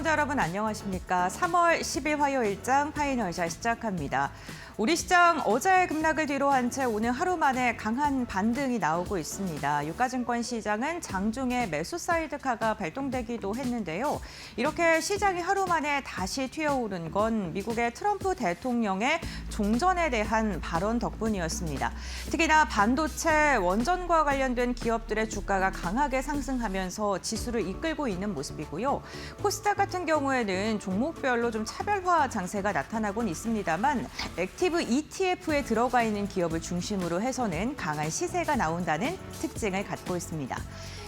시청자 여러분 안녕하십니까? 3월 10일 화요일장 파이널샷 시작합니다. 우리 시장 어제 급락을 뒤로 한 채 오늘 하루 만에 강한 반등이 나오고 있습니다. 유가증권 시장은 장중에 매수 사이드카가 발동되기도 했는데요. 이렇게 시장이 하루 만에 다시 튀어오른 건 미국의 트럼프 대통령의 종전에 대한 발언 덕분이었습니다. 특히나 반도체, 원전과 관련된 기업들의 주가가 강하게 상승하면서 지수를 이끌고 있는 모습이고요. 코스닥 같은 경우에는 종목별로 좀 차별화 장세가 나타나곤 있습니다만 액티브 ETF에 들어가 있는 기업을 중심으로 해서는 강한 시세가 나온다는 특징을 갖고 있습니다.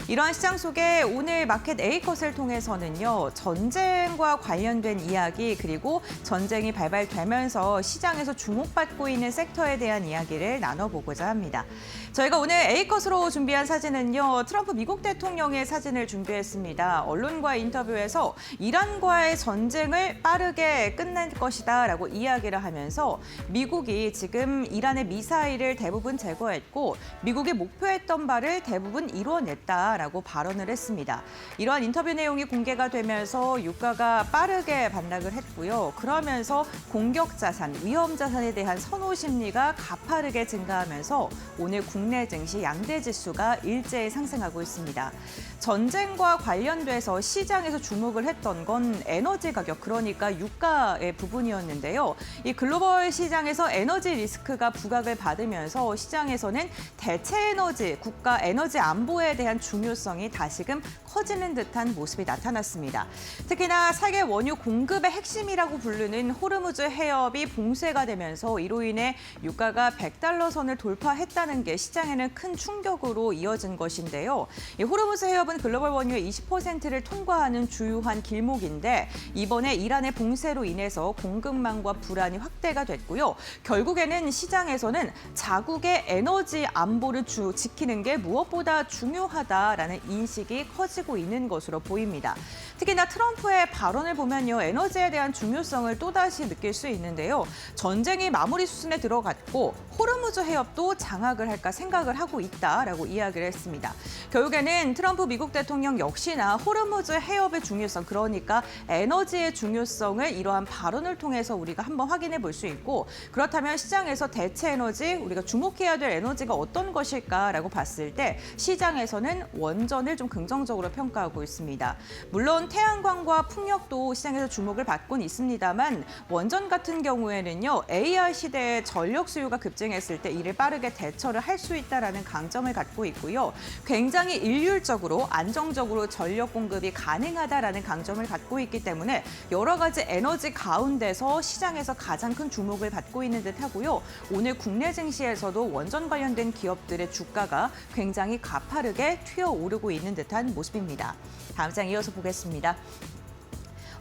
이러한 시장 속에 오늘 마켓 A컷을 통해서는요, 전쟁과 관련된 이야기 그리고 전쟁이 발발되면서 시장에서 주목받고 있는 섹터에 대한 이야기를 나눠보고자 합니다. 저희가 오늘 A컷으로 준비한 사진은요, 트럼프 미국 대통령의 사진을 준비했습니다. 언론과 인터뷰에서 이란과의 전쟁을 빠르게 끝낼 것이다라고 이야기를 하면서 미국이 지금 이란의 미사일을 대부분 제거했고 미국이 목표했던 바를 대부분 이뤄냈다라고 발언을 했습니다. 이러한 인터뷰 내용이 공개가 되면서 유가가 빠르게 반락을 했고요. 그러면서 공격 자산, 위험 자산에 대한 선호 심리가 가파르게 증가하면서 오늘 국내 증시 양대 지수가 일제히 상승하고 있습니다. 전쟁과 관련돼서 시장에서 주목을 했던 건 에너지 가격, 그러니까 유가의 부분이었는데요. 이 글로벌 시장에서 에너지 리스크가 부각을 받으면서 시장에서는 대체 에너지, 국가 에너지 안보에 대한 중요성이 다시금 커지는 듯한 모습이 나타났습니다. 특히나 세계 원유 공급의 핵심이라고 부르는 호르무즈 해협이 봉쇄가 되면서 이로 인해 유가가 $100 선을 돌파했다는 게 시장에는 큰 충격으로 이어진 것인데요. 이 호르무즈 해협은 글로벌 원유의 20%를 통과하는 주요한 길목인데 이번에 이란의 봉쇄로 인해서 공급망과 불안이 확대가 됐고요. 결국에는 시장에서는 자국의 에너지 안보를 지키는 게 무엇보다 중요하다라는 인식이 커지고 있는 것으로 보입니다. 특히나 트럼프의 발언을 보면요, 에너지에 대한 중요성을 또다시 느낄 수 있는데요. 전쟁이 마무리 수순에 들어갔고 호르무즈 해협도 장악을 할까 생각을 하고 있다라고 이야기를 했습니다. 결국에는 트럼프 미국 대통령 역시나 호르무즈 해협의 중요성, 그러니까 에너지의 중요성을 이러한 발언을 통해서 우리가 한번 확인해 볼 수 있고, 그렇다면 시장에서 대체 에너지, 우리가 주목해야 될 에너지가 어떤 것일까라고 봤을 때 시장에서는 원전을 좀 긍정적으로 평가하고 있습니다. 물론 태양광과 풍력도 시장에서 주목을 받고는 있습니다만 원전 같은 경우에는요, AI 시대에 전력 수요가 급증했을 때 이를 빠르게 대처를 할 수 있다라는 강점을 갖고 있고요. 굉장히 일률적으로 안정적으로 전력 공급이 가능하다라는 강점을 갖고 있기 때문에 여러 가지 에너지 가운데서 시장에서 가장 큰 주목을 받고 있는 듯하고요. 오늘 국내 증시에서도 원전 관련된 기업들의 주가가 굉장히 가파르게 튀어오르고 있는 듯한 모습입니다. 다음 장 이어서 보겠습니다.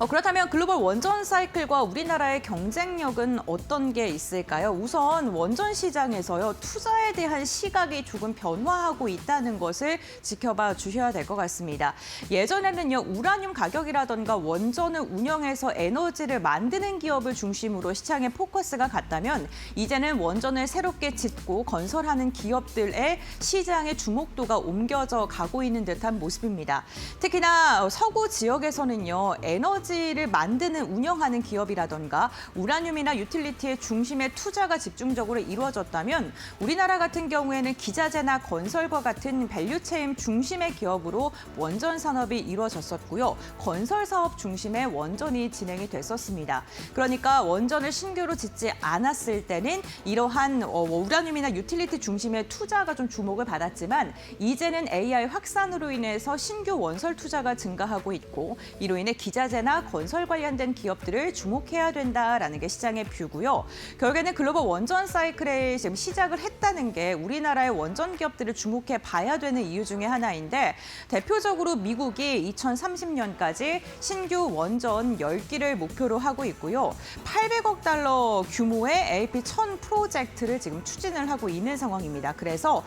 그렇다면 글로벌 원전 사이클과 우리나라의 경쟁력은 어떤 게 있을까요? 우선 원전 시장에서요, 투자에 대한 시각이 조금 변화하고 있다는 것을 지켜봐 주셔야 될 것 같습니다. 예전에는요, 우라늄 가격이라던가 원전을 운영해서 에너지를 만드는 기업을 중심으로 시장의 포커스가 갔다면 이제는 원전을 새롭게 짓고 건설하는 기업들의 시장의 주목도가 옮겨져 가고 있는 듯한 모습입니다. 특히나 서구 지역에서는요, 에너지를 만드는, 운영하는 기업이라던가 우라늄이나 유틸리티의 중심에 투자가 집중적으로 이루어졌다면 우리나라 같은 경우에는 기자재나 건설과 같은 밸류체인 중심의 기업으로 원전 산업이 이루어졌었고요. 건설 사업 중심의 원전이 진행이 됐었습니다. 그러니까 원전을 신규로 짓지 않았을 때는 이러한 우라늄이나 유틸리티 중심의 투자가 좀 주목을 받았지만 이제는 AI 확산으로 인해서 신규 원설 투자가 증가하고 있고 이로 인해 기자재나 건설 관련된 기업들을 주목해야 된다라는 게 시장의 뷰고요. 결국에는 글로벌 원전 사이클에 지금 시작을 했다는 게 우리나라의 원전 기업들을 주목해 봐야 되는 이유 중에 하나인데 대표적으로 미국이 2030년까지 신규 원전 10기를 목표로 하고 있고요. 800억 달러 규모의 LP1000 프로젝트를 지금 추진을 하고 있는 상황입니다. 그래서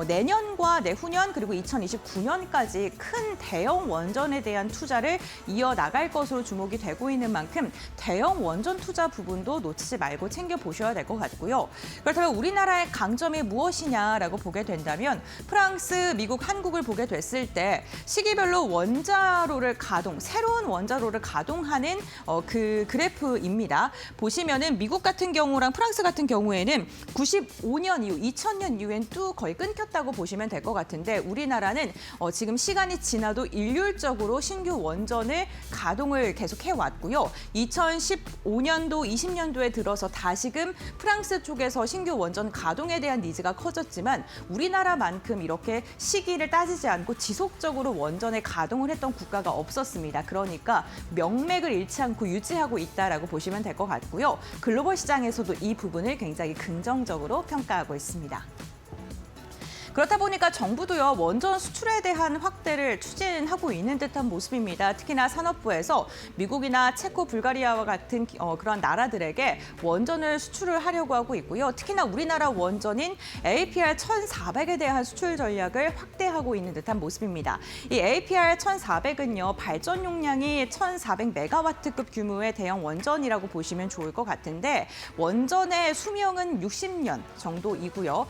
내년과 내후년 그리고 2029년까지 큰 대형 원전에 대한 투자를 이어나갈 것 것으로 주목이 되고 있는 만큼 대형 원전 투자 부분도 놓치지 말고 챙겨보셔야 될 것 같고요. 그렇다면 우리나라의 강점이 무엇이냐라고 보게 된다면 프랑스, 미국, 한국을 보게 됐을 때 시기별로 원자로를 새로운 원자로를 가동하는 그 그래프입니다. 보시면은 미국 같은 경우랑 프랑스 같은 경우에는 95년 이후, 2000년 이후엔 뚝 거의 끊겼다고 보시면 될 것 같은데 우리나라는 지금 시간이 지나도 일률적으로 신규 원전을 가동을 계속 해왔고요. 2015년도, 20년도에 들어서 다시금 프랑스 쪽에서 신규 원전 가동에 대한 니즈가 커졌지만 우리나라만큼 이렇게 시기를 따지지 않고 지속적으로 원전에 가동을 했던 국가가 없었습니다. 그러니까 명맥을 잃지 않고 유지하고 있다라고 보시면 될 것 같고요. 글로벌 시장에서도 이 부분을 굉장히 긍정적으로 평가하고 있습니다. 그렇다 보니까 정부도요 원전 수출에 대한 확대를 추진하고 있는 듯한 모습입니다. 특히나 산업부에서 미국이나 체코, 불가리아와 같은 그런 나라들에게 원전을 수출을 하려고 하고 있고요. 특히나 우리나라 원전인 APR 1400에 대한 수출 전략을 확대하고 있는 듯한 모습입니다. 이 APR 1400은요 발전 용량이 1400메가와트급 규모의 대형 원전이라고 보시면 좋을 것 같은데 원전의 수명은 60년 정도이고요.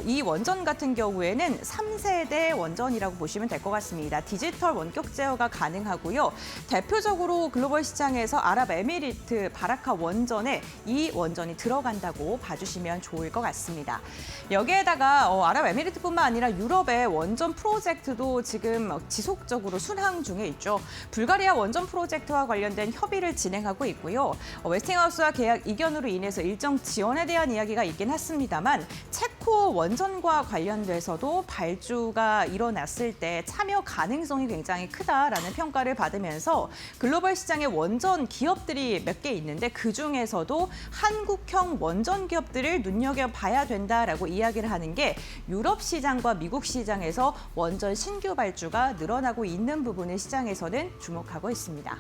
이 원전 같은 경우에는 3세대 원전이라고 보시면 될 것 같습니다. 디지털 원격 제어가 가능하고요. 대표적으로 글로벌 시장에서 아랍에미리트 바라카 원전에 이 원전이 들어간다고 봐주시면 좋을 것 같습니다. 여기에다가 아랍에미리트뿐만 아니라 유럽의 원전 프로젝트도 지금 지속적으로 순항 중에 있죠. 불가리아 원전 프로젝트와 관련된 협의를 진행하고 있고요. 웨스팅하우스와 계약 이견으로 인해서 일정 지원에 대한 이야기가 있긴 했습니다만 체코 원전과 관련돼서도 발주가 일어났을 때 참여 가능성이 굉장히 크다라는 평가를 받으면서 글로벌 시장에 원전 기업들이 몇 개 있는데 그중에서도 한국형 원전 기업들을 눈여겨봐야 된다라고 이야기를 하는 게 유럽 시장과 미국 시장에서 원전 신규 발주가 늘어나고 있는 부분을 시장에서는 주목하고 있습니다.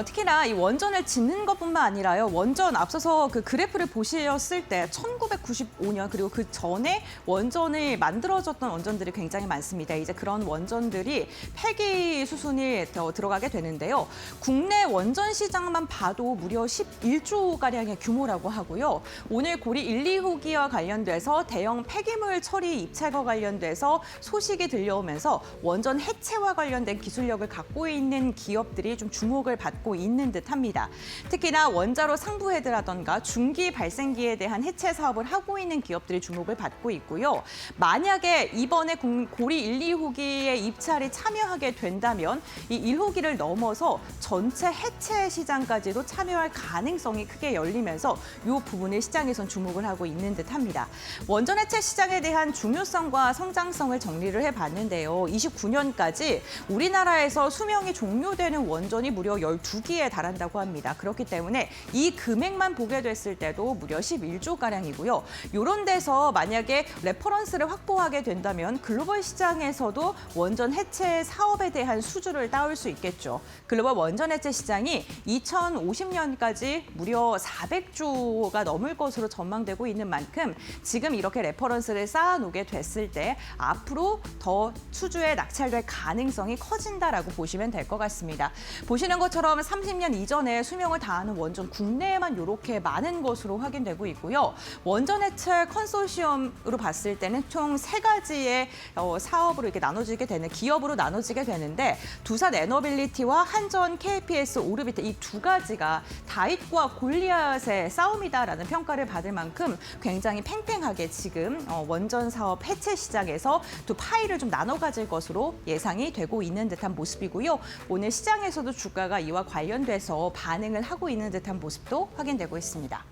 특히나 이 원전을 짓는 것뿐만 아니라요. 원전 앞서서 그 그래프를 보셨을 때 1995년 그리고 그 전에 원전을 만들어졌던 원전들이 굉장히 많습니다. 이제 그런 원전들이 폐기 수순이 들어가게 되는데요. 국내 원전 시장만 봐도 무려 11조가량의 규모라고 하고요. 오늘 고리 1, 2호기와 관련돼서 대형 폐기물 처리 입찰과 관련돼서 소식이 들려오면서 원전 해체와 관련된 기술력을 갖고 있는 기업들이 좀 주목을 받고 있는 듯합니다. 특히나 원자로 상부헤드라던가 중기 발생기에 대한 해체 사업을 하고 있는 기업들이 주목을 받고 있고요. 만약에 이번에 고리 1, 2호기에 입찰이 참여하게 된다면 이 1호기를 넘어서 전체 해체 시장까지도 참여할 가능성이 크게 열리면서 이 부분을 시장에선 주목을 하고 있는 듯합니다. 원전 해체 시장에 대한 중요성과 성장성을 정리를 해봤는데요. 29년까지 우리나라에서 수명이 종료되는 원전이 무려 12기에 달한다고 합니다. 그렇기 때문에 이 금액만 보게 됐을 때도 무려 11조가량이고요. 이런 데서 만약에 레퍼런스를 확보하게 된다면 글로벌 시장에서도 원전 해체 사업에 대한 수주를 따올 수 있겠죠. 글로벌 원전 해체 시장이 2050년까지 무려 400조가 넘을 것으로 전망되고 있는 만큼 지금 이렇게 레퍼런스를 쌓아놓게 됐을 때 앞으로 더 수주에 낙찰될 가능성이 커진다라고 보시면 될 것 같습니다. 보시는 것처럼 30년 이전에 수명을 다하는 원전 국내에만 이렇게 많은 것으로 확인되고 있고요. 원전 해체 컨소시엄으로 봤을 때는 총 3가지의 사업으로 이렇게 나눠지게 되는 기업으로 나눠지게 되는데 두산 에너빌리티와 한전 KPS 오르비트 이 2가지가 다윗과 골리앗의 싸움이다라는 평가를 받을 만큼 굉장히 팽팽하게 지금 원전 사업 해체 시장에서 두 파이를 좀 나눠 가질 것으로 예상이 되고 있는 듯한 모습이고요. 오늘 시장에서도 주가가 이와 관련돼서 반응을 하고 있는 듯한 모습도 확인되고 있습니다.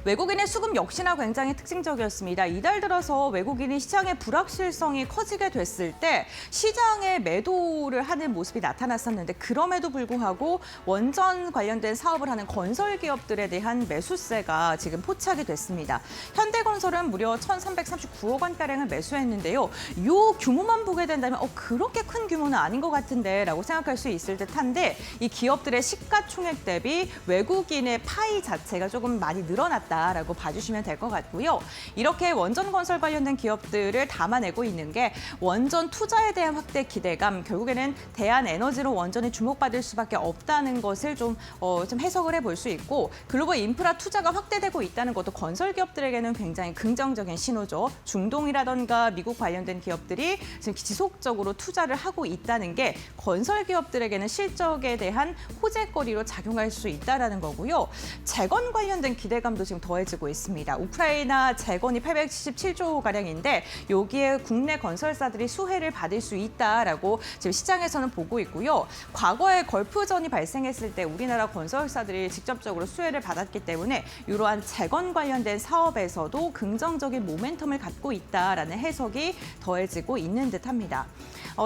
외국인의 수급 역시나 굉장히 특징적이었습니다. 이달 들어서 외국인이 시장의 불확실성이 커지게 됐을 때 시장에 매도를 하는 모습이 나타났었는데 그럼에도 불구하고 원전 관련된 사업을 하는 건설 기업들에 대한 매수세가 지금 포착이 됐습니다. 현대건설은 무려 1,339억 원가량을 매수했는데요. 이 규모만 보게 된다면 그렇게 큰 규모는 아닌 것 같은데 라고 생각할 수 있을 듯한데 이 기업들의 시가총액 대비 외국인의 파이 자체가 조금 많이 늘어났다. 있다라고 봐주시면 될 것 같고요. 이렇게 원전 건설 관련된 기업들을 담아내고 있는 게 원전 투자에 대한 확대 기대감, 결국에는 대한에너지로 원전이 주목받을 수밖에 없다는 것을 좀 해석을 해볼 수 있고, 글로벌 인프라 투자가 확대되고 있다는 것도 건설 기업들에게는 굉장히 긍정적인 신호죠. 중동이라던가 미국 관련된 기업들이 지금 지속적으로 투자를 하고 있다는 게 건설 기업들에게는 실적에 대한 호재거리로 작용할 수 있다는 거고요. 재건 관련된 기대감도 지금 더해지고 있습니다. 우크라이나 재건이 877조 가량인데 여기에 국내 건설사들이 수혜를 받을 수 있다라고 지금 시장에서는 보고 있고요. 과거에 걸프전이 발생했을 때 우리나라 건설사들이 직접적으로 수혜를 받았기 때문에 이러한 재건 관련된 사업에서도 긍정적인 모멘텀을 갖고 있다라는 해석이 더해지고 있는 듯합니다.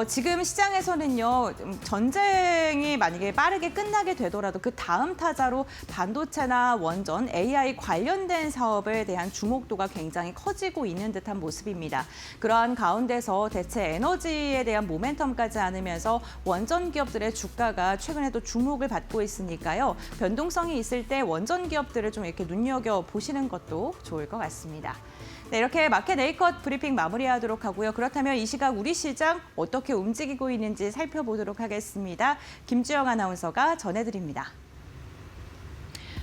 지금 시장에서는요, 전쟁이 만약에 빠르게 끝나게 되더라도 그 다음 타자로 반도체나 원전, AI 관련된 사업에 대한 주목도가 굉장히 커지고 있는 듯한 모습입니다. 그러한 가운데서 대체 에너지에 대한 모멘텀까지 안으면서 원전 기업들의 주가가 최근에도 주목을 받고 있으니까요. 변동성이 있을 때 원전 기업들을 좀 이렇게 눈여겨보시는 것도 좋을 것 같습니다. 네, 이렇게 마켓 A컷 브리핑 마무리하도록 하고요. 그렇다면 이 시각 우리 시장 어떻게 움직이고 있는지 살펴보도록 하겠습니다. 김주영 아나운서가 전해드립니다.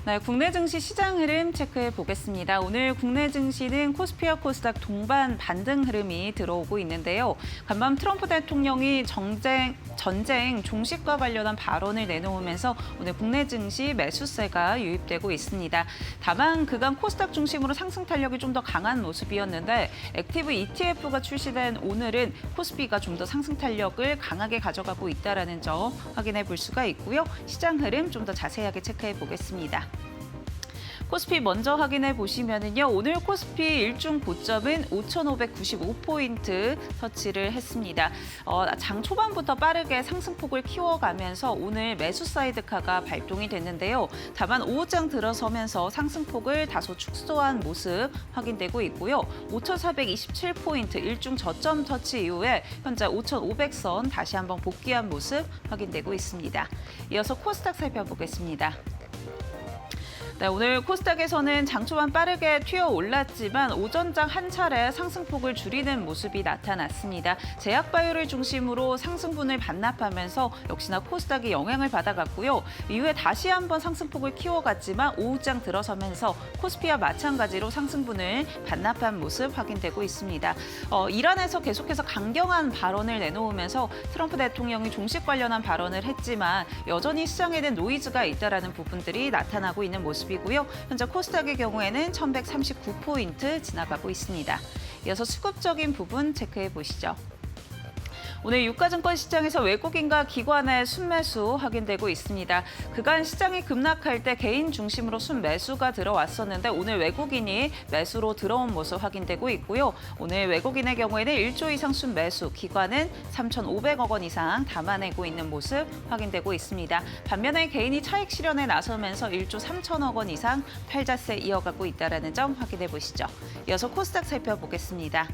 네, 국내 증시 시장 흐름 체크해 보겠습니다. 오늘 국내 증시는 코스피와 코스닥 동반 반등 흐름이 들어오고 있는데요. 간밤 트럼프 대통령이 전쟁 종식과 관련한 발언을 내놓으면서 오늘 국내 증시 매수세가 유입되고 있습니다. 다만 그간 코스닥 중심으로 상승 탄력이 좀 더 강한 모습이었는데 액티브 ETF가 출시된 오늘은 코스피가 좀 더 상승 탄력을 강하게 가져가고 있다는 점 확인해 볼 수가 있고요. 시장 흐름 좀 더 자세하게 체크해 보겠습니다. 코스피 먼저 확인해 보시면은요. 오늘 코스피 일중 고점은 5,595포인트 터치를 했습니다. 장 초반부터 빠르게 상승폭을 키워가면서 오늘 매수 사이드카가 발동이 됐는데요. 다만 오후장 들어서면서 상승폭을 다소 축소한 모습 확인되고 있고요. 5,427포인트 일중 저점 터치 이후에 현재 5,500선 다시 한번 복귀한 모습 확인되고 있습니다. 이어서 코스닥 살펴보겠습니다. 네, 오늘 코스닥에서는 장 초반 빠르게 튀어 올랐지만 오전장 한 차례 상승폭을 줄이는 모습이 나타났습니다. 제약바이오를 중심으로 상승분을 반납하면서 역시나 코스닥이 영향을 받아갔고요. 이후에 다시 한번 상승폭을 키워갔지만 오후장 들어서면서 코스피와 마찬가지로 상승분을 반납한 모습 확인되고 있습니다. 이란에서 계속해서 강경한 발언을 내놓으면서 트럼프 대통령이 종식 관련한 발언을 했지만 여전히 시장에는 노이즈가 있다라는 부분들이 나타나고 있는 모습. 이고요. 현재 코스닥의 경우에는 1,139포인트 지나가고 있습니다. 이어서 수급적인 부분 체크해 보시죠. 오늘 유가증권 시장에서 외국인과 기관의 순매수 확인되고 있습니다. 그간 시장이 급락할 때 개인 중심으로 순매수가 들어왔었는데 오늘 외국인이 매수로 들어온 모습 확인되고 있고요. 오늘 외국인의 경우에는 1조 이상 순매수, 기관은 3,500억 원 이상 담아내고 있는 모습 확인되고 있습니다. 반면에 개인이 차익 실현에 나서면서 1조 3천억 원 이상 팔자세 이어가고 있다는 점 확인해 보시죠. 이어서 코스닥 살펴보겠습니다.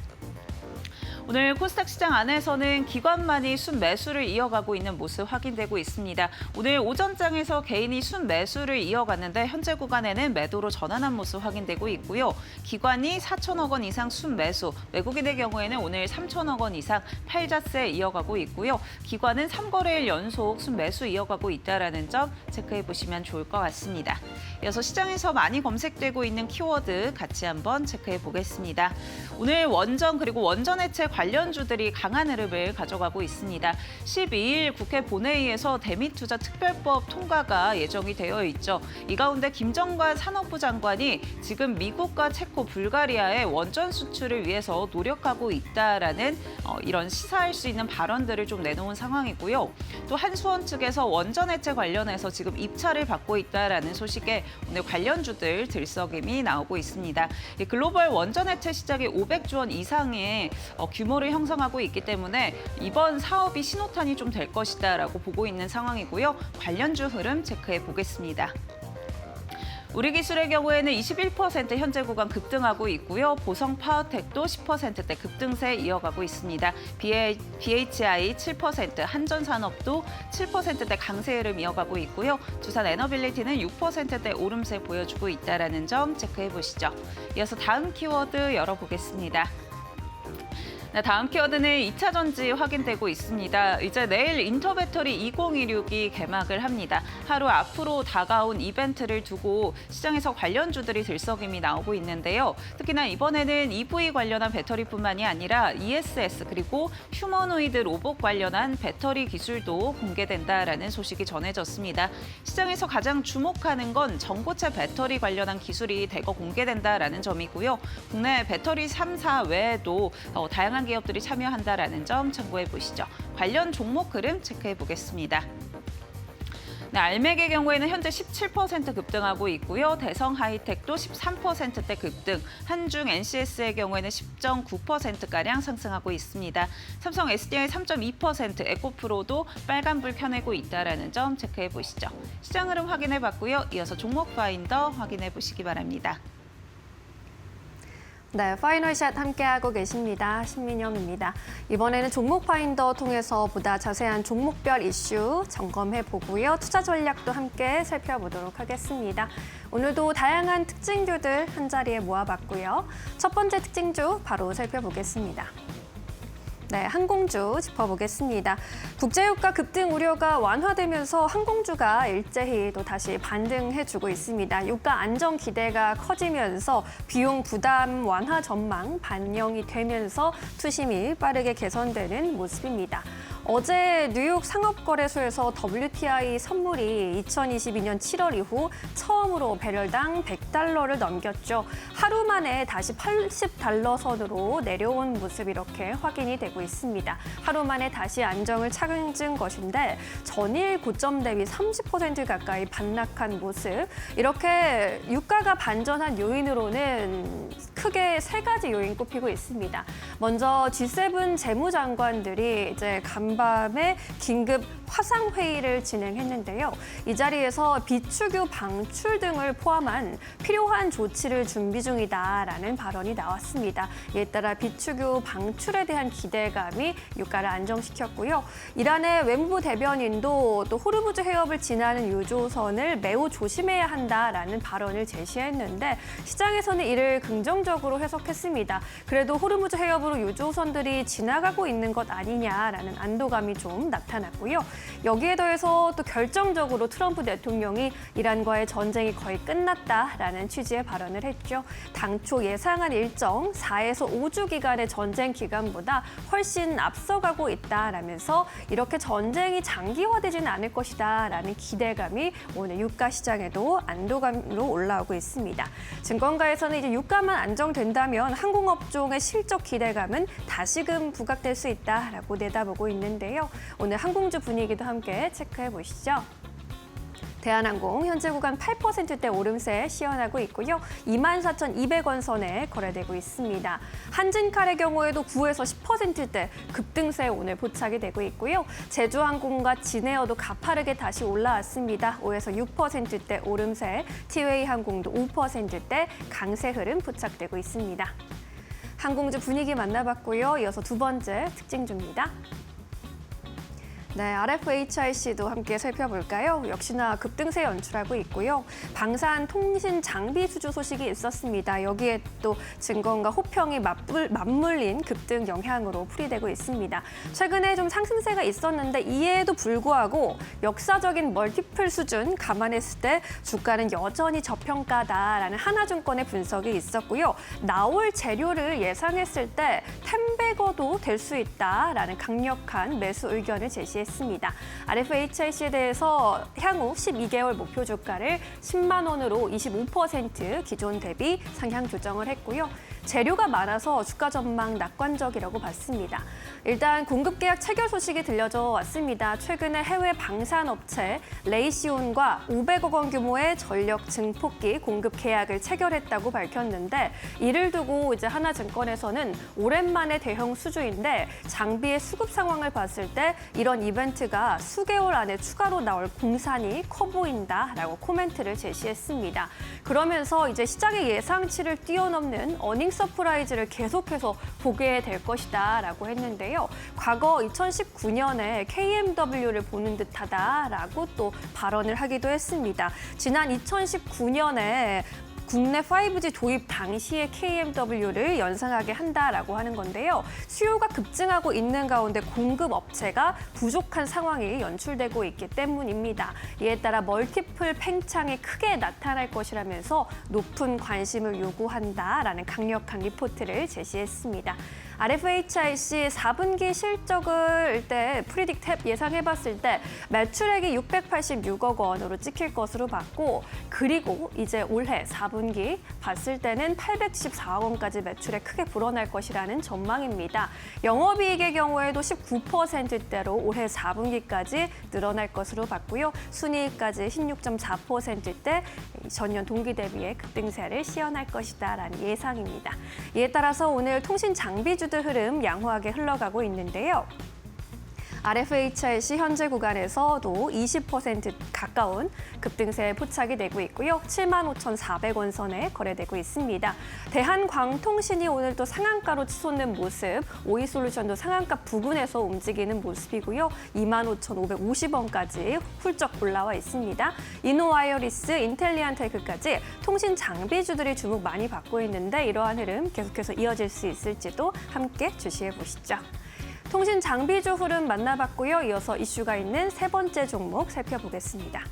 오늘 코스닥 시장 안에서는 기관만이 순매수를 이어가고 있는 모습 확인되고 있습니다. 오늘 오전장에서 개인이 순매수를 이어갔는데 현재 구간에는 매도로 전환한 모습 확인되고 있고요. 기관이 4천억 원 이상 순매수, 외국인의 경우에는 오늘 3천억 원 이상 팔자세 이어가고 있고요. 기관은 3거래일 연속 순매수 이어가고 있다는 점 체크해 보시면 좋을 것 같습니다. 이어서 시장에서 많이 검색되고 있는 키워드 같이 한번 체크해 보겠습니다. 오늘 원전 그리고 원전 해체 관련주들이 강한 흐름을 가져가고 있습니다. 12일 국회 본회의에서 대미투자 특별법 통과가 예정이 되어 있죠. 이 가운데 김정관 산업부 장관이 지금 미국과 체코, 불가리아의 원전 수출을 위해서 노력하고 있다라는 이런 시사할 수 있는 발언들을 좀 내놓은 상황이고요. 또 한수원 측에서 원전 해체 관련해서 지금 입찰을 받고 있다라는 소식에 오늘 관련주들 들썩임이 나오고 있습니다. 글로벌 원전 해체 시작이 500조 원 이상의 규모를 형성하고 있기 때문에 이번 사업이 신호탄이 좀 될 것이다라고 보고 있는 상황이고요. 관련주 흐름 체크해 보겠습니다. 우리기술의 경우에는 21% 현재 구간 급등하고 있고요. 보성 파워텍도 10%대 급등세 이어가고 있습니다. BHI 7%, 한전산업도 7%대 강세 흐름 이어가고 있고요. 두산 에너빌리티는 6%대 오름세 보여주고 있다는 점 체크해 보시죠. 이어서 다음 키워드 열어보겠습니다. 네, 다음 키워드는 2차 전지 확인되고 있습니다. 이제 내일 인터배터리 2026이 개막을 합니다. 하루 앞으로 다가온 이벤트를 두고 시장에서 관련주들이 들썩임이 나오고 있는데요. 특히나 이번에는 EV 관련한 배터리뿐만이 아니라 ESS 그리고 휴머노이드 로봇 관련한 배터리 기술도 공개된다라는 소식이 전해졌습니다. 시장에서 가장 주목하는 건 전고체 배터리 관련한 기술이 대거 공개된다라는 점이고요. 국내 배터리 3사 외에도 다양한 기업들이 참여한다라는 점 참고해 보시죠. 관련 종목 흐름 체크해 보겠습니다. 네, 알맥의 경우에는 현재 17% 급등하고 있고요. 대성 하이텍도 13%대 급등, 한중 NCS의 경우에는 10.9%가량 상승하고 있습니다. 삼성 SDI 3.2%, 에코프로도 빨간불 켜내고 있다는 점 체크해 보시죠. 시장 흐름 확인해 봤고요. 이어서 종목 파인더 확인해 보시기 바랍니다. 네, 파이널샷 함께하고 계십니다. 신민영입니다. 이번에는 종목 파인더 통해서 보다 자세한 종목별 이슈 점검해 보고요. 투자 전략도 함께 살펴보도록 하겠습니다. 오늘도 다양한 특징주들 한자리에 모아봤고요. 첫 번째 특징주 바로 살펴보겠습니다. 네, 항공주 짚어보겠습니다. 국제유가 급등 우려가 완화되면서 항공주가 일제히 또 다시 반등해주고 있습니다. 유가 안정 기대가 커지면서 비용 부담 완화 전망 반영이 되면서 투심이 빠르게 개선되는 모습입니다. 어제 뉴욕 상업거래소에서 WTI 선물이 2022년 7월 이후 처음으로 배럴당 $100를 넘겼죠. 하루 만에 다시 $80 선으로 내려온 모습 이렇게 확인이 되고 있습니다. 하루 만에 다시 안정을 찾은 것인데 전일 고점 대비 30% 가까이 반락한 모습. 이렇게 유가가 반전한 요인으로는 크게 세 가지 요인 꼽히고 있습니다. 먼저 G7 재무장관들이 이제 간밤에 긴급 화상회의를 진행했는데요. 이 자리에서 비축유 방출 등을 포함한 필요한 조치를 준비 중이다라는 발언이 나왔습니다. 이에 따라 비축유 방출에 대한 기대감이 유가를 안정시켰고요. 이란의 외무부 대변인도 또 호르무즈 해협을 지나는 유조선을 매우 조심해야 한다라는 발언을 제시했는데 시장에서는 이를 긍정적으로 해석했습니다. 그래도 호르무즈 해협으로 유조선들이 지나가고 있는 것 아니냐라는 안도감이 좀 나타났고요. 여기에 더해서 또 결정적으로 트럼프 대통령이 이란과의 전쟁이 거의 끝났다라는 취지의 발언을 했죠. 당초 예상한 일정 4에서 5주 기간의 전쟁 기간보다 훨씬 앞서가고 있다라면서 이렇게 전쟁이 장기화되지는 않을 것이다라는 기대감이 오늘 유가 시장에도 안도감으로 올라오고 있습니다. 증권가에서는 이제 유가만 안정된다면 항공업종의 실적 기대감은 다시금 부각될 수 있다라고 내다보고 있는데요. 오늘 항공주 분위기도 함께 체크해 보시죠. 대한항공 현재 구간 8%대 오름세 시현하고 있고요. 24,200원 선에 거래되고 있습니다. 한진칼의 경우에도 9에서 10%대 급등세 오늘 포착이 되고 있고요. 제주항공과 진에어도 가파르게 다시 올라왔습니다. 5에서 6%대 오름세, 티웨이 항공도 5%대 강세 흐름 포착되고 있습니다. 항공주 분위기 만나봤고요. 이어서 두 번째 특징주입니다. 네, RFHIC도 함께 살펴볼까요? 역시나 급등세 연출하고 있고요. 방산 통신 장비 수주 소식이 있었습니다. 여기에 또 증권과 호평이 맞물린 급등 영향으로 풀이되고 있습니다. 최근에 좀 상승세가 있었는데 이에도 불구하고 역사적인 멀티플 수준 감안했을 때 주가는 여전히 저평가다라는 하나증권의 분석이 있었고요. 나올 재료를 예상했을 때 템베거도 될 수 있다라는 강력한 매수 의견을 제시했습니다. RFHIC에 대해서 향후 12개월 목표 주가를 10만 원으로 25% 기존 대비 상향 조정을 했고요. 재료가 많아서 주가 전망 낙관적이라고 봤습니다. 일단 공급 계약 체결 소식이 들려져 왔습니다. 최근에 해외 방산업체 레이시온과 500억 원 규모의 전력 증폭기 공급 계약을 체결했다고 밝혔는데 이를 두고 이제 하나증권에서는 오랜만에 대형 수주인데 장비의 수급 상황을 봤을 때 이런 이벤트가 수개월 안에 추가로 나올 공산이 커 보인다라고 코멘트를 제시했습니다. 그러면서 이제 시장의 예상치를 뛰어넘는 어닝 서프라이즈를 계속해서 보게 될 것이다라고 했는데요. 과거 2019년에 KMW를 보는 듯하다라고 또 발언을 하기도 했습니다. 지난 2019년에 국내 5G 도입 당시의 KMW를 연상하게 한다라고 하는 건데요. 수요가 급증하고 있는 가운데 공급 업체가 부족한 상황이 연출되고 있기 때문입니다. 이에 따라 멀티플 팽창이 크게 나타날 것이라면서 높은 관심을 요구한다라는 강력한 리포트를 제시했습니다. RFHIC 4분기 실적을 프리딕트 예상해봤을 때 매출액이 686억 원으로 찍힐 것으로 봤고 그리고 이제 올해 4분기 봤을 때는 814억 원까지 매출액 크게 불어날 것이라는 전망입니다. 영업이익의 경우에도 19%대로 올해 4분기까지 늘어날 것으로 봤고요. 순이익까지 16.4%대 전년 동기 대비의 급등세를 시현할 것이다라는 예상입니다. 이에 따라서 오늘 통신 장비주 흐름 양호하게 흘러가고 있는데요. RFHIC 현재 구간에서도 20% 가까운 급등세에 포착이 되고 있고요. 75,400원 선에 거래되고 있습니다. 대한광통신이 오늘 또 상한가로 치솟는 모습, 오이솔루션도 상한가 부근에서 움직이는 모습이고요. 25,550원까지 훌쩍 올라와 있습니다. 이노와이어리스, 인텔리안테크까지 통신 장비주들이 주목 많이 받고 있는데 이러한 흐름 계속해서 이어질 수 있을지도 함께 주시해 보시죠. 통신 장비주 흐름 만나봤고요. 이어서 이슈가 있는 세 번째 종목 살펴보겠습니다.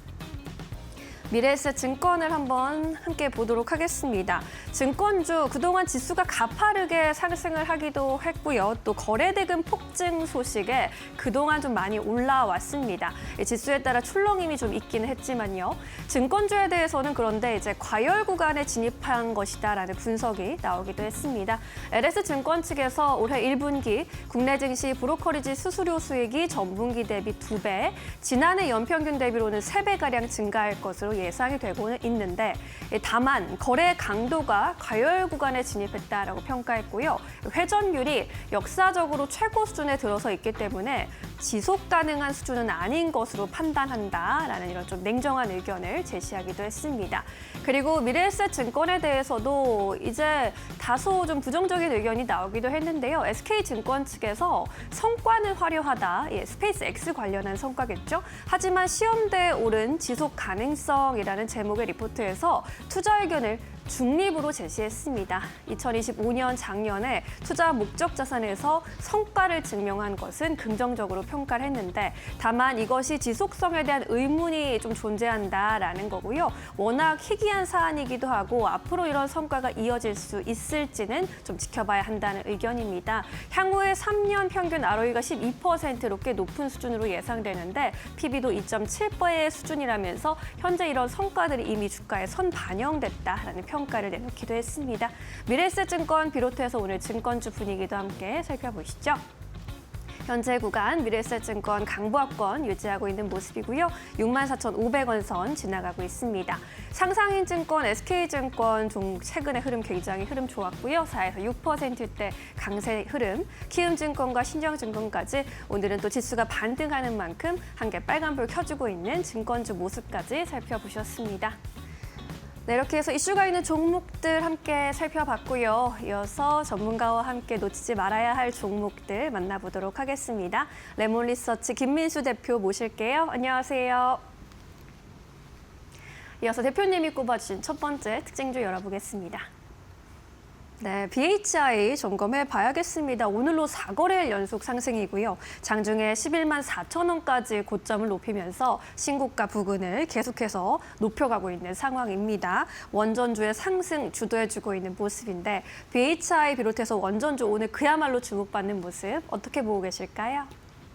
미래에셋증권을 한번 함께 보도록 하겠습니다. 증권주 그동안 지수가 가파르게 상승을 하기도 했고요. 또 거래대금 폭증 소식에 그동안 좀 많이 올라왔습니다. 지수에 따라 출렁임이 좀 있기는 했지만요. 증권주에 대해서는 그런데 이제 과열 구간에 진입한 것이다라는 분석이 나오기도 했습니다. LS증권 측에서 올해 1분기 국내 증시 브로커리지 수수료 수익이 전분기 대비 2배, 지난해 연평균 대비로는 3배가량 증가할 것으로 예상이 되고는 있는데 다만 거래 강도가 과열 구간에 진입했다라고 평가했고요. 회전율이 역사적으로 최고 수준에 들어서 있기 때문에 지속 가능한 수준은 아닌 것으로 판단한다라는 이런 좀 냉정한 의견을 제시하기도 했습니다. 그리고 미래에셋증권에 대해서도 이제 다소 좀 부정적인 의견이 나오기도 했는데요. SK증권 측에서 성과는 화려하다, 스페이스 X 관련한 성과겠죠. 하지만 시험대에 오른 지속 가능성이라는 제목의 리포트에서 투자 의견을 중립으로 제시했습니다. 2025년 작년에 투자 목적 자산에서 성과를 증명한 것은 긍정적으로 평가를 했는데 다만 이것이 지속성에 대한 의문이 좀 존재한다라는 거고요. 워낙 희귀한 사안이기도 하고 앞으로 이런 성과가 이어질 수 있을지는 좀 지켜봐야 한다는 의견입니다. 향후에 3년 평균 ROE가 12%로 꽤 높은 수준으로 예상되는데 PB도 2.7배의 수준이라면서 현재 이런 성과들이 이미 주가에 선반영됐다라는 평가를 내놓기도 했습니다. 미래에셋증권 비롯해서 오늘 증권주 분위기도 함께 살펴보시죠. 현재 구간 미래에셋증권 강보합권 유지하고 있는 모습이고요. 64,500원 선 지나가고 있습니다. 상상인증권, SK증권 최근의 흐름 굉장히 흐름 좋았고요. 4에서 6%대 강세 흐름, 키움증권과 신정증권까지 오늘은 또 지수가 반등하는 만큼 한개 빨간불 켜주고 있는 증권주 모습까지 살펴보셨습니다. 네, 이렇게 해서 이슈가 있는 종목들 함께 살펴봤고요. 이어서 전문가와 함께 놓치지 말아야 할 종목들 만나보도록 하겠습니다. 레몬리서치 김민수 대표 모실게요. 안녕하세요. 이어서 대표님이 꼽아주신 첫 번째 특징주 열어보겠습니다. 네, BHI 점검해 봐야겠습니다. 오늘로 4거래일 연속 상승이고요. 장중에 11만 4천 원까지 고점을 높이면서 신고가 부근을 계속해서 높여가고 있는 상황입니다. 원전주의 상승 주도해주고 있는 모습인데 BHI 비롯해서 원전주 오늘 그야말로 주목받는 모습 어떻게 보고 계실까요?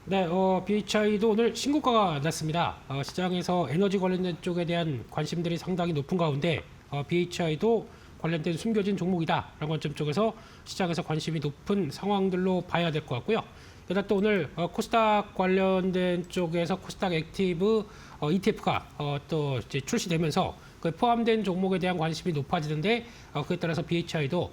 네, BHI도 오늘 신고가가 났습니다. 시장에서 에너지 관련된 쪽에 대한 관심들이 상당히 높은 가운데 BHI도 관련된 숨겨진 종목이다라는 관점 쪽에서 시장에서 관심이 높은 상황들로 봐야 될 것 같고요. 게다가 또 오늘 코스닥 관련된 쪽에서 코스닥 액티브 ETF가 또 이제 출시되면서 그에 포함된 종목에 대한 관심이 높아지는데 그에 따라서 BHI도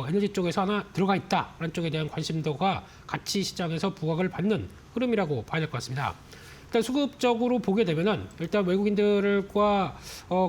에너지 쪽에서 하나 들어가 있다라는 쪽에 대한 관심도가 같이 시장에서 부각을 받는 흐름이라고 봐야 될 것 같습니다. 일단 수급적으로 보게 되면은 일단 외국인들과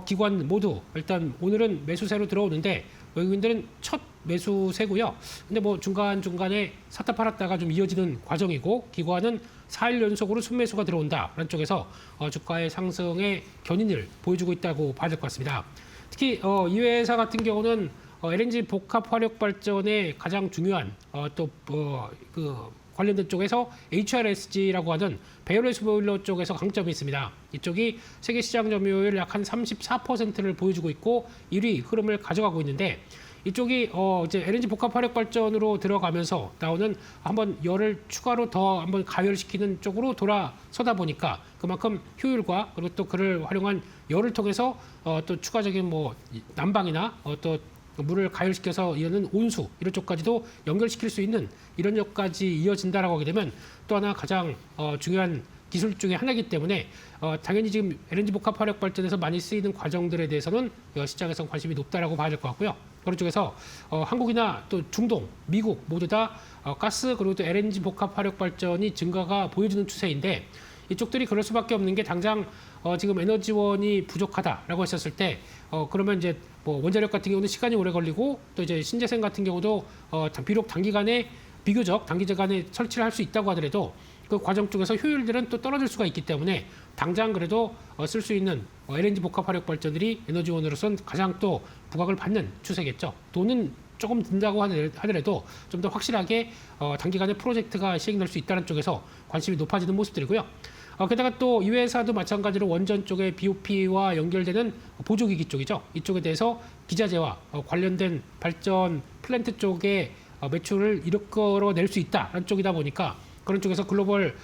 기관 모두 일단 오늘은 매수세로 들어오는데 외국인들은 첫 매수세고요. 근데 뭐 중간중간에 샀다 팔았다가 좀 이어지는 과정이고 기관은 4일 연속으로 순매수가 들어온다라는 쪽에서 주가의 상승의 견인을 보여주고 있다고 봐야 될 것 같습니다. 특히 이 회사 같은 경우는 LNG 복합 화력 발전의 가장 중요한 관련된 쪽에서 HRSG라고 하는 베어레스 보일러 쪽에서 강점이 있습니다. 이쪽이 세계 시장 점유율 약 한 34%를 보여주고 있고 1위 흐름을 가져가고 있는데 이쪽이 이제 LNG 복합 화력 발전으로 들어가면서 나오는 한번 열을 추가로 더 한번 가열시키는 쪽으로 돌아서다 보니까 그만큼 효율과 그리고 또 그를 활용한 열을 통해서 또 추가적인 뭐 난방이나 또 물을 가열시켜서 이어는 온수 이런 쪽까지도 연결시킬 수 있는 이런 역까지 이어진다라고 하게 되면 또 하나 가장 중요한 기술 중에 하나이기 때문에 당연히 지금 LNG 복합 화력 발전에서 많이 쓰이는 과정들에 대해서는 시장에서 관심이 높다라고 봐야 될 것 같고요. 그런 쪽에서 한국이나 또 중동, 미국 모두 다 가스 그리고 또 LNG 복합 화력 발전이 증가가 보여주는 추세인데 이쪽들이 그럴 수밖에 없는 게 당장 지금 에너지원이 부족하다라고 했었을 때 그러면 이제 뭐 원자력 같은 경우는 시간이 오래 걸리고 또 이제 신재생 같은 경우도 비록 단기간에 비교적 단기간에 설치를 할 수 있다고 하더라도 그 과정 쪽에서 효율들은 또 떨어질 수가 있기 때문에 당장 그래도 쓸 수 있는 LNG 복합 화력 발전들이 에너지원으로선 가장 또 부각을 받는 추세겠죠. 돈은 조금 든다고 하더라도 좀 더 확실하게 단기간에 프로젝트가 시행될 수 있다는 쪽에서 관심이 높아지는 모습들이고요. 게다가 또 이 회사도 마찬가지로 원전 쪽의 BOP와 연결되는 보조기기 쪽이죠. 이쪽에 대해서 기자재와 관련된 발전 플랜트 쪽에 매출을 이끌어낼 수 있다는 쪽이다 보니까 그런 쪽에서 글로벌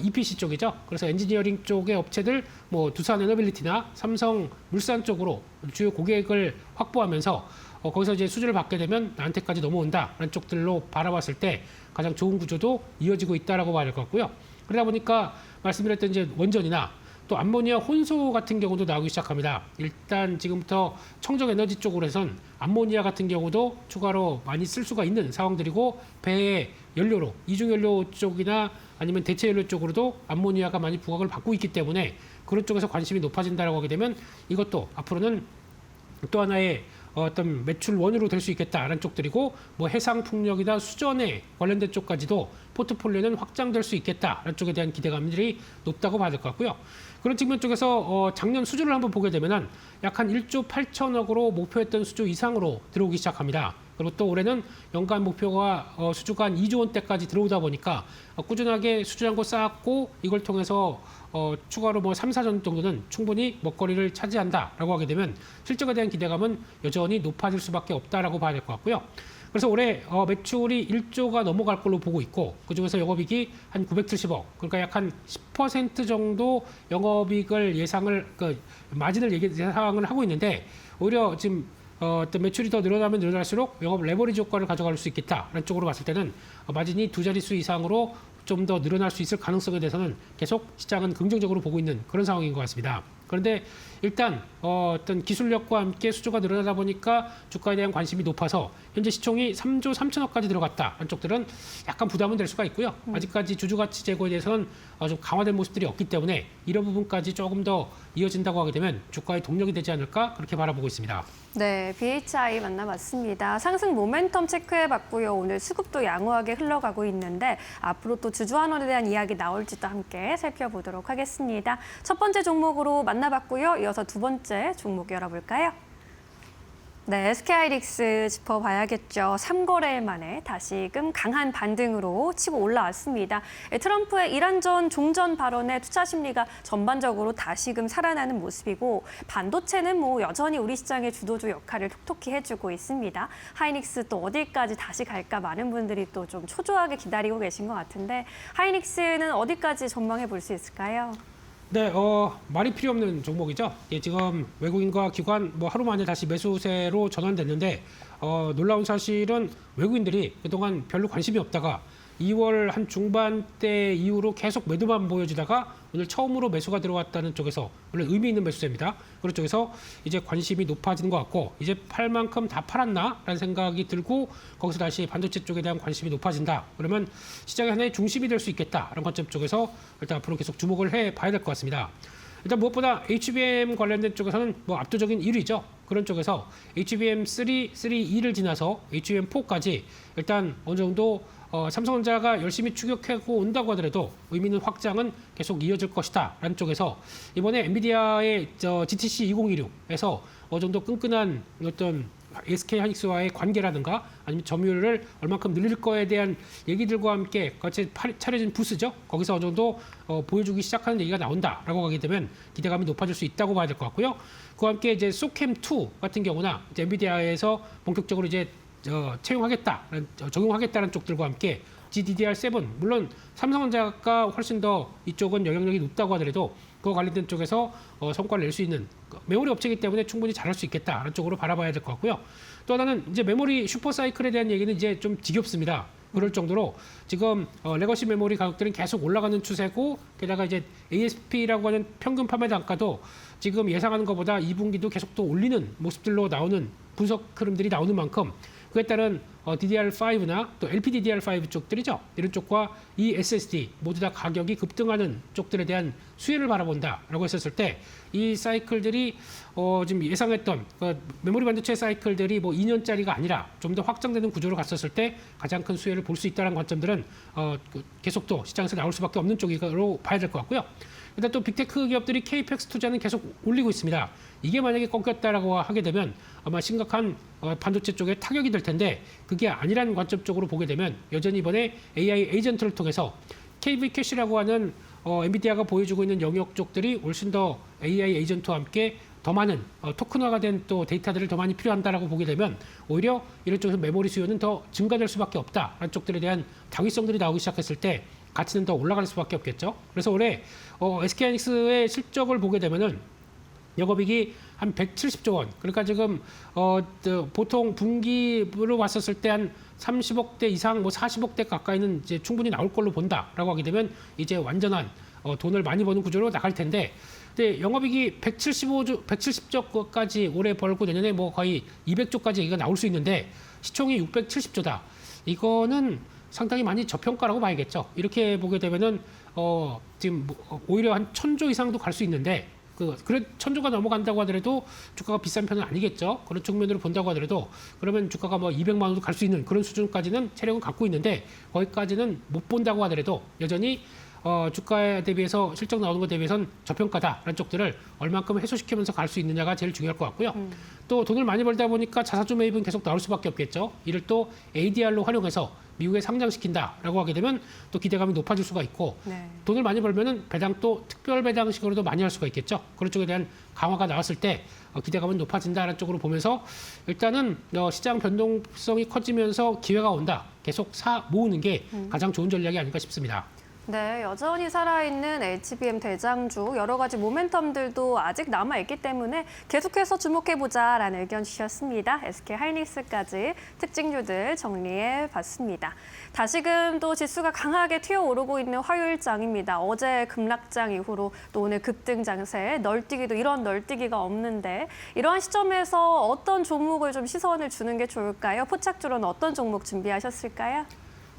EPC 쪽이죠. 그래서 엔지니어링 쪽의 업체들 뭐 두산 에너빌리티나 삼성 물산 쪽으로 주요 고객을 확보하면서 거기서 이제 수주를 받게 되면 나한테까지 넘어온다라는 쪽들로 바라봤을 때 가장 좋은 구조도 이어지고 있다라고 봐야 될 것 같고요. 그러다 보니까 말씀드렸던 이제 원전이나 또 암모니아 혼소 같은 경우도 나오기 시작합니다. 일단 지금부터 청정 에너지 쪽으로 해선 암모니아 같은 경우도 추가로 많이 쓸 수가 있는 상황들이고 배의 연료로 이중 연료 쪽이나 아니면 대체 연료 쪽으로도 암모니아가 많이 부각을 받고 있기 때문에 그런 쪽에서 관심이 높아진다라고 하게 되면 이것도 앞으로는 또 하나의 어떤 매출원으로 될 수 있겠다라는 쪽들이고 뭐 해상 풍력이나 수전에 관련된 쪽까지도 포트폴리오는 확장될 수 있겠다라는 쪽에 대한 기대감들이 높다고 봐야 될 것 같고요. 그런 측면 쪽에서 작년 수주를 한번 보게 되면은 약 한 1조 8천억으로 목표했던 수주 이상으로 들어오기 시작합니다. 그리고 또 올해는 연간 목표가 수주가 한 2조 원대까지 들어오다 보니까 꾸준하게 수주량고 쌓았고 이걸 통해서 추가로 뭐 3, 4전 정도는 충분히 먹거리를 차지한다라고 하게 되면 실적에 대한 기대감은 여전히 높아질 수밖에 없다라고 봐야 될 것 같고요. 그래서 올해 매출이 1조가 넘어갈 걸로 보고 있고 그중에서 영업이익이 한 970억 그러니까 약 한 10% 정도 영업이익을 예상을 마진을 예상을 하고 있는데 오히려 지금 어떤 매출이 더 늘어나면 늘어날수록 영업 레버리지 효과를 가져갈 수 있겠다라는 쪽으로 봤을 때는 마진이 2자릿수 이상으로 좀 더 늘어날 수 있을 가능성에 대해서는 계속 시장은 긍정적으로 보고 있는 그런 상황인 것 같습니다. 그런데 일단 어떤 기술력과 함께 수주가 늘어나다 보니까 주가에 대한 관심이 높아서 현재 시총이 3조 3천억까지 들어갔다는 쪽들은 약간 부담은 될 수가 있고요. 아직까지 주주가치 제고에 대해서는 좀 강화된 모습들이 없기 때문에 이런 부분까지 조금 더 이어진다고 하게 되면 주가의 동력이 되지 않을까 그렇게 바라보고 있습니다. 네, BHI 만나봤습니다. 상승 모멘텀 체크해봤고요. 오늘 수급도 양호하게 흘러가고 있는데 앞으로 또 주주환원에 대한 이야기 나올지도 함께 살펴보도록 하겠습니다. 첫 번째 종목으로 만나봤고요. 이어서 두 번째 종목 열어볼까요? 네, SK하이닉스 짚어봐야겠죠. 3거래일 만에 다시금 강한 반등으로 치고 올라왔습니다. 트럼프의 이란전 종전 발언에 투자 심리가 전반적으로 다시금 살아나는 모습이고 반도체는 뭐 여전히 우리 시장의 주도주 역할을 톡톡히 해주고 있습니다. 하이닉스 또 어디까지 다시 갈까 많은 분들이 또 좀 초조하게 기다리고 계신 것 같은데 하이닉스는 어디까지 전망해 볼 수 있을까요? 네, 말이 필요 없는 종목이죠. 예, 지금 외국인과 기관 뭐 하루 만에 다시 매수세로 전환됐는데 놀라운 사실은 외국인들이 그동안 별로 관심이 없다가 2월 한 중반대 이후로 계속 매도만 보여주다가 오늘 처음으로 매수가 들어왔다는 쪽에서 물론 의미 있는 매수세입니다. 그런 쪽에서 이제 관심이 높아지는 것 같고 이제 팔 만큼 다 팔았나라는 생각이 들고 거기서 다시 반도체 쪽에 대한 관심이 높아진다. 그러면 시장의 하나의 중심이 될 수 있겠다라는 관점 쪽에서 일단 앞으로 계속 주목을 해봐야 될 것 같습니다. 일단 무엇보다 HBM 관련된 쪽에서는 뭐 압도적인 1위죠. 그런 쪽에서 HBM3, 3E를 지나서 HBM4까지 일단 어느 정도 삼성전자가 열심히 추격하고 온다고 하더라도 의미 있는 확장은 계속 이어질 것이다 라는 쪽에서 이번에 엔비디아의 GTC 2016에서 어느 정도 끈끈한 어떤 SK 하이닉스와의 관계라든가 아니면 점유율을 얼만큼 늘릴 거에 대한 얘기들과 함께 같이 차려진 부스죠. 거기서 어느 정도 보여주기 시작하는 얘기가 나온다라고 하게 되면 기대감이 높아질 수 있다고 봐야 될 것 같고요. 그와 함께 이제 소캠2 같은 경우나 이제 엔비디아에서 본격적으로 이제 적용하겠다는 쪽들과 함께 GDDR7 물론 삼성전자가 훨씬 더 이쪽은 영향력이 높다고 하더라도 그와 관련된 쪽에서 성과를 낼 수 있는 메모리 업체이기 때문에 충분히 잘할 수 있겠다라는 쪽으로 바라봐야 될 것 같고요. 또 하나는 이제 메모리 슈퍼사이클에 대한 얘기는 이제 좀 지겹습니다. 그럴 정도로 지금 레거시 메모리 가격들은 계속 올라가는 추세고 게다가 이제 ASP라고 하는 평균 판매 단가도 지금 예상하는 것보다 2분기도 계속 또 올리는 모습들로 나오는 분석 흐름들이 나오는 만큼 그에 따른 DDR5나 또 LPDDR5 쪽들이죠. 이런 쪽과 이 SSD 모두 다 가격이 급등하는 쪽들에 대한 수혜를 바라본다라고 했었을 때 이 사이클들이 지금 예상했던 메모리 반도체 사이클들이 뭐 2년짜리가 아니라 좀 더 확장되는 구조로 갔었을 때 가장 큰 수혜를 볼 수 있다는 관점들은 계속 또 시장에서 나올 수밖에 없는 쪽으로 봐야 될 것 같고요. 일단 또 빅테크 기업들이 KPX 투자는 계속 올리고 있습니다. 이게 만약에 꺾였다라고 하게 되면 아마 심각한 반도체 쪽에 타격이 될 텐데 그게 아니라는 관점 쪽으로 보게 되면 여전히 이번에 AI 에이전트를 통해서 KV 캐시라고 하는 엔비디아가 보여주고 있는 영역 쪽들이 훨씬 더 AI 에이전트와 함께 더 많은 토큰화가 된 또 데이터들을 더 많이 필요한다라고 보게 되면 오히려 이런 쪽에서 메모리 수요는 더 증가될 수밖에 없다라는 쪽들에 대한 당위성들이 나오기 시작했을 때 가치는 더 올라갈 수밖에 없겠죠. 그래서 올해 SK하이닉스의 실적을 보게 되면은 영업이익이 한 170조 원. 그러니까 지금 보통 분기로 봤었을 때 한 30억대 이상, 뭐 40억대 가까이는 이제 충분히 나올 걸로 본다라고 하게 되면 이제 완전한 돈을 많이 버는 구조로 나갈 텐데, 근데 영업이익이 170조까지 올해 벌고 내년에 뭐 거의 200조까지 얘기가 나올 수 있는데 시총이 670조다. 이거는 상당히 많이 저평가라고 봐야겠죠. 이렇게 보게 되면은 지금 오히려 한 1000조 이상도 갈 수 있는데 그래 1000조가 넘어간다고 하더라도 주가가 비싼 편은 아니겠죠. 그런 측면으로 본다고 하더라도 그러면 주가가 뭐 200만 원도 갈 수 있는 그런 수준까지는 체력은 갖고 있는데 거기까지는 못 본다고 하더라도 여전히 주가에 대비해서 실적 나오는 것 대비해서는 저평가다라는 쪽들을 얼만큼 해소시키면서 갈 수 있느냐가 제일 중요할 것 같고요. 또 돈을 많이 벌다 보니까 자사주 매입은 계속 나올 수밖에 없겠죠. 이를 또 ADR로 활용해서 미국에 상장시킨다라고 하게 되면 또 기대감이 높아질 수가 있고 네. 돈을 많이 벌면은 배당 또 특별 배당식으로도 많이 할 수가 있겠죠. 그런 쪽에 대한 강화가 나왔을 때 기대감은 높아진다라는 쪽으로 보면서 일단은 시장 변동성이 커지면서 기회가 온다. 계속 모으는 게 가장 좋은 전략이 아닐까 싶습니다. 네, 여전히 살아있는 HBM 대장주 여러 가지 모멘텀들도 아직 남아있기 때문에 계속해서 주목해보자라는 의견 주셨습니다. SK 하이닉스까지 특징주들 정리해봤습니다. 다시금 또 지수가 강하게 튀어오르고 있는 화요일장입니다. 어제 급락장 이후로 또 오늘 급등 장세, 널뛰기도 이런 널뛰기가 없는데 이러한 시점에서 어떤 종목을 좀 시선을 주는 게 좋을까요? 포착주로는 어떤 종목 준비하셨을까요?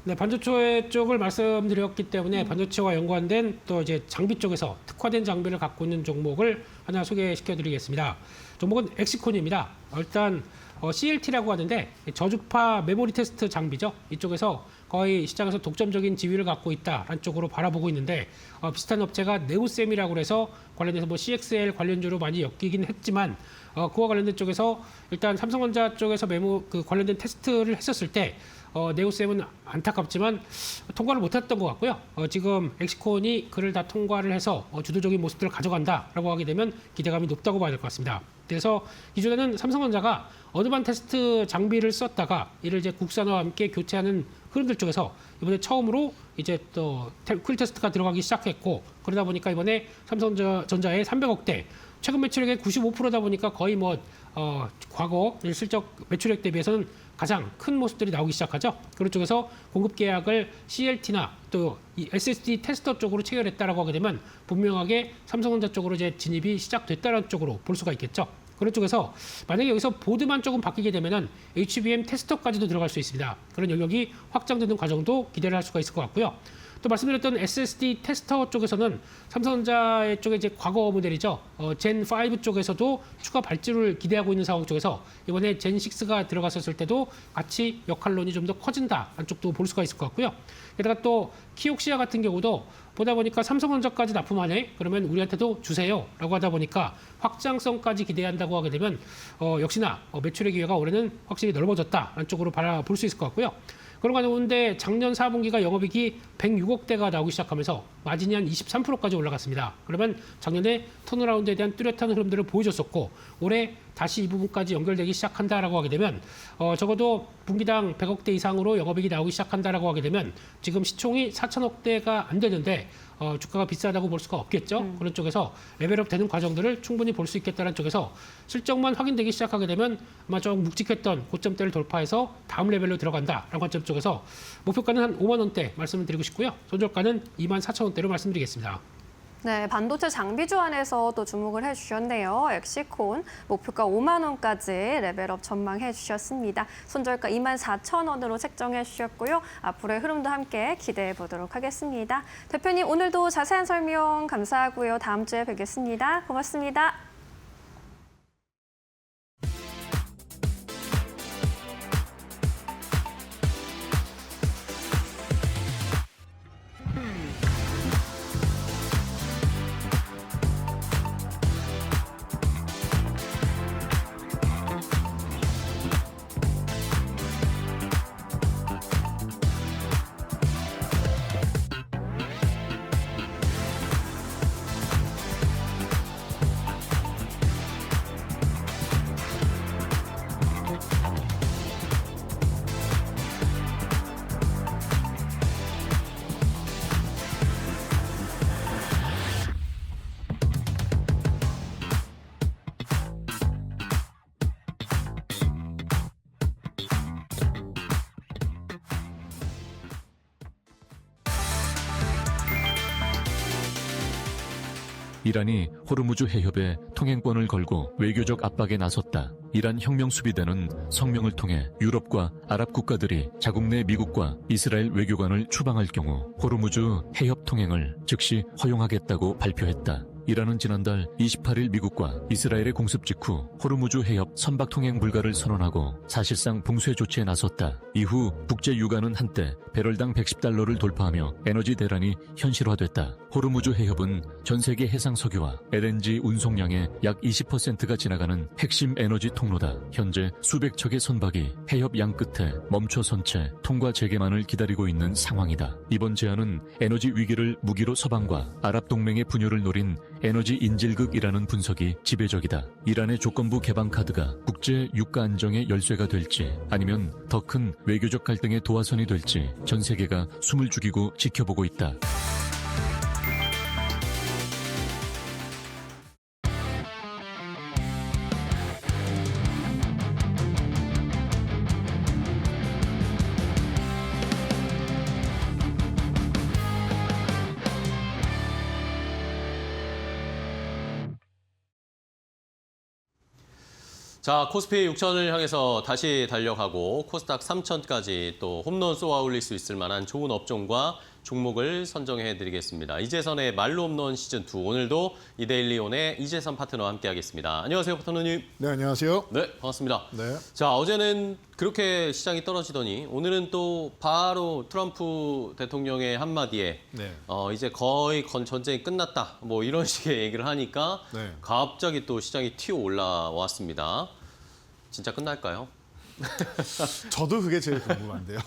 네, 반도체 쪽을 말씀드렸기 때문에 반도체와 연관된 또 이제 장비 쪽에서 특화된 장비를 갖고 있는 종목을 하나 소개시켜드리겠습니다. 종목은 엑시콘입니다. 일단 CLT라고 하는데 저주파 메모리 테스트 장비죠. 이쪽에서 거의 시장에서 독점적인 지위를 갖고 있다라는 쪽으로 바라보고 있는데 비슷한 업체가 네오셈이라고 해서 관련해서 뭐 CXL 관련주로 많이 엮이긴 했지만 그와 관련된 쪽에서 일단 삼성전자 쪽에서 관련된 테스트를 했었을 때 네오셈은 안타깝지만 통과를 못했던 것 같고요. 지금 엑시콘이 그를 다 통과를 해서 주도적인 모습들을 가져간다라고 하게 되면 기대감이 높다고 봐야 될 것 같습니다. 그래서 기존에는 삼성전자가 어드밴 테스트 장비를 썼다가 이를 이제 국산화와 함께 교체하는 흐름들 쪽에서 이번에 처음으로 이제 또 쿨 테스트가 들어가기 시작했고 그러다 보니까 이번에 삼성전자의 300억대 최근 매출액의 95%다 보니까 거의 과거 실적 매출액 대비해서는 가장 큰 모습들이 나오기 시작하죠. 그런 쪽에서 공급 계약을 CLT나 또 이 SSD 테스터 쪽으로 체결했다라고 하게 되면 분명하게 삼성전자 쪽으로 이제 진입이 시작됐다는 쪽으로 볼 수가 있겠죠. 그런 쪽에서 만약에 여기서 보드만 조금 바뀌게 되면은 HBM 테스터까지도 들어갈 수 있습니다. 그런 영역이 확장되는 과정도 기대를 할 수가 있을 것 같고요. 또 말씀드렸던 SSD 테스터 쪽에서는 삼성전자 쪽의 이제 과거 모델이죠. 젠5 쪽에서도 추가 발주를 기대하고 있는 상황 쪽에서 이번에 젠6가 들어갔었을 때도 같이 역할론이 좀 더 커진다 한쪽도 볼 수가 있을 것 같고요. 게다가 또 키옥시아 같은 경우도 보다 보니까 삼성전자까지 납품하네? 그러면 우리한테도 주세요라고 하다 보니까 확장성까지 기대한다고 하게 되면 역시나 매출의 기회가 올해는 확실히 넓어졌다 한쪽으로 바라볼 수 있을 것 같고요. 그런 가운데 작년 4분기가 영업이익이 106억대가 나오기 시작하면서 마진이 한 23%까지 올라갔습니다. 그러면 작년에 턴어라운드에 대한 뚜렷한 흐름들을 보여줬었고 올해 다시 이 부분까지 연결되기 시작한다라고 하게 되면 적어도 분기당 100억대 이상으로 영업이익이 나오기 시작한다라고 하게 되면 지금 시총이 4천억대가 안 되는데 주가가 비싸다고 볼 수가 없겠죠. 그런 쪽에서 레벨업 되는 과정들을 충분히 볼 수 있겠다는 쪽에서 실적만 확인되기 시작하게 되면 아마 좀 묵직했던 고점대를 돌파해서 다음 레벨로 들어간다라는 관점 쪽에서 목표가는 한 5만 원대 말씀을 드리고 싶고요. 손절가는 2만 4천 원대로 말씀드리겠습니다. 네, 반도체 장비주 안에서 또 주목을 해주셨네요. 엑시콘 목표가 5만 원까지 레벨업 전망해 주셨습니다. 손절가 2만 4천 원으로 책정해 주셨고요. 앞으로의 흐름도 함께 기대해 보도록 하겠습니다. 대표님 오늘도 자세한 설명 감사하고요. 다음 주에 뵙겠습니다. 고맙습니다. 이란이 호르무즈 해협에 통행권을 걸고 외교적 압박에 나섰다. 이란 혁명수비대는 성명을 통해 유럽과 아랍 국가들이 자국 내 미국과 이스라엘 외교관을 추방할 경우 호르무즈 해협 통행을 즉시 허용하겠다고 발표했다. 이란은 지난달 28일 미국과 이스라엘의 공습 직후 호르무즈 해협 선박 통행 불가를 선언하고 사실상 봉쇄 조치에 나섰다. 이후 국제 유가는 한때 배럴당 110달러를 돌파하며 에너지 대란이 현실화됐다. 호르무즈 해협은 전 세계 해상 석유와 LNG 운송량의 약 20%가 지나가는 핵심 에너지 통로다. 현재 수백 척의 선박이 해협 양 끝에 멈춰선 채 통과 재개만을 기다리고 있는 상황이다. 이번 제안은 에너지 위기를 무기로 서방과 아랍 동맹의 분열을 노린 에너지 인질극이라는 분석이 지배적이다. 이란의 조건부 개방 카드가 국제 유가 안정의 열쇠가 될지 아니면 더 큰 외교적 갈등의 도화선이 될지 전 세계가 숨을 죽이고 지켜보고 있다. 자, 코스피 6천을 향해서 다시 달려가고 코스닥 3천까지 또 홈런 쏘아 올릴 수 있을 만한 좋은 업종과 종목을 선정해드리겠습니다. 이재선의 말로 홈런 시즌2 오늘도 이데일리온의 이재선 파트너와 함께하겠습니다. 안녕하세요, 파트너님. 네, 안녕하세요. 네, 반갑습니다. 네. 자, 어제는 그렇게 시장이 떨어지더니 오늘은 또 바로 트럼프 대통령의 한마디에 네. 이제 거의 전쟁이 끝났다 뭐 이런 식의 얘기를 하니까 네. 갑자기 또 시장이 튀어 올라왔습니다. 진짜 끝날까요? 저도 그게 제일 궁금한데요.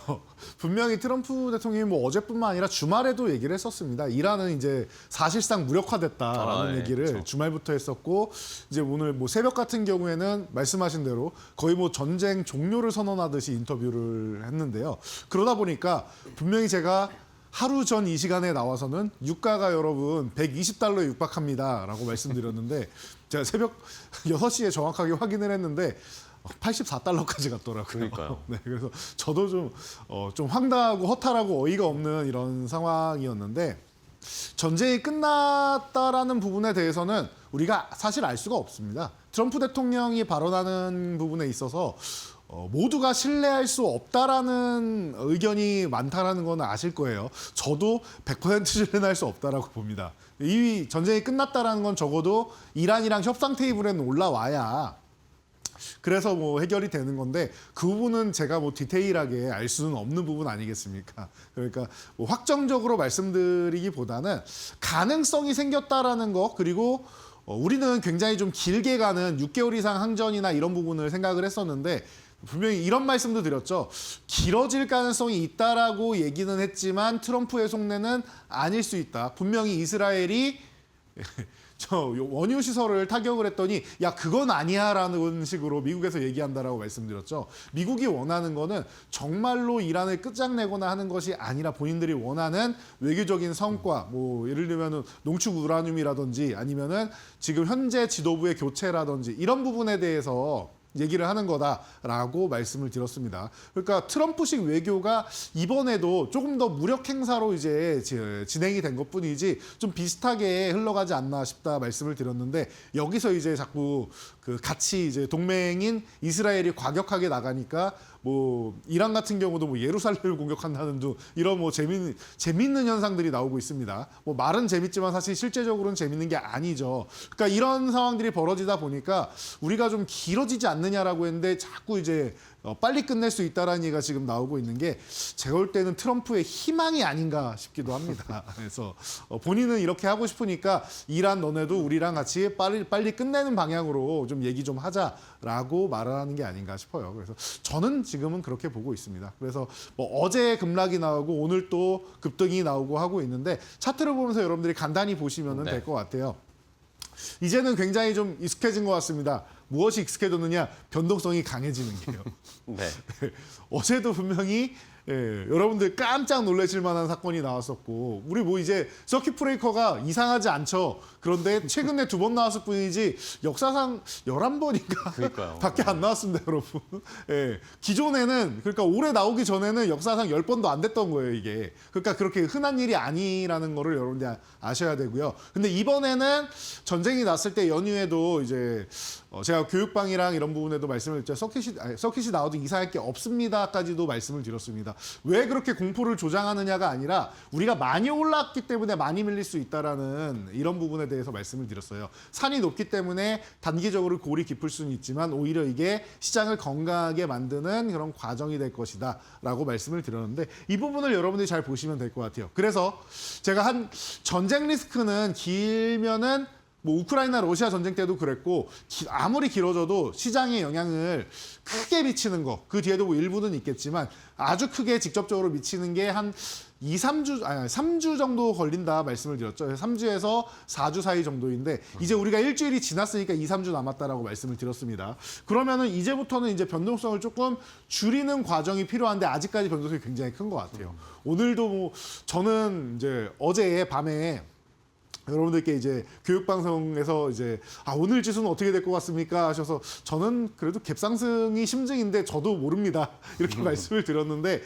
분명히 트럼프 대통령이 뭐 어제뿐만 아니라 주말에도 얘기를 했었습니다. 이란은 이제 사실상 무력화됐다라는 얘기를 그렇죠. 주말부터 했었고 이제 오늘 뭐 새벽 같은 경우에는 말씀하신 대로 거의 뭐 전쟁 종료를 선언하듯이 인터뷰를 했는데요. 그러다 보니까 분명히 제가 하루 전 이 시간에 나와서는 유가가 여러분 120달러에 육박합니다라고 말씀드렸는데 제가 새벽 6시에 정확하게 확인을 했는데 84달러까지 갔더라고요. 그러니까요. 네, 그래서 저도 좀 황당하고 허탈하고 어이가 없는 이런 상황이었는데 전쟁이 끝났다라는 부분에 대해서는 우리가 사실 알 수가 없습니다. 트럼프 대통령이 발언하는 부분에 있어서 모두가 신뢰할 수 없다라는 의견이 많다라는 건 아실 거예요. 저도 100% 신뢰할 수 없다라고 봅니다. 이 전쟁이 끝났다라는 건 적어도 이란이랑 협상 테이블에는 올라와야 그래서 뭐 해결이 되는 건데 그 부분은 제가 뭐 디테일하게 알 수는 없는 부분 아니겠습니까? 그러니까 뭐 확정적으로 말씀드리기보다는 가능성이 생겼다라는 거 그리고 우리는 굉장히 좀 길게 가는 6개월 이상 항전이나 이런 부분을 생각을 했었는데 분명히 이런 말씀도 드렸죠. 길어질 가능성이 있다라고 얘기는 했지만 트럼프의 속내는 아닐 수 있다. 분명히 이스라엘이 저 원유 시설을 타격을 했더니 야 그건 아니야라는 식으로 미국에서 얘기한다라고 말씀드렸죠. 미국이 원하는 거는 정말로 이란을 끝장내거나 하는 것이 아니라 본인들이 원하는 외교적인 성과, 뭐 예를 들면은 농축 우라늄이라든지 아니면은 지금 현재 지도부의 교체라든지 이런 부분에 대해서 얘기를 하는 거다라고 말씀을 드렸습니다. 그러니까 트럼프식 외교가 이번에도 조금 더 무력 행사로 이제 진행이 된 것뿐이지 좀 비슷하게 흘러가지 않나 싶다 말씀을 드렸는데 여기서 이제 자꾸 그 같이 이제 동맹인 이스라엘이 과격하게 나가니까 뭐 이란 같은 경우도 뭐 예루살렘을 공격한다는 등 이런 뭐 재밌는 현상들이 나오고 있습니다. 뭐 말은 재밌지만 사실 실제적으로는 재밌는 게 아니죠. 그러니까 이런 상황들이 벌어지다 보니까 우리가 좀 길어지지 않느냐라고 했는데 자꾸 이제 빨리 끝낼 수 있다라는 얘기가 지금 나오고 있는 게 제가 볼 때는 트럼프의 희망이 아닌가 싶기도 합니다. 그래서 본인은 이렇게 하고 싶으니까 이란 너네도 우리랑 같이 빨리 끝내는 방향으로 좀 얘기 좀 하자라고 말을 하는 게 아닌가 싶어요. 그래서 저는 지금은 그렇게 보고 있습니다. 그래서 뭐 어제 급락이 나오고 오늘 또 급등이 나오고 하고 있는데 차트를 보면서 여러분들이 간단히 보시면 될 것 같아요. 이제는 굉장히 좀 익숙해진 것 같습니다. 무엇이 익숙해졌느냐? 변동성이 강해지는 게요. 네. 어제도 분명히 여러분들 깜짝 놀라실 만한 사건이 나왔었고 우리 뭐 이제 서킷 브레이커가 이상하지 않죠. 그런데 최근에 2번 나왔을 뿐이지 역사상 11번인가 밖에 안 나왔습니다, 여러분. 기존에는 그러니까 올해 나오기 전에는 역사상 10번도 안 됐던 거예요, 이게. 그러니까 그렇게 흔한 일이 아니라는 거를 여러분들 아셔야 되고요. 근데 이번에는 전쟁이 났을 때 연휴에도 이제 제가 교육방이랑 이런 부분에도 말씀을 드렸죠. 서킷이 나와도 이상할 게 없습니다까지도 말씀을 드렸습니다. 왜 그렇게 공포를 조장하느냐가 아니라 우리가 많이 올랐기 때문에 많이 밀릴 수 있다라는 이런 부분에 대해서 말씀을 드렸어요. 산이 높기 때문에 단기적으로 골이 깊을 수는 있지만 오히려 이게 시장을 건강하게 만드는 그런 과정이 될 것이다 라고 말씀을 드렸는데 이 부분을 여러분들이 잘 보시면 될 것 같아요. 그래서 제가 한 전쟁 리스크는 길면은 뭐 우크라이나 러시아 전쟁 때도 그랬고 아무리 길어져도 시장에 영향을 크게 미치는 거 그 뒤에도 뭐 일부는 있겠지만 아주 크게 직접적으로 미치는 게 한 3주 정도 걸린다 말씀을 드렸죠. 3주에서 4주 사이 정도인데 이제 우리가 일주일이 지났으니까 2-3주 남았다라고 말씀을 드렸습니다. 그러면은 이제부터는 이제 변동성을 조금 줄이는 과정이 필요한데 아직까지 변동성이 굉장히 큰 것 같아요. 오늘도 뭐 저는 이제 어제 밤에 여러분들께 이제 교육방송에서 이제 오늘 지수는 어떻게 될 것 같습니까 하셔서 저는 그래도 갭상승이 심증인데 저도 모릅니다 이렇게 말씀을 드렸는데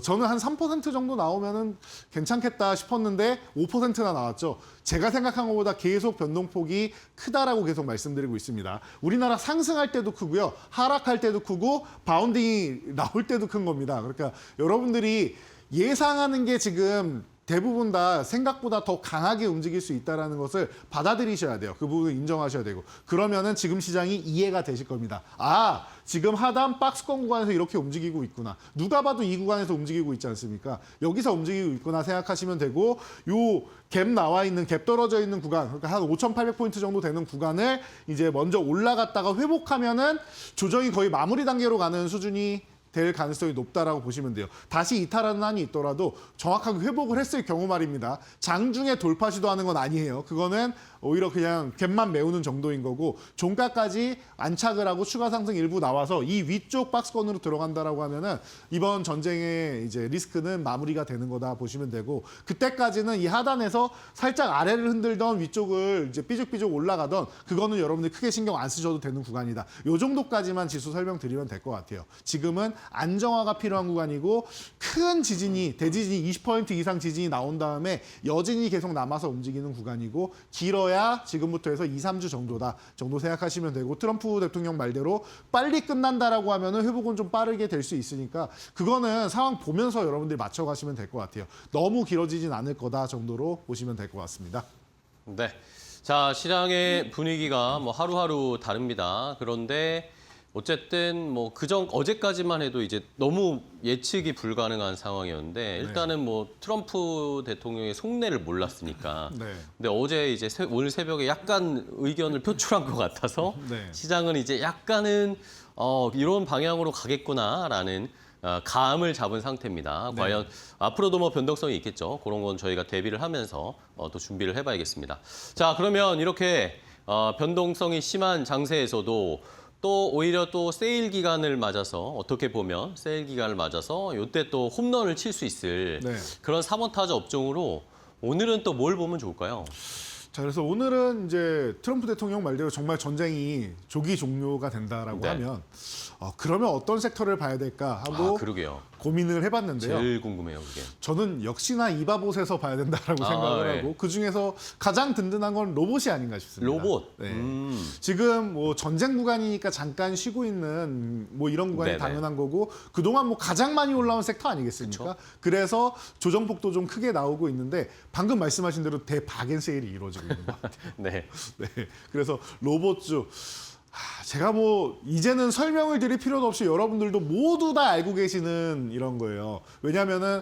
저는 한 3% 정도 나오면은 괜찮겠다 싶었는데 5%나 나왔죠. 제가 생각한 것보다 계속 변동폭이 크다라고 계속 말씀드리고 있습니다. 우리나라 상승할 때도 크고요, 하락할 때도 크고 바운딩이 나올 때도 큰 겁니다. 그러니까 여러분들이 예상하는 게 지금 대부분 다 생각보다 더 강하게 움직일 수 있다는 것을 받아들이셔야 돼요. 그 부분을 인정하셔야 되고. 그러면은 지금 시장이 이해가 되실 겁니다. 아, 지금 하단 박스권 구간에서 이렇게 움직이고 있구나. 누가 봐도 이 구간에서 움직이고 있지 않습니까? 여기서 움직이고 있구나 생각하시면 되고, 요 갭 나와 있는, 갭 떨어져 있는 구간, 그러니까 한 5,800포인트 정도 되는 구간을 이제 먼저 올라갔다가 회복하면은 조정이 거의 마무리 단계로 가는 수준이 될 가능성이 높다라고 보시면 돼요. 다시 이탈하는 한이 있더라도 정확하게 회복을 했을 경우 말입니다. 장중에 돌파 시도하는 건 아니에요. 그거는 오히려 그냥 갭만 메우는 정도인 거고, 종가까지 안착을 하고 추가 상승 일부 나와서 이 위쪽 박스권으로 들어간다라고 하면은 이번 전쟁의 이제 리스크는 마무리가 되는 거다 보시면 되고, 그때까지는 이 하단에서 살짝 아래를 흔들던 위쪽을 이제 삐죽삐죽 올라가던, 그거는 여러분들 크게 신경 안 쓰셔도 되는 구간이다. 요 정도까지만 지수 설명드리면 될 것 같아요. 지금은 안정화가 필요한 구간이고, 큰 지진이, 대지진이 20% 이상 지진이 나온 다음에 여진이 계속 남아서 움직이는 구간이고, 길어야 지금부터 해서 2, 3주 정도다 정도 생각하시면 되고, 트럼프 대통령 말대로 빨리 끝난다라고 하면은 회복은 좀 빠르게 될 수 있으니까 그거는 상황 보면서 여러분들이 맞춰가시면 될 것 같아요. 너무 길어지진 않을 거다 정도로 보시면 될 것 같습니다. 네. 자, 시장의 분위기가 뭐 하루하루 다릅니다. 그런데 어쨌든 뭐 어제까지만 해도 이제 너무 예측이 불가능한 상황이었는데, 일단은 뭐 트럼프 대통령의 속내를 몰랐으니까. 네. 근데 어제 이제 오늘 새벽에 약간 의견을 표출한 것 같아서 네. 시장은 이제 약간은 이런 방향으로 가겠구나라는 감을 잡은 상태입니다. 네. 과연 앞으로도 뭐 변동성이 있겠죠. 그런 건 저희가 대비를 하면서 또 준비를 해봐야겠습니다. 자, 그러면 이렇게 변동성이 심한 장세에서도 또 오히려 또 세일 기간을 맞아서, 어떻게 보면 세일 기간을 맞아서 이때 또 홈런을 칠 수 있을 네. 그런 3번 타자 업종으로 오늘은 또 뭘 보면 좋을까요? 자, 그래서 오늘은 이제 트럼프 대통령 말대로 정말 전쟁이 조기 종료가 된다라고 네. 하면 그러면 어떤 섹터를 봐야 될까 하고 그러게요. 고민을 해봤는데요. 제일 궁금해요, 그게. 저는 역시나 이바봇에서 봐야 된다라고 생각을 네. 하고, 그중에서 가장 든든한 건 로봇이 아닌가 싶습니다. 로봇. 네. 지금 뭐 전쟁 구간이니까 잠깐 쉬고 있는 뭐 이런 구간이 네네. 당연한 거고, 그동안 뭐 가장 많이 올라온 섹터 아니겠습니까? 그래서 조정폭도 좀 크게 나오고 있는데, 방금 말씀하신 대로 대박앤세일이 이루어지고 있는 것 같아요. 네. 네. 그래서 로봇주. 제가 뭐 이제는 설명을 드릴 필요도 없이 여러분들도 모두 다 알고 계시는 이런 거예요. 왜냐하면은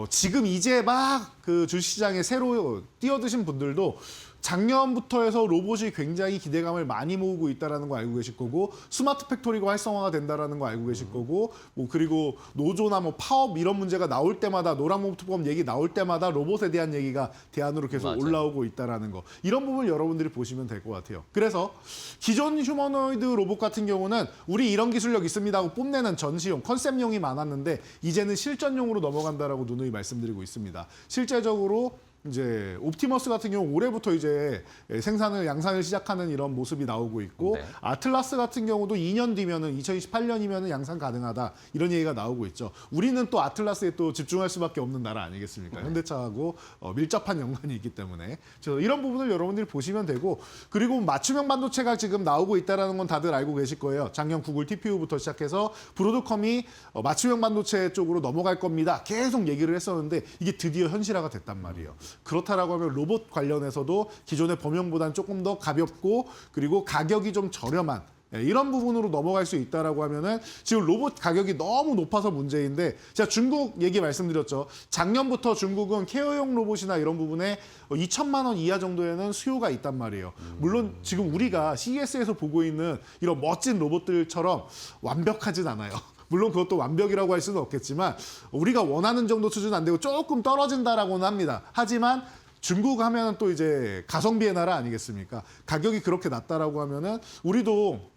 지금 이제 막 그 주식시장에 새로 뛰어드신 분들도 작년부터 해서 로봇이 굉장히 기대감을 많이 모으고 있다는 거 알고 계실 거고, 스마트 팩토리가 활성화가 된다는 거 알고 계실 거고, 뭐 그리고 노조나 뭐 파업 이런 문제가 나올 때마다, 노란봉투법 얘기 나올 때마다 로봇에 대한 얘기가 대안으로 계속 맞아요. 올라오고 있다는 거, 이런 부분 여러분들이 보시면 될 것 같아요. 그래서 기존 휴머노이드 로봇 같은 경우는 우리 이런 기술력 있습니다 하고 뽐내는 전시용, 컨셉용이 많았는데, 이제는 실전용으로 넘어간다라고 누누이 말씀드리고 있습니다. 실제적으로 이제 옵티머스 같은 경우 올해부터 이제 양산을 시작하는 이런 모습이 나오고 있고, 네. 아틀라스 같은 경우도 2년 뒤면은 2028년이면은 양산 가능하다, 이런 얘기가 나오고 있죠. 우리는 또 아틀라스에 또 집중할 수밖에 없는 나라 아니겠습니까? 현대차하고 밀접한 연관이 있기 때문에. 그래서 이런 부분을 여러분들이 보시면 되고, 그리고 맞춤형 반도체가 지금 나오고 있다는 건 다들 알고 계실 거예요. 작년 구글 TPU부터 시작해서 브로드컴이 맞춤형 반도체 쪽으로 넘어갈 겁니다, 계속 얘기를 했었는데, 이게 드디어 현실화가 됐단 말이에요. 그렇다라고 하면 로봇 관련해서도 기존의 범용보다는 조금 더 가볍고, 그리고 가격이 좀 저렴한 이런 부분으로 넘어갈 수 있다라고 하면은, 지금 로봇 가격이 너무 높아서 문제인데, 제가 중국 얘기 말씀드렸죠. 작년부터 중국은 케어용 로봇이나 이런 부분에 2천만 원 이하 정도에는 수요가 있단 말이에요. 물론 지금 우리가 CES에서 보고 있는 이런 멋진 로봇들처럼 완벽하진 않아요. 물론 그것도 완벽이라고 할 수는 없겠지만, 우리가 원하는 정도 수준은 안 되고 조금 떨어진다라고는 합니다. 하지만 중국 하면은 또 이제 가성비의 나라 아니겠습니까? 가격이 그렇게 낮다라고 하면은 우리도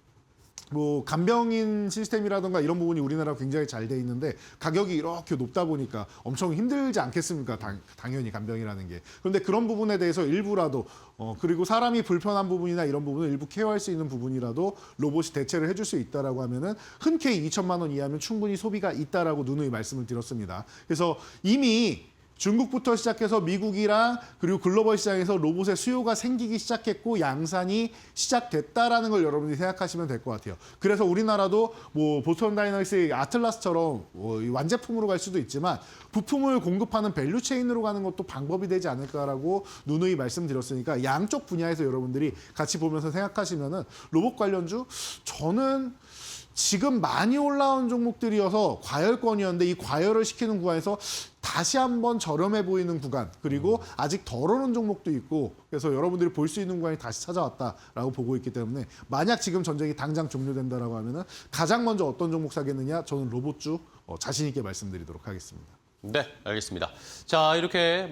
뭐 간병인 시스템이라든가 이런 부분이 우리나라가 굉장히 잘 돼 있는데, 가격이 이렇게 높다 보니까 엄청 힘들지 않겠습니까? 당연히 간병이라는 게. 그런데 그런 부분에 대해서 일부라도 그리고 사람이 불편한 부분이나 이런 부분을 일부 케어할 수 있는 부분이라도 로봇이 대체를 해줄 수 있다라고 하면은 흔쾌히 2천만 원 이하면 충분히 소비가 있다라고 누누이 말씀을 드렸습니다. 그래서 이미 중국부터 시작해서 미국이랑 그리고 글로벌 시장에서 로봇의 수요가 생기기 시작했고 양산이 시작됐다라는 걸 여러분들이 생각하시면 될 것 같아요. 그래서 우리나라도 뭐 보스턴 다이너믹스의 아틀라스처럼 이 완제품으로 갈 수도 있지만 부품을 공급하는 밸류체인으로 가는 것도 방법이 되지 않을까라고 누누이 말씀드렸으니까 양쪽 분야에서 여러분들이 같이 보면서 생각하시면은 로봇 관련주 저는 지금 많이 올라온 종목들이어서 과열권이었는데 이 과열을 시키는 구간에서 다시 한번 저렴해 보이는 구간 그리고 아직 덜 오른 종목도 있고 그래서 여러분들이 볼 수 있는 구간이 다시 찾아왔다라고 보고 있기 때문에 만약 지금 전쟁이 당장 종료된다라고 하면은 가장 먼저 어떤 종목 사겠느냐 저는 로봇주 자신 있게 말씀드리도록 하겠습니다. 네, 알겠습니다. 자, 이렇게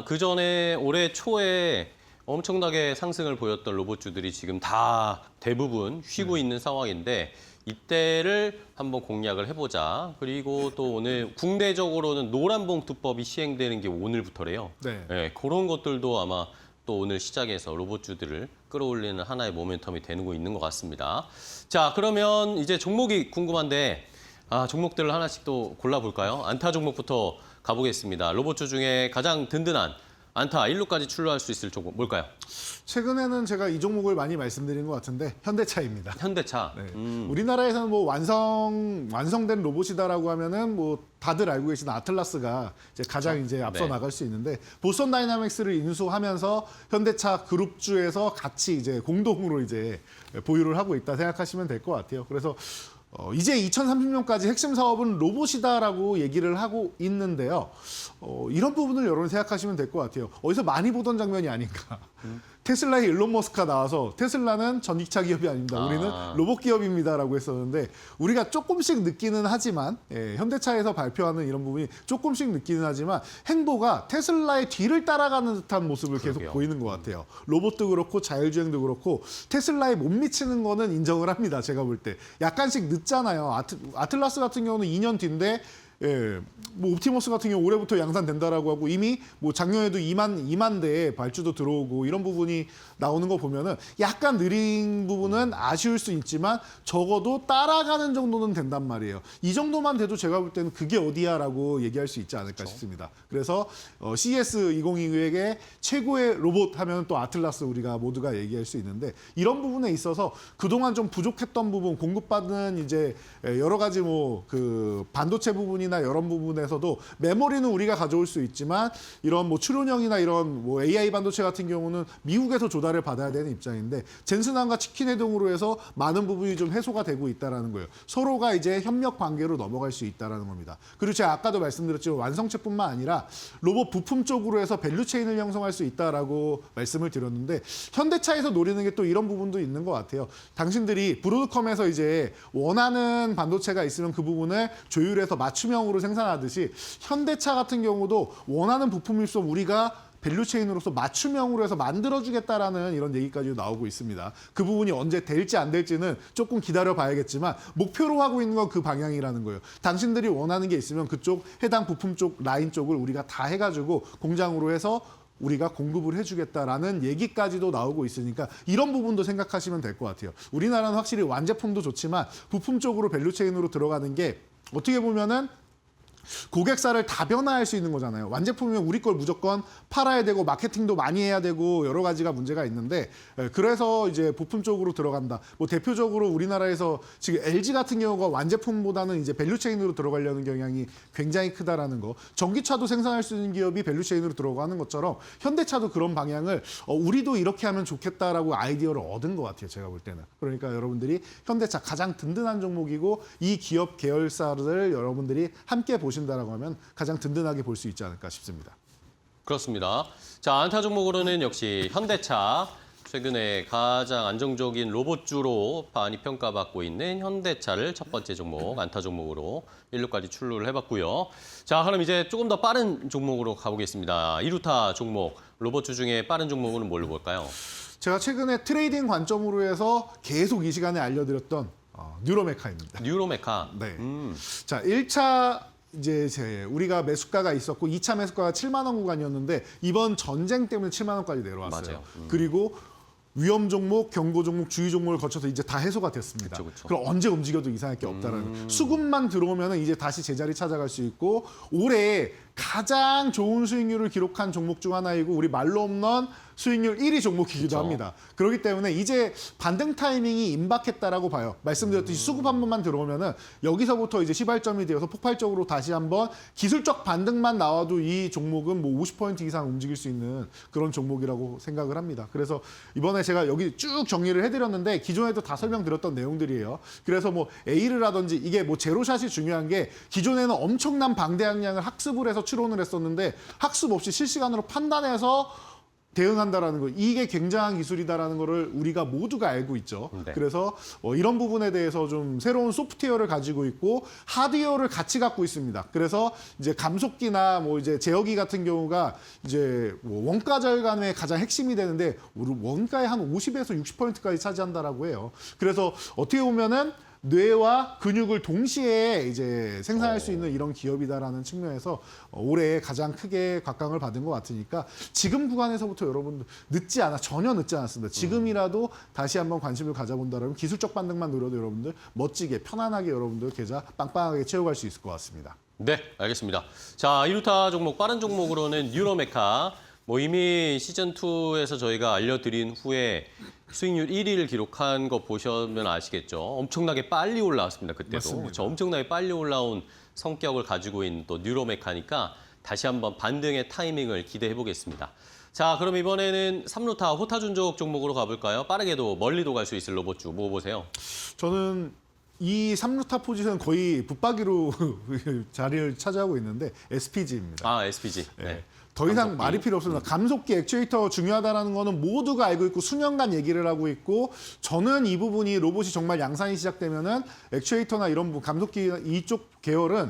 그 전에 올해 초에 엄청나게 상승을 보였던 로봇주들이 지금 다 대부분 쉬고 있는 상황인데 이때를 한번 공략을 해보자. 그리고 또 오늘 국내적으로는 노란봉투법이 시행되는 게 오늘부터래요. 네. 그런 것들도 아마 또 오늘 시작해서 로봇주들을 끌어올리는 하나의 모멘텀이 되고 있는 것 같습니다. 자, 그러면 이제 종목이 궁금한데 종목들을 하나씩 또 골라볼까요? 안타 종목부터 가보겠습니다. 로봇주 중에 가장 든든한 안타 1루까지 출루할 수 있을 종목 뭘까요? 최근에는 제가 이 종목을 많이 말씀드린 것 같은데 현대차입니다. 현대차. 네. 우리나라에서는 뭐 완성된 로봇이다라고 하면은 뭐 다들 알고 계시는 아틀라스가 이제 가장 이제 앞서 네. 나갈 수 있는데 보스턴 다이나믹스를 인수하면서 현대차 그룹주에서 같이 이제 공동으로 이제 보유를 하고 있다 생각하시면 될 것 같아요. 그래서 이제 2030년까지 핵심 사업은 로봇이다라고 얘기를 하고 있는데요. 이런 부분을 여러분 생각하시면 될 것 같아요. 어디서 많이 보던 장면이 아닌가. 테슬라의 일론 머스크가 나와서 테슬라는 전기차 기업이 아닙니다. 우리는 로봇 기업입니다라고 했었는데 우리가 조금씩 느끼는 하지만 현대차에서 발표하는 이런 부분이 조금씩 느끼는 하지만 행보가 테슬라의 뒤를 따라가는 듯한 모습을 계속 그러게요. 보이는 것 같아요. 로봇도 그렇고 자율주행도 그렇고 테슬라에 못 미치는 거는 인정을 합니다. 제가 볼 때. 약간씩 늦잖아요. 아틀라스 같은 경우는 2년 뒤인데 뭐 옵티머스 같은 경우 올해부터 양산된다라고 하고 이미 뭐 작년에도 2만 대의 발주도 들어오고 이런 부분이 나오는 거 보면은 약간 느린 부분은 아쉬울 수 있지만 적어도 따라가는 정도는 된단 말이에요. 이 정도만 돼도 제가 볼 때는 그게 어디야라고 얘기할 수 있지 않을까 싶습니다. 그래서 CES 2022에게 최고의 로봇 하면 또 아틀라스 우리가 모두가 얘기할 수 있는데 이런 부분에 있어서 그동안 좀 부족했던 부분 공급받는 이제 여러 가지 뭐 그 반도체 부분이 나 이런 부분에서도 메모리는 우리가 가져올 수 있지만 이런 뭐 출원형이나 이런 뭐 AI 반도체 같은 경우는 미국에서 조달을 받아야 되는 입장인데 젠슨항과 치킨해동으로 해서 많은 부분이 좀 해소가 되고 있다라는 거예요. 서로가 이제 협력 관계로 넘어갈 수 있다라는 겁니다. 그리고 제가 아까도 말씀드렸지만 완성체뿐만 아니라 로봇 부품 쪽으로 해서 밸류체인을 형성할 수 있다라고 말씀을 드렸는데 현대차에서 노리는 게 또 이런 부분도 있는 것 같아요. 당신들이 브로드컴에서 이제 원하는 반도체가 있으면 그 부분을 조율해서 맞춤형으로 생산하듯이 현대차 같은 경우도 원하는 부품일수록 우리가 밸류체인으로서 맞춤형으로 해서 만들어주겠다라는 이런 얘기까지 나오고 있습니다. 그 부분이 언제 될지 안 될지는 조금 기다려봐야겠지만 목표로 하고 있는 건 그 방향이라는 거예요. 당신들이 원하는 게 있으면 그쪽 해당 부품 쪽 라인 쪽을 우리가 다 해가지고 공장으로 해서 우리가 공급을 해주겠다라는 얘기까지도 나오고 있으니까 이런 부분도 생각하시면 될 것 같아요. 우리나라는 확실히 완제품도 좋지만 부품 쪽으로 밸류체인으로 들어가는 게 어떻게 보면은 고객사를 다변화할 수 있는 거잖아요. 완제품이면 우리 걸 무조건 팔아야 되고 마케팅도 많이 해야 되고 여러 가지가 문제가 있는데 그래서 이제 부품 쪽으로 들어간다. 뭐 대표적으로 우리나라에서 지금 LG 같은 경우가 완제품보다는 이제 밸류체인으로 들어가려는 경향이 굉장히 크다라는 거. 전기차도 생산할 수 있는 기업이 밸류체인으로 들어가는 것처럼 현대차도 그런 방향을 우리도 이렇게 하면 좋겠다라고 아이디어를 얻은 것 같아요. 제가 볼 때는. 그러니까 여러분들이 현대차 가장 든든한 종목이고 이 기업 계열사를 여러분들이 함께 보신다라고 하면 가장 든든하게 볼 수 있지 않을까 싶습니다. 그렇습니다. 자, 안타 종목으로는 역시 현대차. 최근에 가장 안정적인 로봇주로 많이 평가받고 있는 현대차를 첫 번째 종목, 안타 종목으로 1루까지 출루를 해봤고요. 자, 그럼 이제 조금 더 빠른 종목으로 가보겠습니다. 2루타 종목, 로봇주 중에 빠른 종목은 뭘로 볼까요? 제가 최근에 트레이딩 관점으로 해서 계속 이 시간에 알려드렸던 뉴로메카입니다. 뉴로메카. 네. 자, 1차 이제 우리가 매수가가 있었고 2차 매수가가 7만 원 구간이었는데 이번 전쟁 때문에 7만 원까지 내려왔어요. 맞아요. 그리고 위험 종목, 경고 종목, 주의 종목을 거쳐서 이제 다 해소가 됐습니다. 그쵸. 그럼 언제 움직여도 이상할 게 없다라는 수급만 들어오면 이제 다시 제자리 찾아갈 수 있고 올해 가장 좋은 수익률을 기록한 종목 중 하나이고 우리 말로 없는 수익률 1위 종목이기도 그렇죠. 합니다. 그렇기 때문에 이제 반등 타이밍이 임박했다라고 봐요. 말씀드렸듯이 수급 한 번만 들어오면은 여기서부터 이제 시발점이 되어서 폭발적으로 다시 한번 기술적 반등만 나와도 이 종목은 뭐 50% 이상 움직일 수 있는 그런 종목이라고 생각을 합니다. 그래서 이번에 제가 여기 쭉 정리를 해드렸는데 기존에도 다 설명드렸던 내용들이에요. 그래서 뭐 A르라든지 이게 뭐 제로샷이 중요한 게 기존에는 엄청난 방대한 양을 학습을 해서 추론을 했었는데 학습 없이 실시간으로 판단해서 대응한다라는 거, 이게 굉장한 기술이다라는 거를 우리가 모두가 알고 있죠. 네. 그래서 이런 부분에 대해서 좀 새로운 소프트웨어를 가지고 있고 하드웨어를 같이 갖고 있습니다. 그래서 이제 감속기나 뭐 이제 제어기 같은 경우가 이제 뭐 원가 절감의 가장 핵심이 되는데 원가의 한 50에서 60%까지 차지한다라고 해요. 그래서 어떻게 보면은 뇌와 근육을 동시에 이제 생산할 수 있는 이런 기업이다라는 측면에서 올해 가장 크게 각광을 받은 것 같으니까 지금 구간에서부터 여러분들 전혀 늦지 않았습니다. 지금이라도 다시 한번 관심을 가져본다면 기술적 반등만 노려도 여러분들 멋지게 편안하게 여러분들 계좌 빵빵하게 채워갈 수 있을 것 같습니다. 네, 알겠습니다. 자, 1루타 종목, 빠른 종목으로는 뉴로메카. 뭐 이미 시즌2에서 저희가 알려드린 후에 수익률 1위를 기록한 거 보시면 아시겠죠. 엄청나게 빨리 올라왔습니다, 그때도. 맞습니다. 저 엄청나게 빨리 올라온 성격을 가지고 있는 또 뉴로메카니까 다시 한번 반등의 타이밍을 기대해 보겠습니다. 자, 그럼 이번에는 3루타 호타준족 종목으로 가볼까요? 빠르게도 멀리도 갈 수 있을 로봇주 뭐 보세요? 저는 이 3루타 포지션 거의 붙박이로 자리를 차지하고 있는데 SPG입니다. 아, SPG. 네. 더 이상 감속기. 말이 필요 없습니다. 감속기 액추에이터 중요하다는 거는 모두가 알고 있고 수년간 얘기를 하고 있고 저는 이 부분이 로봇이 정말 양산이 시작되면은 액추에이터나 이런 부분, 감속기 이쪽 계열은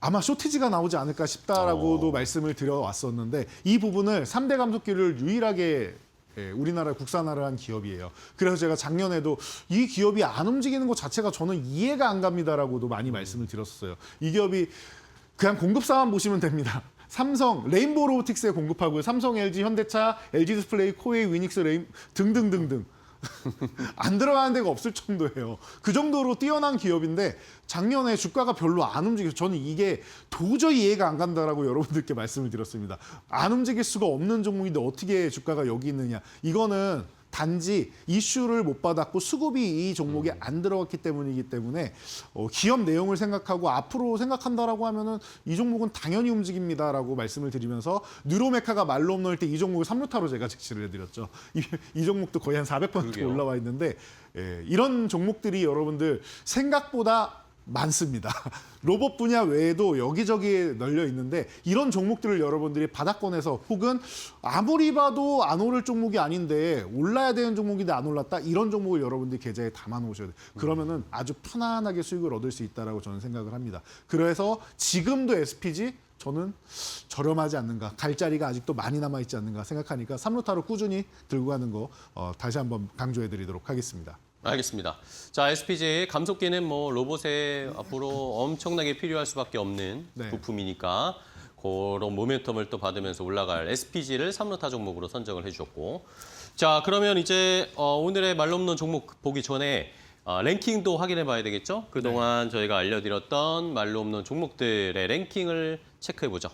아마 쇼티지가 나오지 않을까 싶다라고도 말씀을 드려왔었는데 이 부분을 3대 감속기를 유일하게 우리나라 국산화를 한 기업이에요. 그래서 제가 작년에도 이 기업이 안 움직이는 것 자체가 저는 이해가 안 갑니다라고도 많이 말씀을 드렸었어요. 이 기업이 그냥 공급사만 보시면 됩니다. 삼성, 레인보우 로보틱스에 공급하고요. 삼성, LG, 현대차, LG 디스플레이, 코웨이, 위닉스, 등등등등. 안 들어가는 데가 없을 정도예요. 그 정도로 뛰어난 기업인데 작년에 주가가 별로 안 움직여서 저는 이게 도저히 이해가 안 간다라고 여러분들께 말씀을 드렸습니다. 안 움직일 수가 없는 종목인데 어떻게 주가가 여기 있느냐. 이거는 단지 이슈를 못 받았고 수급이 이 종목에 안 들어갔기 때문이기 때문에 기업 내용을 생각하고 앞으로 생각한다라고 하면은 이 종목은 당연히 움직입니다라고 말씀을 드리면서 뉴로메카가 말로 없는 때 이 종목을 3루타로 제가 제시를 해드렸죠. 이 종목도 거의 한 400% 그러게요. 올라와 있는데 이런 종목들이 여러분들 생각보다 많습니다. 로봇 분야 외에도 여기저기 널려 있는데 이런 종목들을 여러분들이 바닥권에서 혹은 아무리 봐도 안 오를 종목이 아닌데 올라야 되는 종목인데 안 올랐다 이런 종목을 여러분들이 계좌에 담아 놓으셔야 돼요. 그러면은 아주 편안하게 수익을 얻을 수 있다라고 저는 생각을 합니다. 그래서 지금도 SPG 저는 저렴하지 않는가, 갈 자리가 아직도 많이 남아 있지 않는가 생각하니까 3루타로 꾸준히 들고 가는 거 다시 한번 강조해 드리도록 하겠습니다. 알겠습니다. 자, SPG 감속기는 뭐 로봇에 앞으로 엄청나게 필요할 수밖에 없는 네. 부품이니까 그런 모멘텀을 또 받으면서 올라갈 SPG를 3루타 종목으로 선정을 해주셨고, 자, 그러면 이제 오늘의 말로 없는 종목 보기 전에 랭킹도 확인해 봐야 되겠죠? 그동안 저희가 알려드렸던 말로 없는 종목들의 랭킹을 체크해 보죠.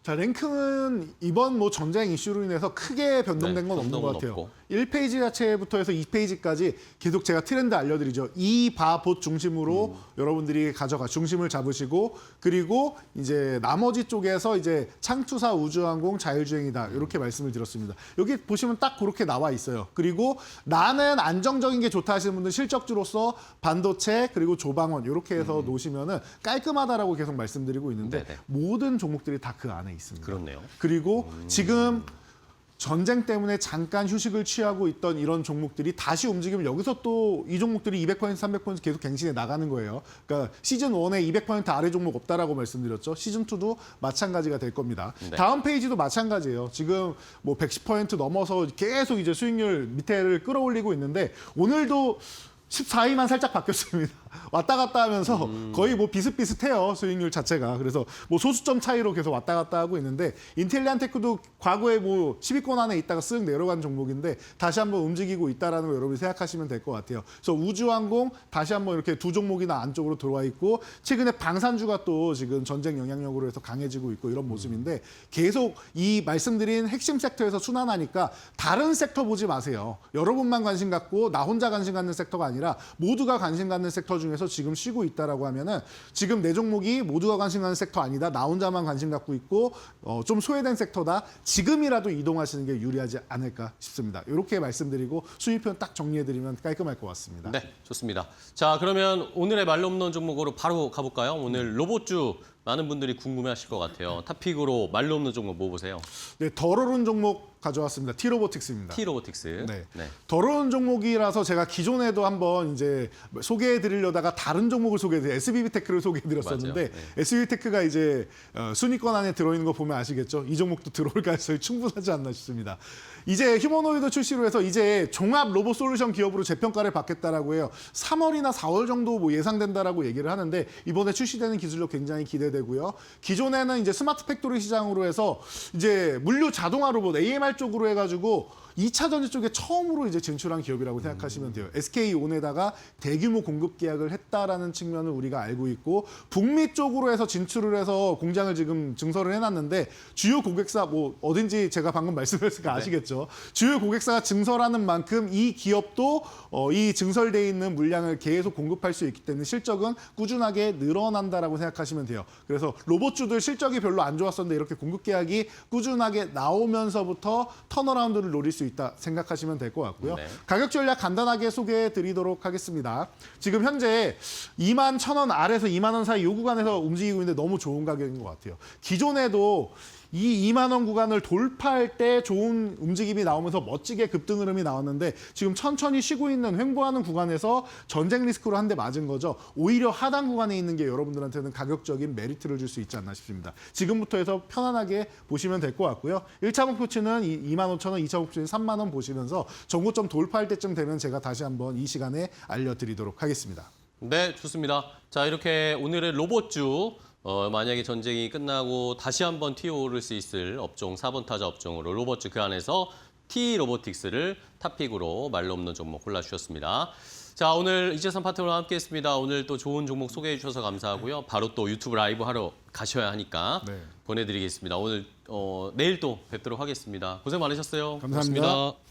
자, 랭킹은 이번 뭐 전쟁 이슈로 인해서 크게 변동된 네, 건 없는 변동은 것 같아요. 없고. 1페이지 자체부터 해서 2페이지까지 계속 제가 트렌드 알려드리죠. 이 바봇 중심으로 여러분들이 중심을 잡으시고 그리고 이제 나머지 쪽에서 이제 창투사, 우주항공, 자율주행이다 이렇게 말씀을 드렸습니다. 여기 보시면 딱 그렇게 나와 있어요. 그리고 나는 안정적인 게 좋다 하시는 분들 실적주로서 반도체 그리고 조방원 이렇게 해서 놓으시면은 깔끔하다라고 계속 말씀드리고 있는데 네네. 모든 종목들이 다 그 안에 있습니다. 그렇네요. 그리고 지금 전쟁 때문에 잠깐 휴식을 취하고 있던 이런 종목들이 다시 움직이면 여기서 또 이 종목들이 200%, 300% 계속 갱신해 나가는 거예요. 그러니까 시즌 1에 200% 아래 종목 없다라고 말씀드렸죠. 시즌 2도 마찬가지가 될 겁니다. 네. 다음 페이지도 마찬가지예요. 지금 뭐 110% 넘어서 계속 이제 수익률 밑에를 끌어올리고 있는데 오늘도 14위만 살짝 바뀌었습니다. 왔다 갔다 하면서 거의 뭐 비슷비슷해요. 수익률 자체가. 그래서 뭐 소수점 차이로 계속 왔다 갔다 하고 있는데 인텔리안테크도 과거에 뭐 10위권 안에 있다가 쓱 내려간 종목인데 다시 한번 움직이고 있다라는 거 여러분이 생각하시면 될 것 같아요. 그래서 우주항공 다시 한번 이렇게 두 종목이나 안쪽으로 들어와 있고 최근에 방산주가 또 지금 전쟁 영향력으로 해서 강해지고 있고 이런 모습인데 계속 이 말씀드린 핵심 섹터에서 순환하니까 다른 섹터 보지 마세요. 여러분만 관심 갖고 나 혼자 관심 갖는 섹터가 아니라 모두가 관심 갖는 섹터 중에서 지금 쉬고 있다라고 하면은 지금 내 종목이 모두가 관심 갖는 섹터 아니다. 나 혼자만 관심 갖고 있고 좀 소외된 섹터다. 지금이라도 이동하시는 게 유리하지 않을까 싶습니다. 이렇게 말씀드리고 수익편 딱 정리해드리면 깔끔할 것 같습니다. 네, 좋습니다. 자, 그러면 오늘의 말로 없는 종목으로 바로 가볼까요? 오늘 로봇주 많은 분들이 궁금해하실 것 같아요. 탑픽으로 말로 없는 종목 뭐 보세요? 네, 덜 오른 종목 가져왔습니다. T로보틱스입니다. T로보틱스. 네. 네. 덜 오른 종목이라서 제가 기존에도 한번 이제 소개해드리려다가 다른 종목을 SBB테크를 소개해드렸었는데 맞아요. 네. SBB테크가 이제 순위권 안에 들어있는 거 보면 아시겠죠? 이 종목도 들어올 가능성이 충분하지 않나 싶습니다. 이제 휴머노이드 출시로 해서 이제 종합 로봇 솔루션 기업으로 재평가를 받겠다라고 해요. 3월이나 4월 정도 뭐 예상된다라고 얘기를 하는데 이번에 출시되는 기술력 굉장히 기대되고요. 기존에는 이제 스마트 팩토리 시장으로 해서 이제 물류 자동화 로봇 AMR 쪽으로 해가지고 2차 전지 쪽에 처음으로 이제 진출한 기업이라고 생각하시면 돼요. SK온에다가 대규모 공급 계약을 했다라는 측면을 우리가 알고 있고 북미 쪽으로 해서 진출을 해서 공장을 지금 증설을 해놨는데 주요 고객사 뭐 어딘지 제가 방금 말씀드렸으니까 아시겠죠. 주요 고객사가 증설하는 만큼 이 기업도 이 증설돼 있는 물량을 계속 공급할 수 있기 때문에 실적은 꾸준하게 늘어난다라고 생각하시면 돼요. 그래서 로봇주들 실적이 별로 안 좋았었는데 이렇게 공급 계약이 꾸준하게 나오면서부터 턴어라운드를 노릴 수 있다 생각하시면 될 것 같고요. 네. 가격 전략 간단하게 소개해 드리도록 하겠습니다. 지금 현재 21,000원 아래에서 2만 원 사이 이 구간에서 움직이고 있는데 너무 좋은 가격인 것 같아요. 기존에도 이 2만 원 구간을 돌파할 때 좋은 움직임이 나오면서 멋지게 급등 흐름이 나왔는데 지금 천천히 쉬고 있는 횡보하는 구간에서 전쟁 리스크로 한 대 맞은 거죠. 오히려 하단 구간에 있는 게 여러분들한테는 가격적인 메리트를 줄 수 있지 않나 싶습니다. 지금부터 해서 편안하게 보시면 될 것 같고요. 1차 목표치는 25,000원, 2차 목표치는 3만 원 보시면서 정고점 돌파할 때쯤 되면 제가 다시 한번 이 시간에 알려드리도록 하겠습니다. 네, 좋습니다. 자, 이렇게 오늘의 로봇주 만약에 전쟁이 끝나고 다시 한번 튀어오를 수 있을 업종, 4번 타자 업종으로 로봇주 그 안에서 T로보틱스를 탑픽으로 말로 없는 종목 골라주셨습니다. 자, 오늘 이재선 파트너와 함께했습니다. 오늘 또 좋은 종목 소개해 주셔서 감사하고요. 바로 또 유튜브 라이브 하러 가셔야 하니까 네. 보내드리겠습니다. 오늘 내일 또 뵙도록 하겠습니다. 고생 많으셨어요. 감사합니다. 고맙습니다.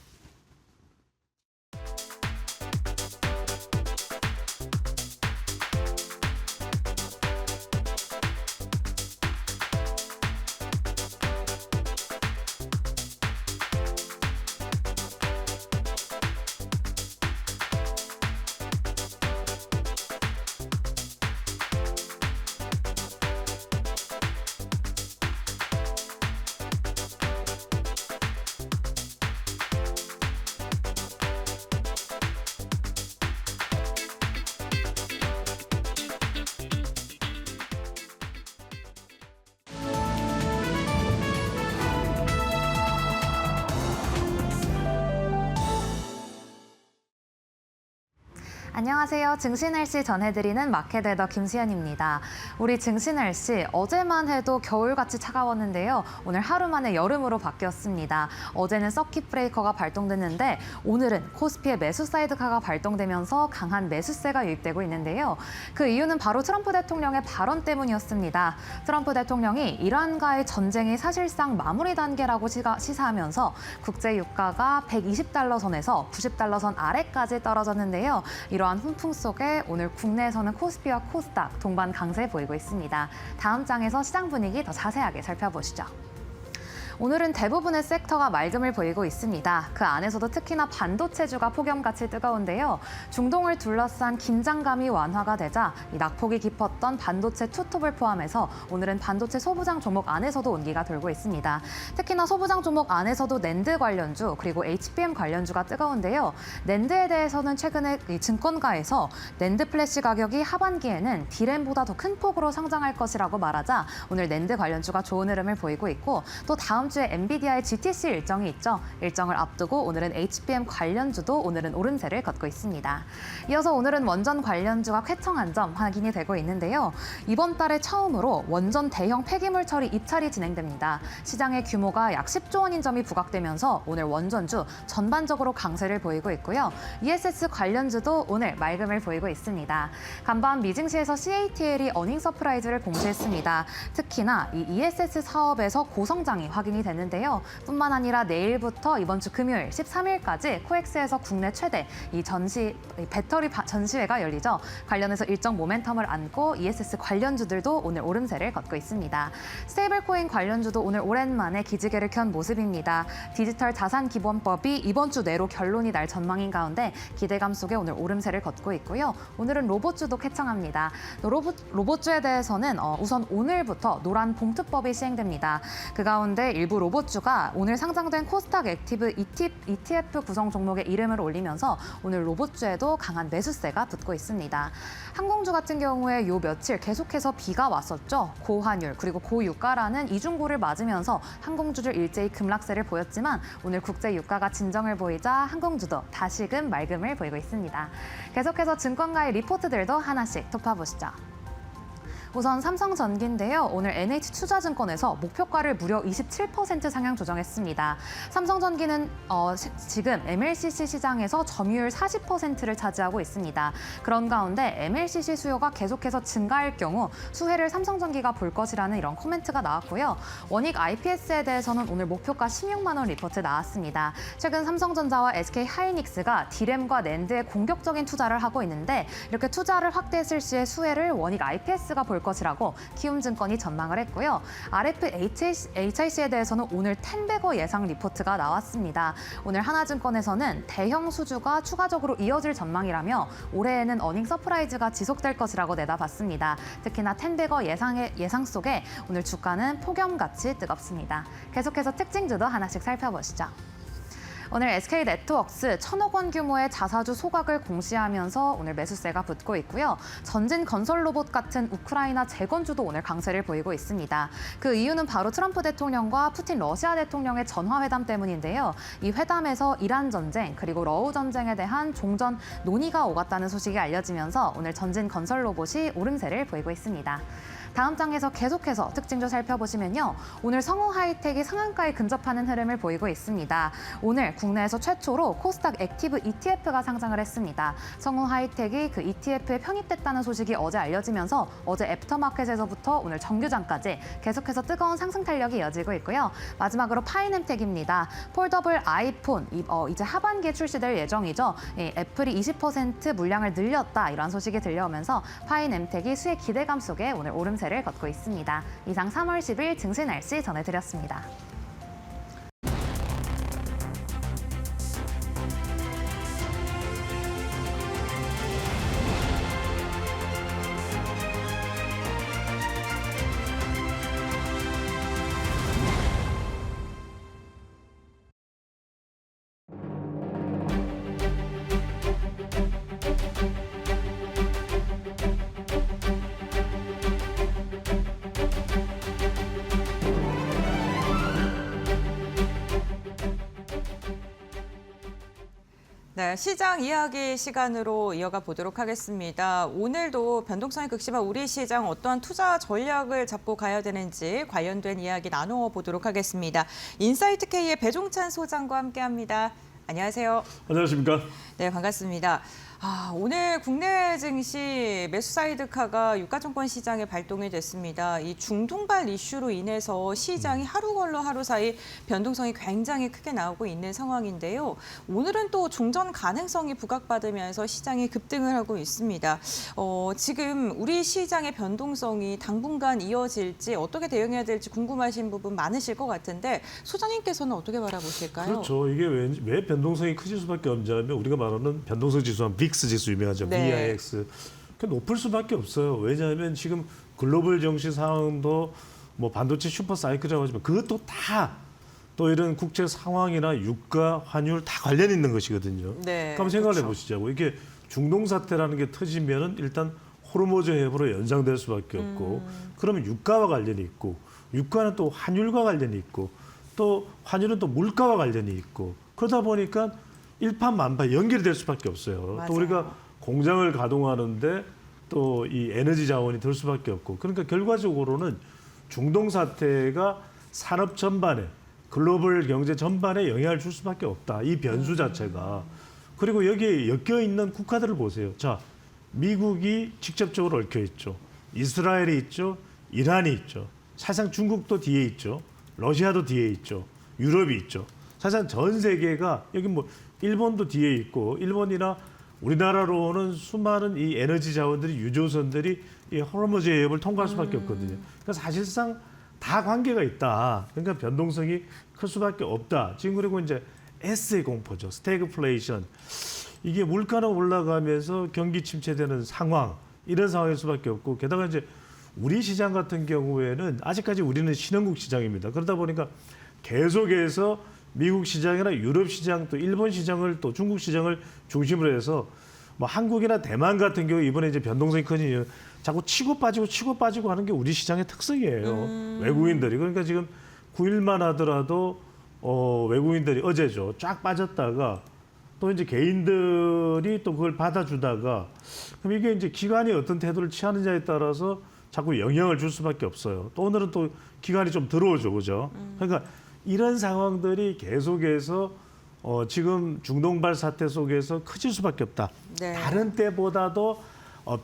안녕하세요. 증시날씨 전해드리는 마켓웨더 김수현입니다. 우리 증시날씨 어제만 해도 겨울같이 차가웠는데요. 오늘 하루 만에 여름으로 바뀌었습니다. 어제는 서킷 브레이커가 발동됐는데 오늘은 코스피의 매수 사이드카가 발동되면서 강한 매수세가 유입되고 있는데요. 그 이유는 바로 트럼프 대통령의 발언 때문이었습니다. 트럼프 대통령이 이란과의 전쟁이 사실상 마무리 단계라고 시사하면서 국제 유가가 120달러 선에서 90달러 선 아래까지 떨어졌는데요. 이러한 훈풍 속에 오늘 국내에서는 코스피와 코스닥 동반 강세 보이고 있습니다. 다음 장에서 시장 분위기 더 자세하게 살펴보시죠. 오늘은 대부분의 섹터가 맑음을 보이고 있습니다. 그 안에서도 특히나 반도체주가 폭염같이 뜨거운데요. 중동을 둘러싼 긴장감이 완화가 되자 이 낙폭이 깊었던 반도체 투톱을 포함해서 오늘은 반도체 소부장 종목 안에서도 온기가 돌고 있습니다. 특히나 소부장 종목 안에서도 낸드 관련주 그리고 HBM 관련주가 뜨거운데요. 낸드에 대해서는 최근에 이 증권가에서 낸드 플래시 가격이 하반기에는 디램보다 더 큰 폭으로 상장할 것이라고 말하자 오늘 낸드 관련주가 좋은 흐름을 보이고 있고 또 다음 다음 주에 엔비디아의 GTC 일정이 있죠. 일정을 앞두고 오늘은 HBM 관련주도 오늘은 오름세를 걷고 있습니다. 이어서 오늘은 원전 관련주가 쾌청한 점 확인이 되고 있는데요. 이번 달에 처음으로 원전 대형 폐기물 처리 입찰이 진행됩니다. 시장의 규모가 약 10조 원인 점이 부각되면서 오늘 원전주 전반적으로 강세를 보이고 있고요. ESS 관련주도 오늘 맑음을 보이고 있습니다. 간밤 미증시에서 CATL이 어닝 서프라이즈를 공시했습니다. 특히나 이 ESS 사업에서 고성장이 확인이 되는데요. 뿐만 아니라 내일부터 이번 주 금요일 13일까지 코엑스에서 국내 최대 이 배터리 전시회가 열리죠. 관련해서 일정 모멘텀을 안고 ESS 관련주들도 오늘 오름세를 걷고 있습니다. 스테이블코인 관련주도 오늘 오랜만에 기지개를 켠 모습입니다. 디지털 자산 기본법이 이번 주 내로 결론이 날 전망인 가운데 기대감 속에 오늘 오름세를 걷고 있고요. 오늘은 로봇주도 쾌청합니다. 로봇주에 대해서는 우선 오늘부터 노란 봉투법이 시행됩니다. 그 가운데 일부 로봇주가 오늘 상장된 코스닥 액티브 ETF 구성 종목의 이름을 올리면서 오늘 로봇주에도 강한 매수세가 붙고 있습니다. 항공주 같은 경우에 요 며칠 계속해서 비가 왔었죠. 고환율 그리고 고유가라는 이중고를 맞으면서 항공주들 일제히 급락세를 보였지만 오늘 국제 유가가 진정을 보이자 항공주도 다시금 맑음을 보이고 있습니다. 계속해서 증권가의 리포트들도 하나씩 짚어보시죠. 우선 삼성전기인데요. 오늘 NH투자증권에서 목표가를 무려 27% 상향 조정했습니다. 삼성전기는 지금 MLCC 시장에서 점유율 40%를 차지하고 있습니다. 그런 가운데 MLCC 수요가 계속해서 증가할 경우 수혜를 삼성전기가 볼 것이라는 이런 코멘트가 나왔고요. 원익 IPS에 대해서는 오늘 목표가 16만 원 리포트 나왔습니다. 최근 삼성전자와 SK하이닉스가 D램과 낸드에 공격적인 투자를 하고 있는데 이렇게 투자를 확대했을 시에 수혜를 원익 IPS가 볼 것이라고 키움증권이 전망을 했고요. RFHIC에 대해서는 오늘 텐베거 예상 리포트가 나왔습니다. 오늘 하나증권에서는 대형 수주가 추가적으로 이어질 전망이라며 올해에는 어닝 서프라이즈가 지속될 것이라고 내다봤습니다. 특히나 텐베거 예상 속에 오늘 주가는 폭염같이 뜨겁습니다. 계속해서 특징주도 하나씩 살펴보시죠. 오늘 SK네트워크스 1,000억 원 규모의 자사주 소각을 공시하면서 오늘 매수세가 붙고 있고요. 전진 건설 로봇 같은 우크라이나 재건주도 오늘 강세를 보이고 있습니다. 그 이유는 바로 트럼프 대통령과 푸틴 러시아 대통령의 전화회담 때문인데요. 이 회담에서 이란 전쟁 그리고 러우 전쟁에 대한 종전 논의가 오갔다는 소식이 알려지면서 오늘 전진 건설 로봇이 오름세를 보이고 있습니다. 다음 장에서 계속해서 특징도 살펴보시면요. 오늘 성우 하이텍이 상한가에 근접하는 흐름을 보이고 있습니다. 오늘 국내에서 최초로 코스닥 액티브 ETF가 상장을 했습니다. 성우 하이텍이 그 ETF에 편입됐다는 소식이 어제 알려지면서 어제 애프터마켓에서부터 오늘 정규장까지 계속해서 뜨거운 상승 탄력이 이어지고 있고요. 마지막으로 파이nem텍입니다. 폴더블 아이폰 이제 하반기에 출시될 예정이죠. 애플이 20% 물량을 늘렸다 이런 소식이 들려오면서 파이nem텍이 수혜 기대감 속에 오늘 오름세를 걷고 있습니다. 이상 3월 10일 증시 날씨 전해드렸습니다. 네, 시장 이야기 시간으로 이어가 보도록 하겠습니다. 오늘도 변동성이 극심한 우리 시장 어떠한 투자 전략을 잡고 가야 되는지 관련된 이야기 나누어 보도록 하겠습니다. 인사이트K의 배종찬 소장과 함께합니다. 안녕하세요. 안녕하십니까? 네, 반갑습니다. 오늘 국내 증시 매수 사이드카가 유가증권 시장에 발동이 됐습니다. 이 중동발 이슈로 인해서 시장이 하루 걸러 하루 사이 변동성이 굉장히 크게 나오고 있는 상황인데요. 오늘은 또 종전 가능성이 부각받으면서 시장이 급등을 하고 있습니다. 지금 우리 시장의 변동성이 당분간 이어질지 어떻게 대응해야 될지 궁금하신 부분 많으실 것 같은데 소장님께서는 어떻게 바라보실까요? 그렇죠. 이게 왜 변동성이 커질 수밖에 없냐면 우리가 말하는 변동성 지수한 빅스 지수 유명하죠. 네. VIX. 높을 수밖에 없어요. 왜냐하면 지금 글로벌 정시 상황도 뭐 반도체 슈퍼 사이클이라고 하지만 그것도 다 또 이런 국제 상황이나 유가, 환율 다 관련 있는 것이거든요. 네, 그럼 생각을 그렇죠. 해보시자고. 이게 중동 사태라는 게 터지면은 일단 호르무즈 해협으로 연장될 수밖에 없고 그러면 유가와 관련이 있고 유가는 또 환율과 관련이 있고 또 환율은 또 물가와 관련이 있고 그러다 보니까 일파만파 연결이 될 수밖에 없어요. 맞아요. 또 우리가 공장을 가동하는데 또 이 에너지 자원이 들 수밖에 없고 그러니까 결과적으로는 중동 사태가 산업 전반에 글로벌 경제 전반에 영향을 줄 수밖에 없다. 이 변수 자체가. 그리고 여기에 엮여 있는 국가들을 보세요. 자, 미국이 직접적으로 얽혀 있죠. 이스라엘이 있죠. 이란이 있죠. 사실상 중국도 뒤에 있죠. 러시아도 뒤에 있죠. 유럽이 있죠. 사실상 전 세계가 여기 뭐 일본도 뒤에 있고 일본이나 우리나라로는 수많은 이 에너지 자원들이 유조선들이 이 호르무즈 해협을 통과할 수밖에 없거든요. 그러니까 사실상 다 관계가 있다. 그러니까 변동성이 클 수밖에 없다. 지금 그리고 이제 S의 공포죠. 스태그플레이션. 이게 물가는 올라가면서 경기 침체되는 상황. 이런 상황일 수밖에 없고 게다가 이제 우리 시장 같은 경우에는 아직까지 우리는 신흥국 시장입니다. 그러다 보니까 계속해서 미국 시장이나 유럽 시장 또 일본 시장을 또 중국 시장을 중심으로 해서 뭐 한국이나 대만 같은 경우 이번에 이제 변동성이 크니 자꾸 치고 빠지고 하는 게 우리 시장의 특성이에요. 외국인들이. 그러니까 지금 9일만 하더라도 외국인들이 어제죠. 쫙 빠졌다가 또 이제 개인들이 또 그걸 받아주다가 그럼 이게 이제 기관이 어떤 태도를 취하느냐에 따라서 자꾸 영향을 줄 수밖에 없어요. 또 오늘은 또 기관이 좀 들어오죠. 그죠? 그러니까 이런 상황들이 계속해서 지금 중동발 사태 속에서 커질 수밖에 없다. 네. 다른 때보다도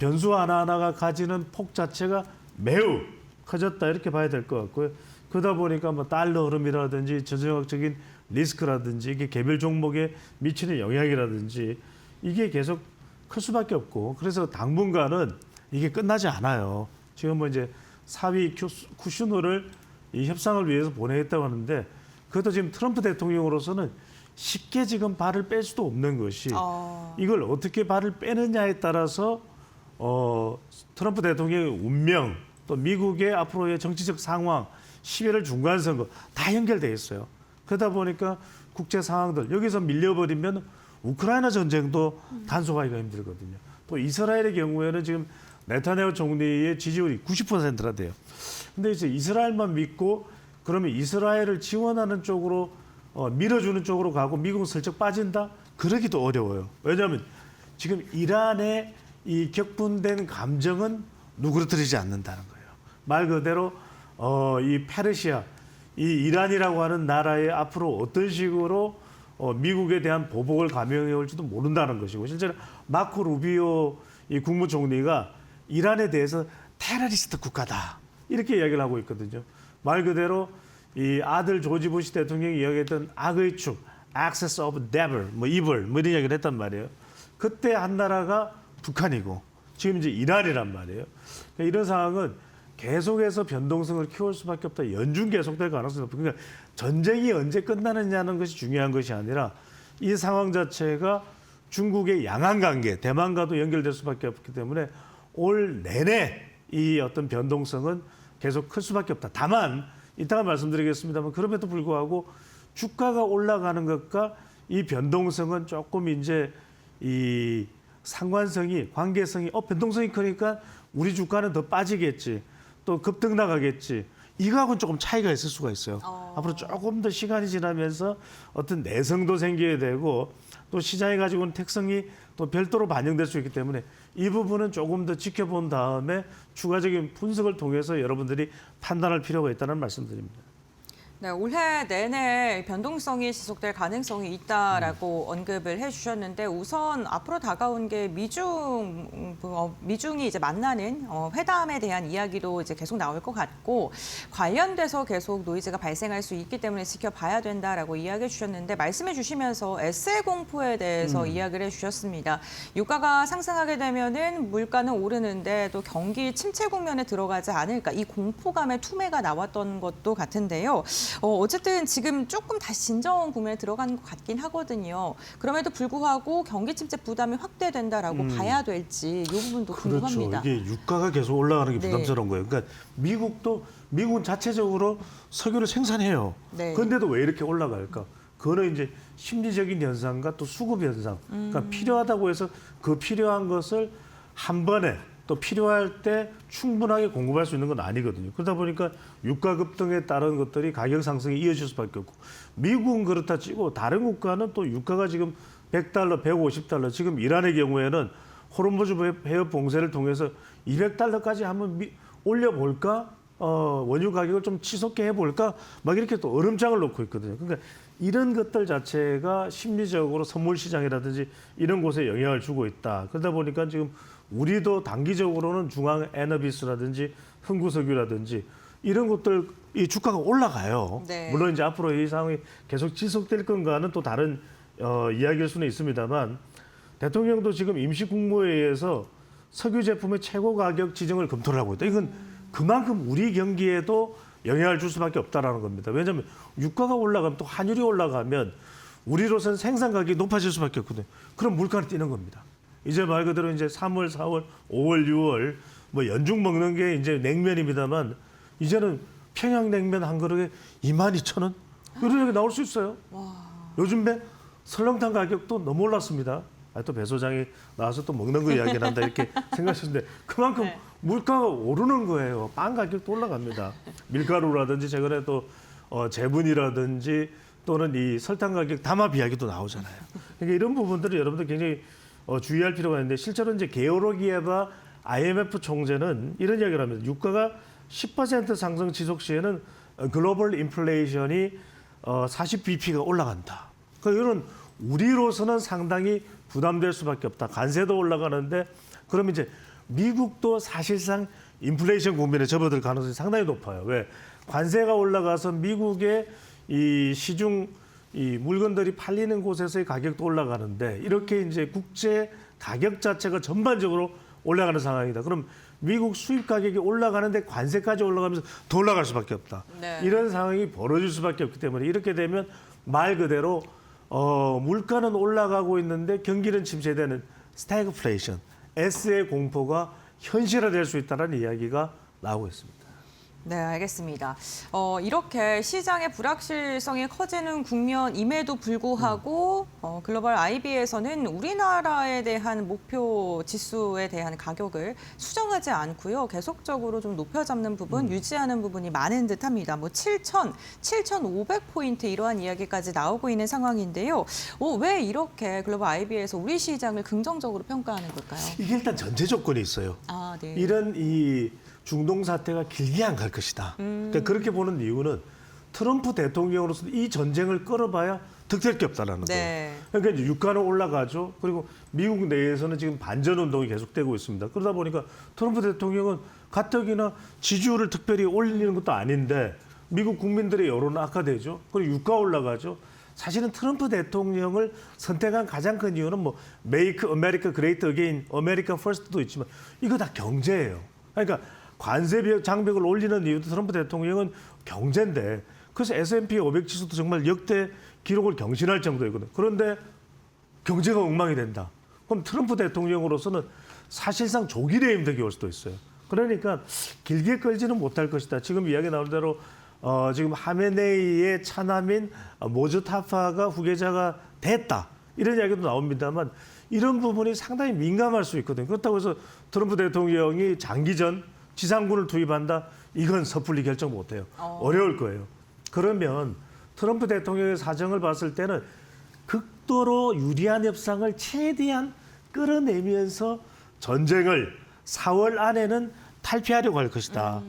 변수 하나하나가 가지는 폭 자체가 매우 커졌다 이렇게 봐야 될 것 같고요. 그러다 보니까 뭐 달러 흐름이라든지 전쟁학적인 리스크라든지 이게 개별 종목에 미치는 영향이라든지 이게 계속 클 수밖에 없고 그래서 당분간은 이게 끝나지 않아요. 지금 뭐 이제 사위 쿠슈너를 이 협상을 위해서 보내겠다고 하는데 그것도 지금 트럼프 대통령으로서는 쉽게 지금 발을 뺄 수도 없는 것이 이걸 어떻게 발을 빼느냐에 따라서 트럼프 대통령의 운명 또 미국의 앞으로의 정치적 상황 11월 중간선거 다 연결돼 있어요. 그러다 보니까 국제 상황들 여기서 밀려버리면 우크라이나 전쟁도 단속하기가 힘들거든요. 또 이스라엘의 경우에는 지금 네타냐후 총리의 지지율이 90%나 돼요. 근데 이제 이스라엘만 믿고 그러면 이스라엘을 지원하는 쪽으로 밀어주는 쪽으로 가고 미국은 슬쩍 빠진다? 그러기도 어려워요. 왜냐하면 지금 이란의 이 격분된 감정은 누그러뜨리지 않는다는 거예요. 말 그대로 이 페르시아, 이 이란이라고 하는 나라에 앞으로 어떤 식으로 미국에 대한 보복을 감행해 올지도 모른다는 것이고 실제로 마코 루비오 이 국무총리가 이란에 대해서 테러리스트 국가다 이렇게 이야기를 하고 있거든요. 말 그대로 이 아들 조지 부시 대통령이 이야기했던 악의 축, axis of devil, 뭐 evil, 뭐 이런 이야기를 했단 말이에요. 그때 한 나라가 북한이고 지금 이제 이란이란 말이에요. 그러니까 이런 상황은 계속해서 변동성을 키울 수밖에 없다. 연중 계속될 가능성이 높다. 그러니까 전쟁이 언제 끝나느냐는 것이 중요한 것이 아니라 이 상황 자체가 중국의 양안 관계, 대만과도 연결될 수밖에 없기 때문에 올 내내 이 어떤 변동성은 계속 클 수밖에 없다. 다만 이따가 말씀드리겠습니다만 그럼에도 불구하고 주가가 올라가는 것과 이 변동성은 조금 이제 이 상관성이 관계성이 변동성이 크니까 우리 주가는 더 빠지겠지. 또 급등 나가겠지. 이거하고는 조금 차이가 있을 수가 있어요. 앞으로 조금 더 시간이 지나면서 어떤 내성도 생겨야 되고 또 시장에 가지고 있는 특성이 또 별도로 반영될 수 있기 때문에 이 부분은 조금 더 지켜본 다음에 추가적인 분석을 통해서 여러분들이 판단할 필요가 있다는 말씀드립니다. 네, 올해 내내 변동성이 지속될 가능성이 있다라고 언급을 해주셨는데 우선 앞으로 다가온 게 미중이 이제 만나는 회담에 대한 이야기도 이제 계속 나올 것 같고 관련돼서 계속 노이즈가 발생할 수 있기 때문에 지켜봐야 된다라고 이야기해 주셨는데 말씀해 주시면서 S의 공포에 대해서 이야기를 해주셨습니다. 유가가 상승하게 되면은 물가는 오르는데 또 경기 침체 국면에 들어가지 않을까 이 공포감의 투매가 나왔던 것도 같은데요. 어쨌든 지금 조금 다시 진정 국면에 들어가는 것 같긴 하거든요. 그럼에도 불구하고 경기 침체 부담이 확대된다라고 봐야 될지 이 부분도 궁금합니다. 그렇죠. 이게 유가가 계속 올라가는 게 네. 부담스러운 거예요. 그러니까 미국은 자체적으로 석유를 생산해요. 네. 그런데도 왜 이렇게 올라갈까? 그거는 이제 심리적인 현상과 또 수급 현상. 그러니까 필요하다고 해서 그 필요한 것을 한 번에 또 필요할 때 충분하게 공급할 수 있는 건 아니거든요. 그러다 보니까 유가 급등에 따른 것들이 가격 상승이 이어질 수밖에 없고 미국은 그렇다 치고 다른 국가는 또 유가가 지금 $100, $150 지금 이란의 경우에는 호르무즈 해협 봉쇄를 통해서 $200까지 한번 올려볼까? 원유 가격을 좀 치솟게 해볼까? 막 이렇게 또 얼음장을 놓고 있거든요. 그러니까 이런 것들 자체가 심리적으로 선물 시장이라든지 이런 곳에 영향을 주고 있다. 그러다 보니까 지금 우리도 단기적으로는 중앙 에너비스라든지 흥구석유라든지 이런 것들 이 주가가 올라가요. 네. 물론 이제 앞으로 이 상황이 계속 지속될 건가는 또 다른 이야기일 수는 있습니다만 대통령도 지금 임시국무회의에서 석유 제품의 최고 가격 지정을 검토를 하고 있다. 이건 그만큼 우리 경기에도 영향을 줄 수밖에 없다라는 겁니다. 왜냐하면 유가가 올라가면 또 환율이 올라가면 우리로서는 생산 가격이 높아질 수밖에 없거든요. 그럼 물가는 뛰는 겁니다. 이제 말 그대로 이제 3월, 4월, 5월, 6월 뭐 연중 먹는 게 이제 냉면입니다만 이제는 평양냉면 한 그릇에 22,000원 이런 얘기 나올 수 있어요. 요즘에 설렁탕 가격도 너무 올랐습니다. 또 배 소장이 나와서 또 먹는 거 이야기를 한다 이렇게 생각하시는데 그만큼 네. 물가가 오르는 거예요. 빵 가격도 올라갑니다. 밀가루라든지 최근에 또 제분이라든지 또는 이 설탕 가격 담합 이야기도 나오잖아요. 그러니까 이런 부분들을 여러분들 굉장히 주의할 필요가 있는데 실제로 이제 게오르기에바 IMF 총재는 이런 이야기를 합니다. 유가가 10% 상승 지속 시에는 글로벌 인플레이션이 40bp가 올라간다. 그러니까 이런 우리로서는 상당히 부담될 수밖에 없다. 관세도 올라가는데 그럼 이제 미국도 사실상 인플레이션 국면에 접어들 가능성이 상당히 높아요. 왜? 관세가 올라가서 미국의 이 시중 이 물건들이 팔리는 곳에서의 가격도 올라가는데 이렇게 이제 국제 가격 자체가 전반적으로 올라가는 상황이다. 그럼 미국 수입 가격이 올라가는데 관세까지 올라가면서 더 올라갈 수밖에 없다. 네. 이런 상황이 벌어질 수밖에 없기 때문에 이렇게 되면 말 그대로 물가는 올라가고 있는데 경기는 침체되는 스태그플레이션, S의 공포가 현실화될 수 있다는 이야기가 나오고 있습니다. 네, 알겠습니다. 이렇게 시장의 불확실성이 커지는 국면임에도 불구하고 글로벌 IB에서는 우리나라에 대한 목표 지수에 대한 가격을 수정하지 않고요. 계속적으로 좀 높여잡는 부분, 유지하는 부분이 많은 듯합니다. 뭐 7,500포인트 이러한 이야기까지 나오고 있는 상황인데요. 왜 이렇게 글로벌 IB에서 우리 시장을 긍정적으로 평가하는 걸까요? 이게 일단 전제 조건이 있어요. 아, 네. 이런 이 중동 사태가 길게 안 갈 것이다. 그러니까 그렇게 보는 이유는 트럼프 대통령으로서 이 전쟁을 끌어봐야 득될 게 없다라는 네. 거예요. 그러니까 이제 유가는 올라가죠. 그리고 미국 내에서는 지금 반전 운동이 계속되고 있습니다. 그러다 보니까 트럼프 대통령은 가뜩이나 지지율을 특별히 올리는 것도 아닌데 미국 국민들의 여론은 악화되죠. 그리고 유가 올라가죠. 사실은 트럼프 대통령을 선택한 가장 큰 이유는 뭐 Make America Great Again, America First도 있지만 이거 다 경제예요. 그러니까 관세 장벽을 올리는 이유도 트럼프 대통령은 경제인데 그래서 S&P 500 지수도 정말 역대 기록을 경신할 정도이거든요. 그런데 경제가 엉망이 된다. 그럼 트럼프 대통령으로서는 사실상 조기에 힘들게 올 수도 있어요. 그러니까 길게 끌지는 못할 것이다. 지금 이야기 나온 대로 지금 하메네이의 차남인 모즈타파가 후계자가 됐다. 이런 이야기도 나옵니다만 이런 부분이 상당히 민감할 수 있거든요. 그렇다고 해서 트럼프 대통령이 장기전 지상군을 투입한다? 이건 섣불리 결정 못해요. 어려울 거예요. 그러면 트럼프 대통령의 사정을 봤을 때는 극도로 유리한 협상을 최대한 끌어내면서 전쟁을 4월 안에는 탈피하려고 할 것이다.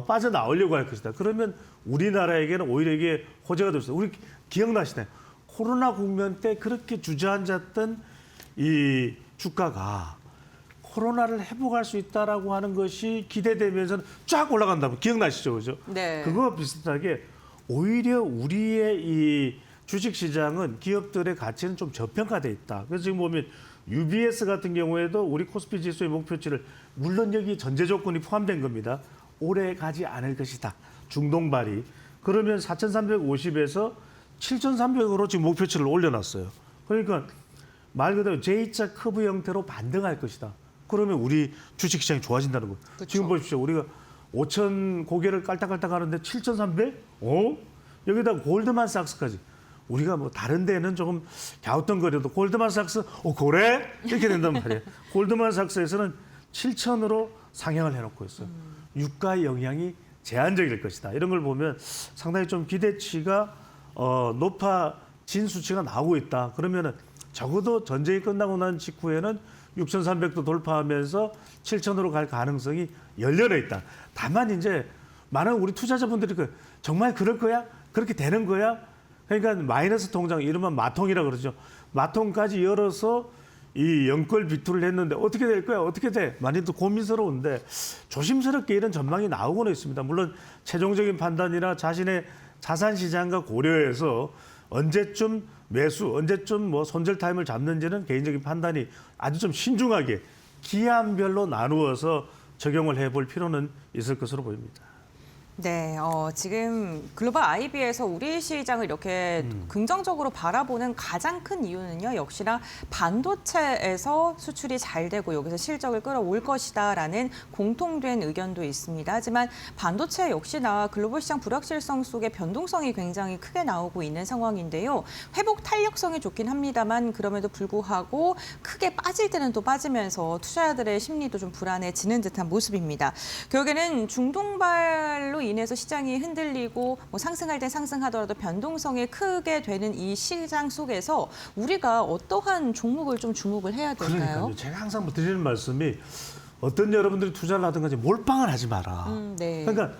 빠져나오려고 할 것이다. 그러면 우리나라에게는 오히려 이게 호재가 될 수 있어요. 우리 기억나시나요? 코로나 국면 때 그렇게 주저앉았던 이 주가가 코로나를 회복할 수 있다라고 하는 것이 기대되면서 쫙 올라간다면 기억나시죠, 그죠? 네. 그거와 비슷하게 오히려 우리의 이 주식시장은 기업들의 가치는 좀 저평가돼 있다. 그래서 지금 보면 UBS 같은 경우에도 우리 코스피 지수의 목표치를 물론 여기 전제 조건이 포함된 겁니다. 오래 가지 않을 것이다. 중동발이. 그러면 4,350에서 7,300으로 지금 목표치를 올려놨어요. 그러니까 말 그대로 J자 커브 형태로 반등할 것이다. 그러면 우리 주식시장이 좋아진다는 거예요. 그쵸. 지금 보십시오. 우리가 5,000 고개를 깔딱깔딱 하는데 7,300? 여기다 골드만삭스까지. 우리가 뭐 다른 데는 조금 갸우뚱거려도 골드만삭스, 그래? 이렇게 된단 말이에요. 골드만삭스에서는 7천으로 상향을 해놓고 있어요. 유가 영향이 제한적일 것이다. 이런 걸 보면 상당히 좀 기대치가 높아진 수치가 나오고 있다. 그러면은 적어도 전쟁이 끝나고 난 직후에는 6,300도 돌파하면서 7,000으로 갈 가능성이 열려져 있다. 다만 이제 많은 우리 투자자분들이 정말 그럴 거야? 그렇게 되는 거야? 그러니까 마이너스 통장, 이른바 마통이라고 그러죠. 마통까지 열어서 이 연끌 비투를 했는데 어떻게 될 거야? 어떻게 돼? 많이들 고민스러운데 조심스럽게 이런 전망이 나오고는 있습니다. 물론 최종적인 판단이나 자신의 자산 시장과 고려해서 언제쯤 매수, 언제쯤 뭐 손절 타임을 잡는지는 개인적인 판단이 아주 좀 신중하게 기한별로 나누어서 적용을 해볼 필요는 있을 것으로 보입니다. 네, 지금 글로벌 IB에서 우리 시장을 이렇게 긍정적으로 바라보는 가장 큰 이유는요, 역시나 반도체에서 수출이 잘 되고 여기서 실적을 끌어올 것이다라는 공통된 의견도 있습니다. 하지만 반도체 역시나 글로벌 시장 불확실성 속에 변동성이 굉장히 크게 나오고 있는 상황인데요. 회복 탄력성이 좋긴 합니다만 그럼에도 불구하고 크게 빠질 때는 또 빠지면서 투자자들의 심리도 좀 불안해지는 듯한 모습입니다. 결국에는 중동발로 인해서 시장이 흔들리고 뭐 상승할 때 상승하더라도 변동성이 크게 되는 이 시장 속에서 우리가 어떠한 종목을 좀 주목을 해야 될까요? 그러니까요. 제가 항상 드리는 말씀이 어떤 여러분들이 투자를 하든 간에 몰빵을 하지 마라. 네. 그러니까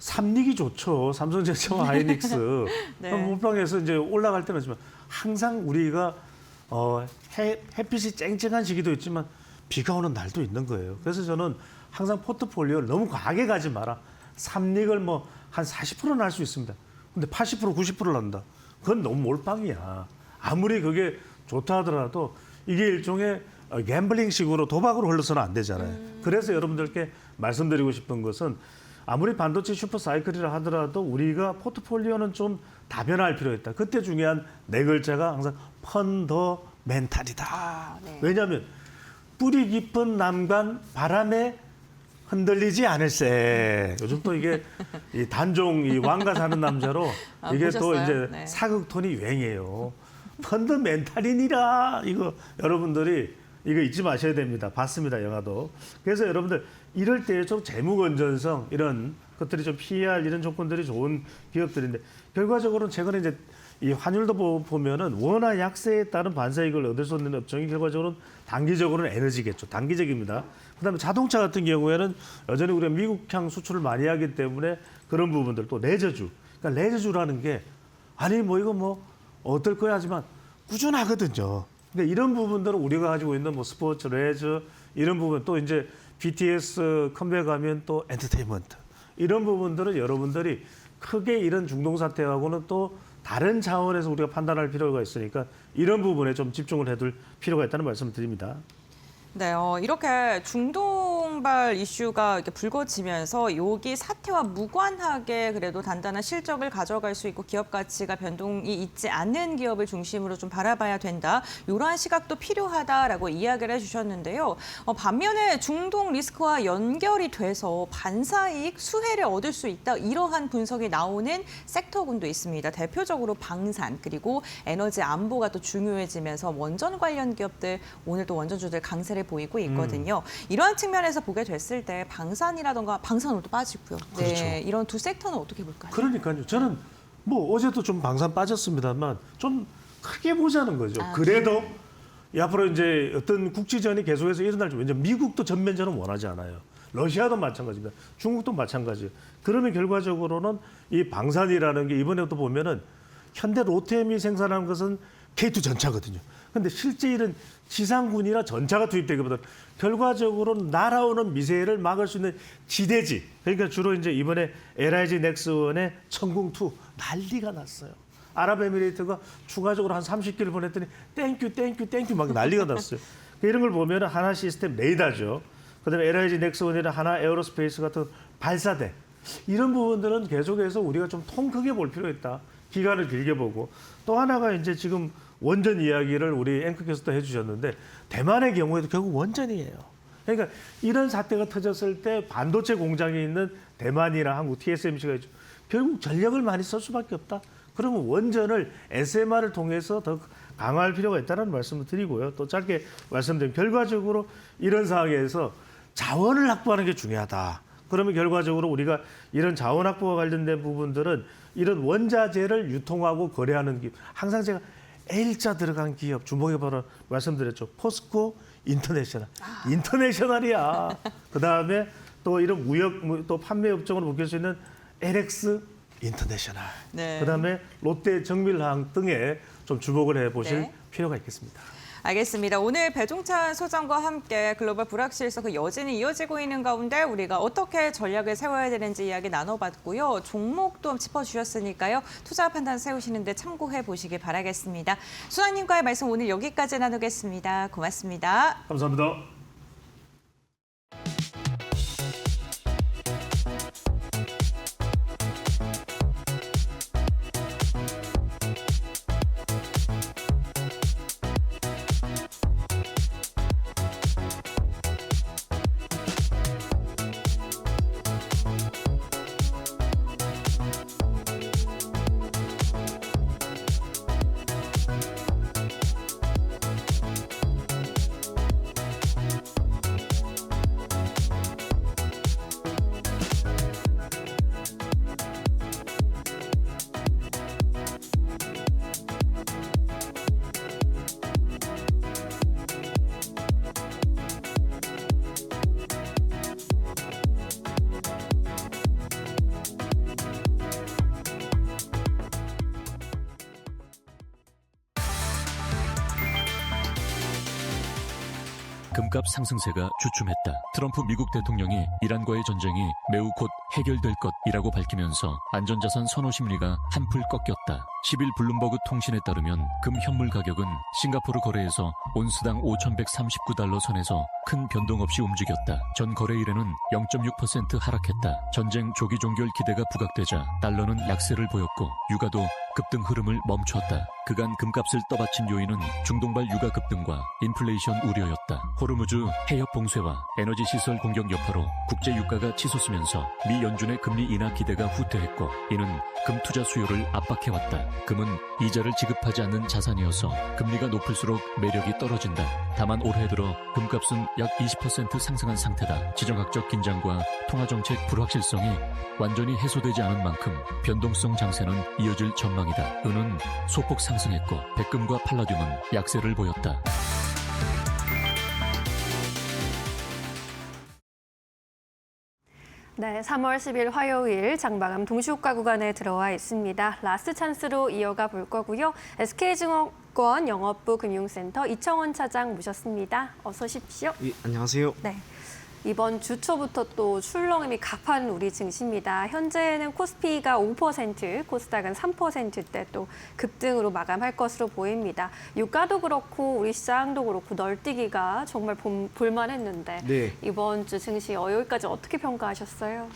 삼릭이 좋죠. 삼성전자와 하이닉스. 네. 몰빵해서 이제 올라갈 때는 있지만 항상 우리가 햇빛이 쨍쨍한 시기도 있지만 비가 오는 날도 있는 거예요. 그래서 저는 항상 포트폴리오를 너무 과하게 가지 마라. 삼릭을 뭐 한 40%는 할 수 있습니다. 근데 80%, 90%를 한다. 그건 너무 몰빵이야. 아무리 그게 좋다 하더라도 이게 일종의 갬블링식으로 도박으로 흘러서는 안 되잖아요. 그래서 여러분들께 말씀드리고 싶은 것은 아무리 반도체 슈퍼 사이클이라 하더라도 우리가 포트폴리오는 좀 다변화할 필요가 있다. 그때 중요한 네 글자가 항상 펀더멘탈이다. 네. 왜냐하면 뿌리 깊은 남간 바람에 흔들리지 않을세. 요즘 또 이게 이 단종 이 왕가 사는 남자로 이게 또 보셨어요? 이제 네. 사극톤이 유행이에요. 펀더멘탈이니라 이거 여러분들이 이거 잊지 마셔야 됩니다. 봤습니다, 영화도. 그래서 여러분들 이럴 때 좀 재무 건전성 이런 것들이 좀 피해야 할 이런 조건들이 좋은 기업들인데 결과적으로는 최근에 이제 이 환율도 보면은 원화 약세에 따른 반사이익을 얻을 수 있는 업종이 결과적으로는 단기적으로는 에너지겠죠. 단기적입니다. 그다음에 자동차 같은 경우에는 여전히 우리가 미국향 수출을 많이 하기 때문에 그런 부분들 또 레저주. 그러니까 레저주라는 게 아니 뭐 이거 뭐 어떨 거야 하지만 꾸준하거든요. 그러니까 이런 부분들은 우리가 가지고 있는 뭐 스포츠, 레저 이런 부분 또 이제 BTS 컴백하면 또 엔터테인먼트 이런 부분들은 여러분들이 크게 이런 중동 사태하고는 또 다른 차원에서 우리가 판단할 필요가 있으니까 이런 부분에 좀 집중을 해둘 필요가 있다는 말씀을 드립니다. 네, 이렇게 중동발 이슈가 이렇게 불거지면서 여기 사태와 무관하게 그래도 단단한 실적을 가져갈 수 있고 기업 가치가 변동이 있지 않는 기업을 중심으로 좀 바라봐야 된다. 이러한 시각도 필요하다라고 이야기를 해주셨는데요. 반면에 중동 리스크와 연결이 돼서 반사이익 수혜를 얻을 수 있다. 이러한 분석이 나오는 섹터군도 있습니다. 대표적으로 방산 그리고 에너지 안보가 또 중요해지면서 원전 관련 기업들 오늘 또 원전주들 강세를 보이고 있거든요. 이러한 측면에서 보게 됐을 때 방산이라던가 방산으로 또 빠지고요. 그렇죠. 네, 이런 두 섹터는 어떻게 볼까요? 그러니까요. 저는 뭐 어제도 좀 방산 빠졌습니다만 좀 크게 보자는 거죠. 아, 그래도 앞으로 이제 어떤 국지전이 계속해서 일어날 줄 왠지 미국도 전면전은 원하지 않아요. 러시아도 마찬가지입니다. 중국도 마찬가지예요. 그러면 결과적으로는 이 방산이라는 게 이번에도 보면은 현대 로템이 생산하는 것은 K2 전차거든요. 근데 실제 일은 지상군이나 전차가 투입되기보다 결과적으로 날아오는 미사일을 막을 수 있는 지대지. 그러니까 주로 이제 이번에 LIG 넥스원의 천궁2 난리가 났어요. 아랍에미레이트가 추가적으로 한 30기를 보냈더니 땡큐 막 난리가 났어요. 이런 걸 보면 하나 시스템 레이더죠. 그다음에 LIG 넥스원이나 하나 에어로스페이스 같은 발사대. 이런 부분들은 계속해서 우리가 좀 통 크게 볼 필요가 있다. 기간을 길게 보고 또 하나가 이제 지금 원전 이야기를 우리 앵커께서도 해주셨는데 대만의 경우에도 결국 원전이에요. 그러니까 이런 사태가 터졌을 때 반도체 공장이 있는 대만이나 한국 TSMC가 있죠. 결국 전력을 많이 쓸 수밖에 없다. 그러면 원전을 SMR을 통해서 더 강화할 필요가 있다는 말씀을 드리고요. 또 짧게 말씀드리면 결과적으로 이런 상황에서 자원을 확보하는 게 중요하다. 그러면 결과적으로 우리가 이런 자원 확보와 관련된 부분들은 이런 원자재를 유통하고 거래하는 기업, 항상 제가 L자 들어간 기업 주목해봐라 말씀드렸죠. 포스코 인터내셔널. 인터내셔널이야. 그다음에 또 이런 무역 또 판매 업종으로 묶일 수 있는 LX 인터내셔널. 네. 그다음에 롯데 정밀항 등에 좀 주목을 해보실 네. 필요가 있겠습니다. 알겠습니다. 오늘 배종찬 소장과 함께 글로벌 불확실성 그 여진이 이어지고 있는 가운데 우리가 어떻게 전략을 세워야 되는지 이야기 나눠봤고요. 종목도 짚어주셨으니까요. 투자 판단 세우시는 데 참고해 보시기 바라겠습니다. 수장님과의 말씀 오늘 여기까지 나누겠습니다. 고맙습니다. 감사합니다. 금값 상승세가 주춤했다. 트럼프 미국 대통령이 이란과의 전쟁이 매우 곧 해결될 것이라고 밝히면서 안전자산 선호 심리가 한풀 꺾였다. 10일 블룸버그 통신에 따르면 금 현물 가격은 싱가포르 거래에서 온스당 5,139달러 선에서 큰 변동 없이 움직였다. 전 거래일에는 0.6% 하락했다. 전쟁 조기 종결 기대가 부각되자 달러는 약세를 보였고 유가도 급등 흐름을 멈췄다. 그간 금값을 떠받친 요인은 중동발 유가 급등과 인플레이션 우려였다. 호르무즈 해협 봉쇄와 에너지 시설 공격 여파로 국제 유가가 치솟으면서 미 연준의 금리 인하 기대가 후퇴했고 이는 금 투자 수요를 압박해왔다. 금은 이자를 지급하지 않는 자산이어서 금리가 높을수록 매력이 떨어진다. 다만 올해 들어 금값은 약 20% 상승한 상태다. 지정학적 긴장과 통화정책 불확실성이 완전히 해소되지 않은 만큼 변동성 장세는 이어질 전망이다. 은은 소폭 상승했고 백금과 팔라듐은 약세를 보였다. 네, 3월 10일 화요일 장마감 동시효과 구간에 들어와 있습니다. 라스트 찬스로 이어가 볼 거고요. SK증권 영업부 금융센터 이청원 차장 모셨습니다. 어서 오십시오. 예, 안녕하세요. 네. 이번 주 초부터 또 출렁임이 가파른 우리 증시입니다. 현재는 코스피가 5%, 코스닥은 3%대 또 급등으로 마감할 것으로 보입니다. 유가도 그렇고 우리 시장도 그렇고 널뛰기가 정말 볼만했는데 네. 이번 주 증시 여기까지 어떻게 평가하셨어요?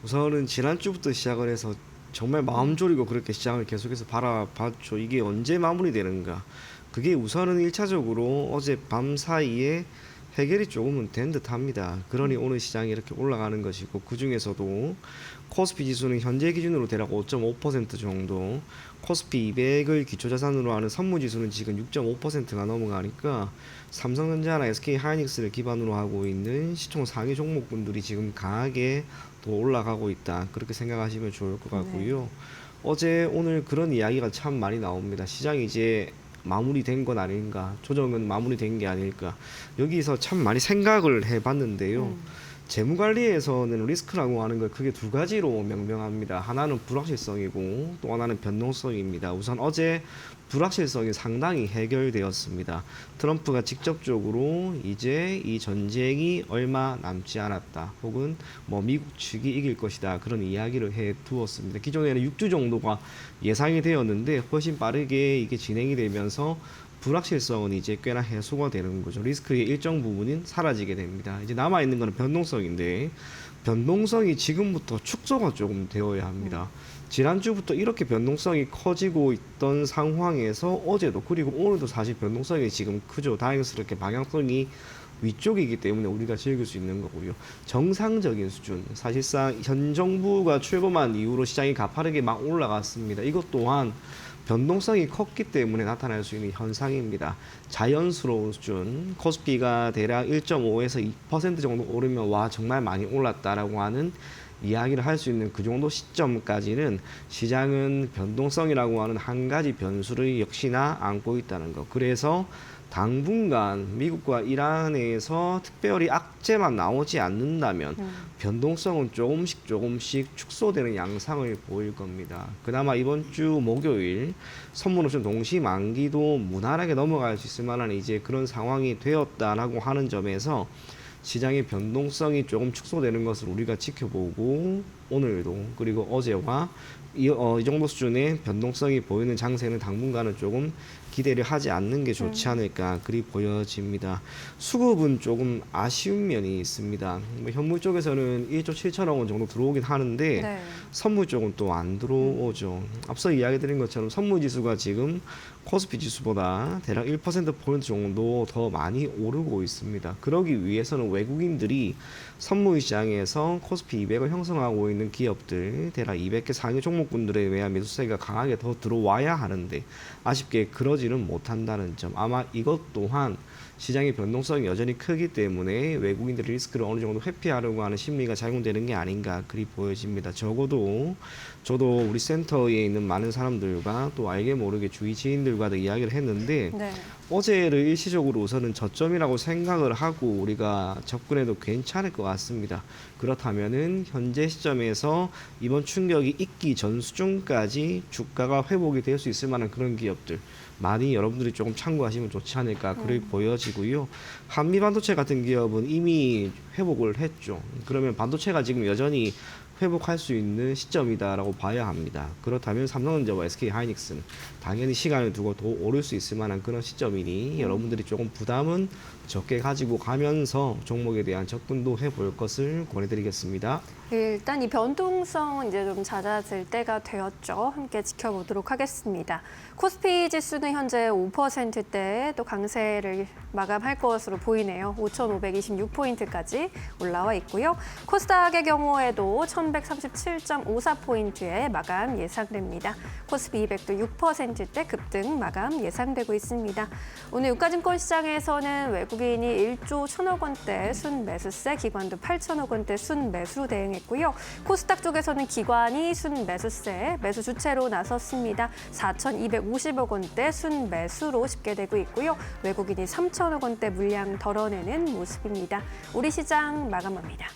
우선은 지난주부터 시작을 해서 정말 마음 졸이고 그렇게 시장을 계속해서 바라봤죠. 이게 언제 마무리되는가. 그게 우선은 1차적으로 어제 밤 사이에 해결이 조금은 된 듯합니다. 그러니 오늘 시장이 이렇게 올라가는 것이고 그중에서도 코스피 지수는 현재 기준으로 대략 5.5% 정도, 코스피 200을 기초자산으로 하는 선무지수는 지금 6.5%가 넘어가니까 삼성전자나 SK하이닉스를 기반으로 하고 있는 시총 상위 종목군들이 지금 강하게 더 올라가고 있다. 그렇게 생각하시면 좋을 것 같고요. 어제 오늘 그런 이야기가 참 많이 나옵니다. 시장이 이제 마무리된 건 아닌가, 조정은 마무리된 게 아닐까. 여기서 참 많이 생각을 해봤는데요. 재무관리에서는 리스크라고 하는 걸 크게 두 가지로 명명합니다. 하나는 불확실성이고 또 하나는 변동성입니다. 우선 어제 불확실성이 상당히 해결되었습니다. 트럼프가 직접적으로 이제 이 전쟁이 얼마 남지 않았다. 혹은 뭐 미국 측이 이길 것이다. 그런 이야기를 해 두었습니다. 기존에는 6주 정도가 예상이 되었는데 훨씬 빠르게 이게 진행이 되면서 불확실성은 이제 꽤나 해소가 되는 거죠. 리스크의 일정 부분은 사라지게 됩니다. 이제 남아있는 것은 변동성인데 변동성이 지금부터 축소가 조금 되어야 합니다. 지난주부터 이렇게 변동성이 커지고 있던 상황에서 어제도 그리고 오늘도 사실 변동성이 지금 크죠. 다행스럽게 방향성이 위쪽이기 때문에 우리가 즐길 수 있는 거고요. 정상적인 수준, 사실상 현 정부가 출범한 이후로 시장이 가파르게 막 올라갔습니다. 이것 또한 변동성이 컸기 때문에 나타날 수 있는 현상입니다. 자연스러운 수준, 코스피가 대략 1.5에서 2% 정도 오르면 와 정말 많이 올랐다라고 하는 이야기를 할 수 있는 그 정도 시점까지는 시장은 변동성이라고 하는 한 가지 변수를 역시나 안고 있다는 것. 그래서 당분간 미국과 이란에서 특별히 악재만 나오지 않는다면 변동성은 조금씩 축소되는 양상을 보일 겁니다. 그나마 이번 주 목요일 선물옵션 동시 만기도 무난하게 넘어갈 수 있을 만한 이제 그런 상황이 되었다라고 하는 점에서 시장의 변동성이 조금 축소되는 것을 우리가 지켜보고 오늘도 그리고 어제와 이 정도 수준의 변동성이 보이는 장세는 당분간은 조금 기대를 하지 않는 게 좋지 않을까 그리 보여집니다. 수급은 조금 아쉬운 면이 있습니다. 현물 쪽에서는 1조 7천억 원 정도 들어오긴 하는데 네. 선물 쪽은 또 안 들어오죠. 앞서 이야기드린 것처럼 선물 지수가 지금 코스피 지수보다 대략 1%포인트 정도 더 많이 오르고 있습니다. 그러기 위해서는 외국인들이 선물 시장에서 코스피 200을 형성하고 있는 기업들 대략 200개 상위 종목군들에 의한 매수세가 강하게 더 들어와야 하는데 아쉽게 그러지는 못한다는 점. 아마 이것 또한 시장의 변동성이 여전히 크기 때문에 외국인들의 리스크를 어느 정도 회피하려고 하는 심리가 작용되는 게 아닌가 그리 보여집니다. 적어도 저도 우리 센터에 있는 많은 사람들과 또 알게 모르게 주위 지인들과도 이야기를 했는데 네. 어제를 일시적으로 우선은 저점이라고 생각을 하고 우리가 접근해도 괜찮을 것 같습니다. 그렇다면은 현재 시점에서 이번 충격이 있기 전 수준까지 주가가 회복이 될 수 있을 만한 그런 기업들 많이 여러분들이 조금 참고하시면 좋지 않을까 그렇게 보여지고요. 한미 반도체 같은 기업은 이미 회복을 했죠. 그러면 반도체가 지금 여전히 회복할 수 있는 시점이다라고 봐야 합니다. 그렇다면 삼성전자와 SK하이닉스는 당연히 시간을 두고 더 오를 수 있을 만한 그런 시점이니 여러분들이 조금 부담은 적게 가지고 가면서 종목에 대한 접근도 해볼 것을 권해드리겠습니다. 일단 이 변동성은 이제 좀 잦아질 때가 되었죠. 함께 지켜보도록 하겠습니다. 코스피 지수는 현재 5%대에 또 강세를 마감할 것으로 보이네요. 5,526포인트까지 올라와 있고요. 코스닥의 경우에도 1,137.54포인트의 마감 예상됩니다. 코스피 200도 6%대 급등 마감 예상되고 있습니다. 오늘 유가증권 시장에서는 외국인이 1조 1,000억 원대 순매수세, 기관도 8천억 원대 순매수로 대응했고요. 코스닥 쪽에서는 기관이 순매수세, 매수 주체로 나섰습니다. 4,250억 원대 순매수로 집계되고 있고요. 외국인이 3천억 원대 물량 덜어내는 모습입니다. 우리 시장 마감합니다.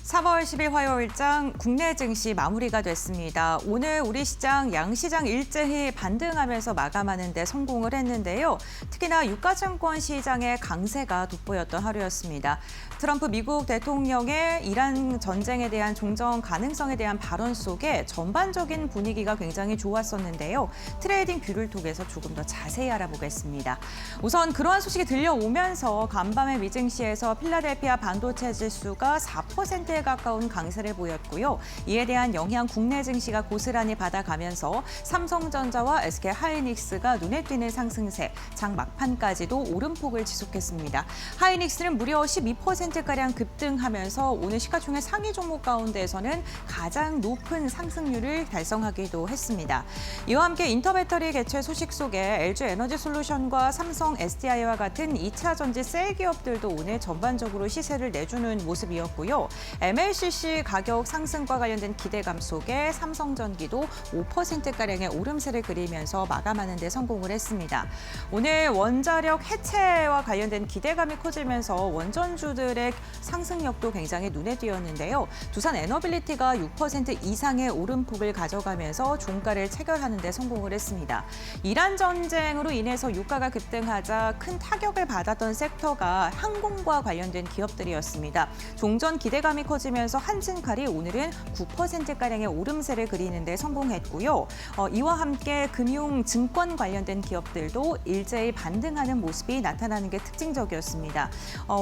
(3월 10일) 화요일장 국내 증시 마무리가 됐습니다. 오늘 우리 시장 양시장 일제히 반등하면서 마감하는 데 성공을 했는데요. 특히나 유가증권 시장의 강세가 돋보였던 하루였습니다. 트럼프 미국 대통령의 이란 전쟁에 대한 종전 가능성에 대한 발언 속에 전반적인 분위기가 굉장히 좋았었는데요. 트레이딩 뷰를 통해서 조금 더 자세히 알아보겠습니다. 우선 그러한 소식이 들려오면서 간밤의 미증시에서 필라델피아 반도체 지수가 4%에 가까운 강세를 보였고요. 이에 대한 영향 국내 증시가 고스란히 받아가면서 삼성전자와 SK하이닉스가 눈에 띄는 상승세, 장 막판까지도 오름폭을 지속했습니다. 하이닉스는 무려 12%가량 급등하면서 오늘 시가총액 상위 종목 가운데에서는 가장 높은 상승률을 달성하기도 했습니다. 이와 함께 인터배터리 개최 소식 속에 LG에너지솔루션과 삼성 SDI와 같은 2차 전지 셀 기업들도 오늘 전반적으로 시세를 내주는 모습이었고요. MLCC 가격 상승과 관련된 기대감 속에 삼성전기도 5%가량의 오름세를 그리면서 마감하는 데 성공을 했습니다. 오늘 원자력 해체와 관련된 기대감이 커지면서 원전주들의 상승력도 굉장히 눈에 띄었는데요. 두산 에너빌리티가 6% 이상의 오름폭을 가져가면서 종가를 체결하는 데 성공을 했습니다. 이란 전쟁으로 인해서 유가가 급등하자 큰 타격을 받았던 섹터가 항공과 관련된 기업들이었습니다. 종전 기대감이 커지면서 터지면서 한진칼이 오늘은 9%가량의 오름세를 그리는 데 성공했고요. 이와 함께 금융, 증권 관련된 기업들도 일제히 반등하는 모습이 나타나는 게 특징적이었습니다.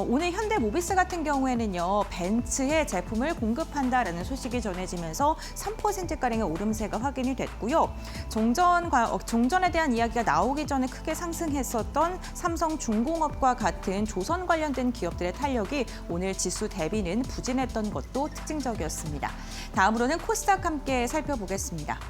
오늘 현대모비스 같은 경우에는요, 벤츠의 제품을 공급한다라는 소식이 전해지면서 3%가량의 오름세가 확인이 됐고요. 종전에 대한 이야기가 나오기 전에 크게 상승했었던 삼성중공업과 같은 조선 관련된 기업들의 탄력이 오늘 지수 대비는 부진했던 것도 특징적이었습니다. 다음으로는 코스닥 함께 살펴보겠습니다.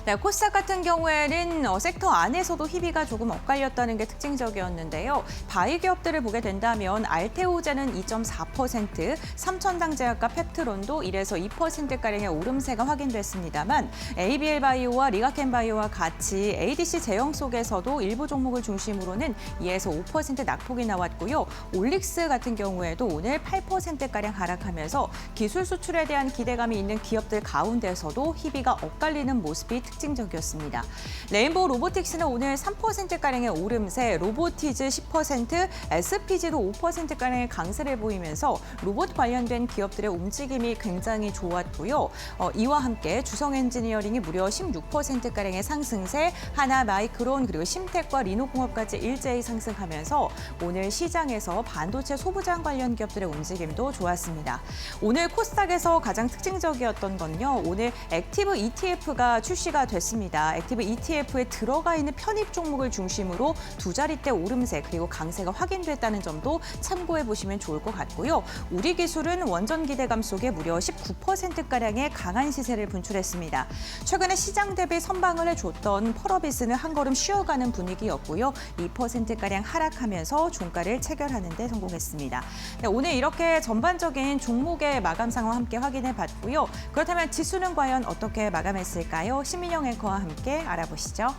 네, 코스닥 같은 경우에는 섹터 안에서도 희비가 조금 엇갈렸다는 게 특징적이었는데요. 바이 기업들을 보게 된다면 알테오제는 2.4%, 삼천당제약과 펩트론도 1에서 2%가량의 오름세가 확인됐습니다만 ABL바이오와 리가켄바이오와 같이 ADC 제형 속에서도 일부 종목을 중심으로는 2에서 5% 낙폭이 나왔고요. 올릭스 같은 경우에도 오늘 8%가량 하락하면서 기술 수출에 대한 기대감이 있는 기업들 가운데서도 희비가 엇갈리는 모습이 특징적이었습니다. 레인보우 로보틱스는 오늘 3%가량의 오름세, 로보티즈 10%, SPG도 5%가량의 강세를 보이면서 로봇 관련된 기업들의 움직임이 굉장히 좋았고요. 이와 함께 주성엔지니어링이 무려 16%가량의 상승세, 하나마이크론 그리고 심텍과 리노공업까지 일제히 상승하면서 오늘 시장에서 반도체 소부장 관련 기업들의 움직임도 좋았습니다. 오늘 코스닥에서 가장 특징적이었던 건요. 오늘 액티브 ETF가 출시가 됐습니다. 액티브 ETF에 들어가 있는 편입 종목을 중심으로 두 자릿대 오름세 그리고 강세가 확인됐다는 점도 참고해 보시면 좋을 것 같고요. 우리 기술은 원전 기대감 속에 무려 19%가량의 강한 시세를 분출했습니다. 최근에 시장 대비 선방을 해줬던 펄어비스는 한 걸음 쉬어가는 분위기였고요. 2%가량 하락하면서 종가를 체결하는 데 성공했습니다. 네, 오늘 이렇게 전반적인 종목의 마감 상황 함께 확인해 봤고요. 그렇다면 지수는 과연 어떻게 마감했을까요? 신민영 앵커와 함께 알아보시죠.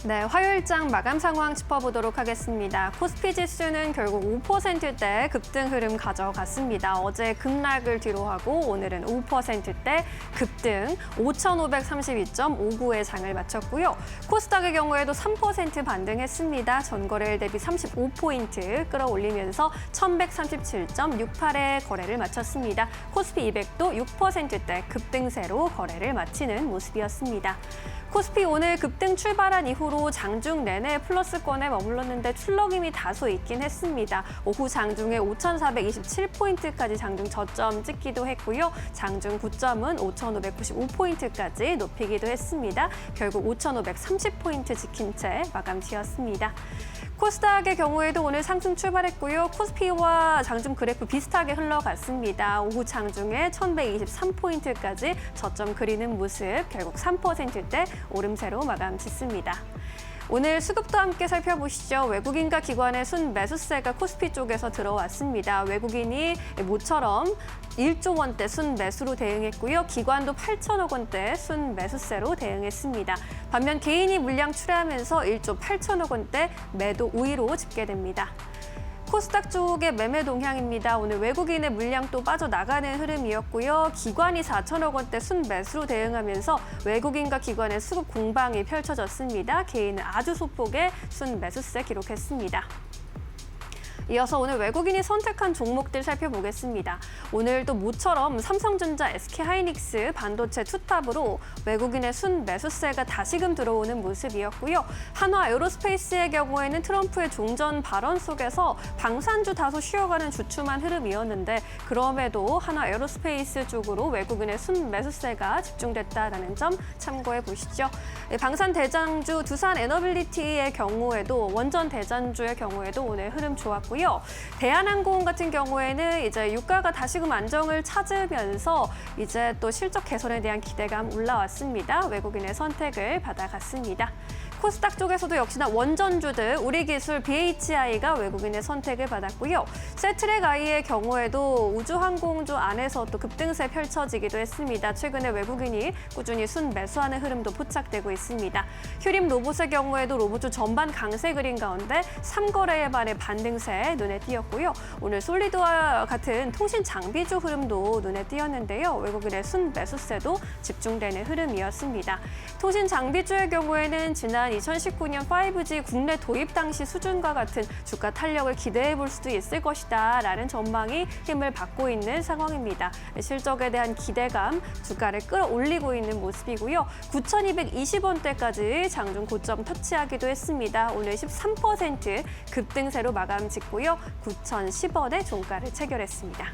네, 화요일장 마감 상황 짚어보도록 하겠습니다. 코스피 지수는 결국 5%대 급등 흐름 가져갔습니다. 어제 급락을 뒤로하고 오늘은 5%대 급등 5,532.59의 장을 마쳤고요. 코스닥의 경우에도 3% 반등했습니다. 전거래일 대비 35포인트 끌어올리면서 1,137.68의 거래를 마쳤습니다. 코스피 200도 6%대 급등세로 거래를 마치는 모습이었습니다. 코스피 오늘 급등 출발한 이후로 장중 내내 플러스권에 머물렀는데 출렁임이 다소 있긴 했습니다. 오후 장중에 5,427포인트까지 장중 저점 찍기도 했고요. 장중 고점은 5,595포인트까지 높이기도 했습니다. 결국 5,530포인트 지킨 채 마감 지었습니다. 코스닥의 경우에도 오늘 상승 출발했고요. 코스피와 장중 그래프 비슷하게 흘러갔습니다. 오후 장중에 1,123포인트까지 저점 그리는 모습, 결국 3%대 오름세로 마감 짓습니다. 오늘 수급도 함께 살펴보시죠. 외국인과 기관의 순매수세가 코스피 쪽에서 들어왔습니다. 외국인이 모처럼 1조 원대 순매수로 대응했고요. 기관도 8천억 원대 순매수세로 대응했습니다. 반면 개인이 물량 출하하면서 1조 8천억 원대 매도 우위로 집계됩니다. 코스닥 쪽의 매매 동향입니다. 오늘 외국인의 물량 또 빠져나가는 흐름이었고요. 기관이 4천억 원대 순매수로 대응하면서 외국인과 기관의 수급 공방이 펼쳐졌습니다. 개인은 아주 소폭의 순매수세 기록했습니다. 이어서 오늘 외국인이 선택한 종목들 살펴보겠습니다. 오늘도 모처럼 삼성전자, SK하이닉스, 반도체 투탑으로 외국인의 순매수세가 다시금 들어오는 모습이었고요. 한화 에어로스페이스의 경우에는 트럼프의 종전 발언 속에서 방산주 다소 쉬어가는 주춤한 흐름이었는데 그럼에도 한화 에어로스페이스 쪽으로 외국인의 순매수세가 집중됐다는 점 참고해 보시죠. 방산 대장주 두산 에너빌리티의 경우에도 원전 대장주의 경우에도 오늘 흐름 좋았고요. 대한항공 같은 경우에는 이제 유가가 다시금 안정을 찾으면서 이제 또 실적 개선에 대한 기대감 올라왔습니다. 외국인의 선택을 받아갔습니다. 코스닥 쪽에서도 역시나 원전주들 우리기술 BHI가 외국인의 선택을 받았고요. 세트랙I의 경우에도 우주항공주 안에서 또 급등세 펼쳐지기도 했습니다. 최근에 외국인이 꾸준히 순매수하는 흐름도 포착되고 있습니다. 휴림 로봇의 경우에도 로봇주 전반 강세 그린 가운데 3거래에 반해 반등세 눈에 띄었고요. 오늘 솔리드와 같은 통신 장비주 흐름도 눈에 띄었는데요. 외국인의 순매수세도 집중되는 흐름이었습니다. 통신 장비주의 경우에는 지난 지난 2019년 5G 국내 도입 당시 수준과 같은 주가 탄력을 기대해 볼 수도 있을 것이다라는 전망이 힘을 받고 있는 상황입니다. 실적에 대한 기대감, 주가를 끌어올리고 있는 모습이고요. 9,220원대까지 장중 고점 터치하기도 했습니다. 오늘 13% 급등세로 마감 짓고요. 9,010원에 종가를 체결했습니다.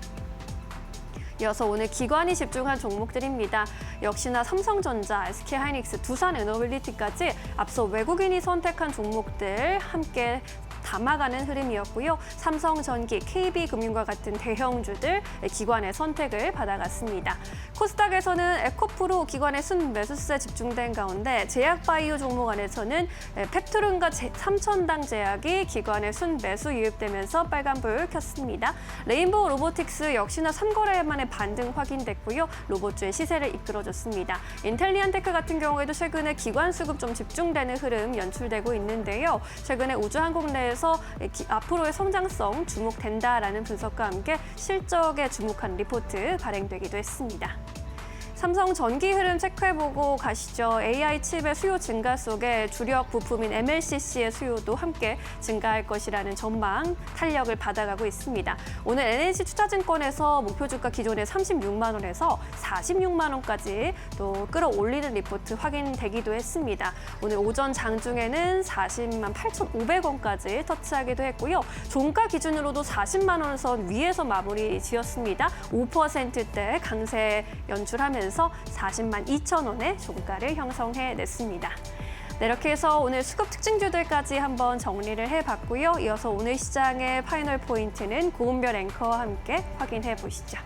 이어서 오늘 기관이 집중한 종목들입니다. 역시나 삼성전자, SK하이닉스, 두산에너빌리티까지 앞서 외국인이 선택한 종목들 함께 담아가는 흐름이었고요. 삼성전기, KB금융과 같은 대형주들 기관의 선택을 받아갔습니다. 코스닥에서는 에코프로 기관의 순매수세 집중된 가운데 제약바이오 종목 안에서는 펩토른과 삼천당 제약이 기관의 순매수 유입되면서 빨간불 켰습니다. 레인보우 로보틱스 역시나 3거래 만에 반등 확인됐고요. 로봇주의 시세를 이끌어줬습니다. 인텔리안테크 같은 경우에도 최근에 기관 수급 좀 집중되는 흐름 연출되고 있는데요. 최근에 우주항공 내에서 앞으로의 성장성 주목된다라는 분석과 함께 실적에 주목한 리포트 발행되기도 했습니다. 삼성전기 흐름 체크해보고 가시죠. AI 칩의 수요 증가 속에 주력 부품인 MLCC의 수요도 함께 증가할 것이라는 전망, 탄력을 받아가고 있습니다. 오늘 NH투자증권에서 목표 주가 기존의 36만 원에서 46만 원까지 또 끌어올리는 리포트 확인되기도 했습니다. 오늘 오전 장중에는 40만 8,500원까지 터치하기도 했고요. 종가 기준으로도 40만 원 선 위에서 마무리 지었습니다. 5%대 강세 연출하면서 40만 2천 원의 종가를 형성해냈습니다. 네, 이렇게 해서 오늘 수급 특징주들까지 한번 정리를 해봤고요. 이어서 오늘 시장의 파이널 포인트는 고은별 앵커와 함께 확인해 보시죠.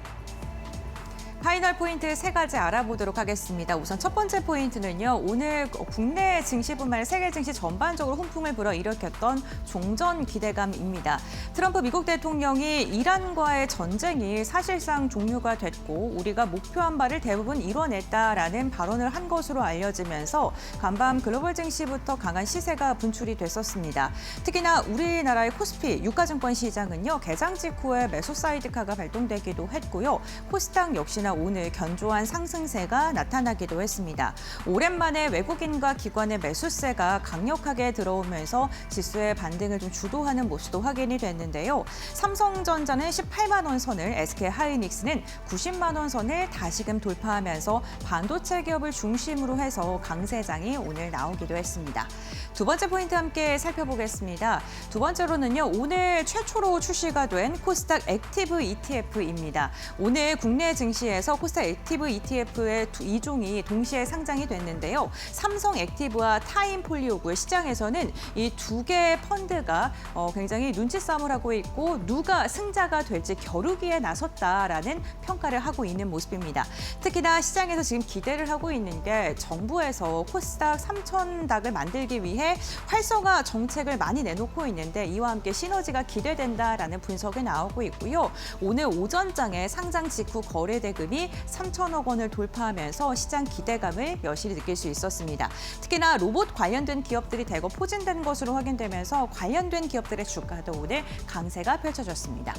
파이널 포인트 3가지 알아보도록 하겠습니다. 우선 첫 번째 포인트는요. 오늘 국내 증시뿐만 아니라 세계 증시 전반적으로 훈풍을 불어일으켰던 종전 기대감입니다. 트럼프 미국 대통령이 이란과의 전쟁이 사실상 종료가 됐고 우리가 목표한 바를 대부분 이뤄냈다라는 발언을 한 것으로 알려지면서 간밤 글로벌 증시부터 강한 시세가 분출이 됐었습니다. 특히나 우리나라의 코스피 유가증권 시장은요. 개장 직후에 매수 사이드카가 발동되기도 했고요. 코스닥 역시나 오늘 견조한 상승세가 나타나기도 했습니다. 오랜만에 외국인과 기관의 매수세가 강력하게 들어오면서 지수의 반등을 좀 주도하는 모습도 확인이 됐는데요. 삼성전자는 18만 원 선을, SK하이닉스는 90만 원 선을 다시금 돌파하면서 반도체 기업을 중심으로 해서 강세장이 오늘 나오기도 했습니다. 두 번째 포인트 함께 살펴보겠습니다. 두 번째로는요. 오늘 최초로 출시가 된 코스닥 액티브 ETF입니다. 오늘 국내 증시에서 코스닥 액티브 ETF의 2종이 동시에 상장이 됐는데요. 삼성 액티브와 타임폴리오고요. 시장에서는 이 두 개의 펀드가 굉장히 눈치싸움을 하고 있고 누가 승자가 될지 겨루기에 나섰다라는 평가를 하고 있는 모습입니다. 특히나 시장에서 지금 기대를 하고 있는 게 정부에서 코스닥 3,000닥을 만들기 위해 활성화 정책을 많이 내놓고 있는데 이와 함께 시너지가 기대된다라는 분석이 나오고 있고요. 오늘 오전장에 상장 직후 거래 대금이 3천억 원을 돌파하면서 시장 기대감을 여실히 느낄 수 있었습니다. 특히나 로봇 관련된 기업들이 대거 포진된 것으로 확인되면서 관련된 기업들의 주가도 오늘 강세가 펼쳐졌습니다.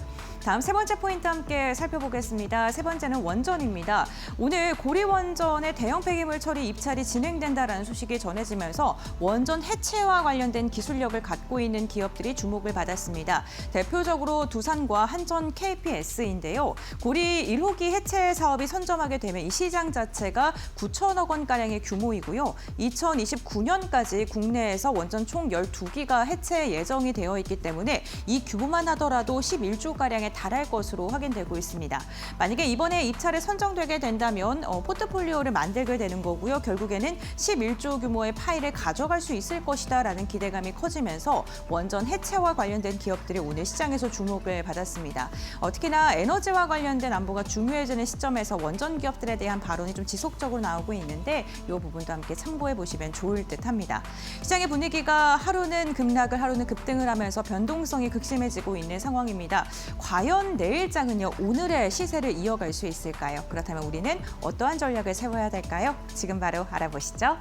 다음 세 번째 포인트 함께 살펴보겠습니다. 세 번째는 원전입니다. 오늘 고리원전의 대형 폐기물 처리 입찰이 진행된다라는 소식이 전해지면서 원전 해체와 관련된 기술력을 갖고 있는 기업들이 주목을 받았습니다. 대표적으로 두산과 한전 KPS인데요. 고리 1호기 해체 사업이 선점하게 되면 이 시장 자체가 9천억 원가량의 규모이고요. 2029년까지 국내에서 원전 총 12기가 해체 예정이 되어 있기 때문에 이 규모만 하더라도 11조가량에 달할 것으로 확인되고 있습니다. 만약에 이번에 입찰에 선정되게 된다면 포트폴리오를 만들게 되는 거고요. 결국에는 11조 규모의 파이를 가져갈 수 있을 것이다라는 기대감이 커지면서 원전 해체와 관련된 기업들이 오늘 시장에서 주목을 받았습니다. 특히나 에너지와 관련된 안보가 중요해지는 시점에서 원전 기업들에 대한 발언이 좀 지속적으로 나오고 있는데 이 부분도 함께 참고해 보시면 좋을 듯합니다. 시장의 분위기가 하루는 급락을 하루는 급등을 하면서 변동성이 극심해지고 있는 상황입니다. 과연 내일장은요 오늘의 시세를 이어갈 수 있을까요? 그렇다면 우리는 어떠한 전략을 세워야 될까요? 지금 바로 알아보시죠.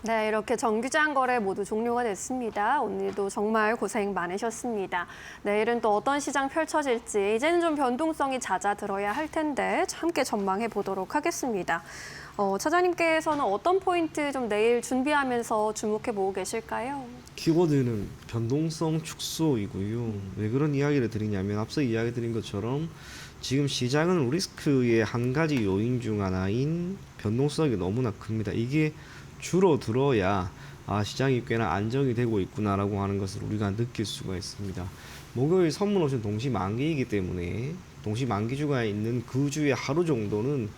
네, 이렇게 정규장 거래 모두 종료가 됐습니다. 오늘도 정말 고생 많으셨습니다. 내일은 또 어떤 시장 펼쳐질지 이제는 좀 변동성이 잦아들어야 할 텐데 함께 전망해 보도록 하겠습니다. 차장님께서는 어떤 포인트 좀 내일 준비하면서 주목해 보고 계실까요? 키워드는 변동성 축소이고요. 왜 그런 이야기를 드리냐면 앞서 이야기 드린 것처럼 지금 시장은 리스크의 한 가지 요인 중 하나인 변동성이 너무나 큽니다. 이게 줄어들어야 시장이 꽤나 안정이 되고 있구나라고 하는 것을 우리가 느낄 수가 있습니다. 목요일 선물 옵션 동시 만기이기 때문에 동시 만기 주가에 있는 그 주의 하루 정도는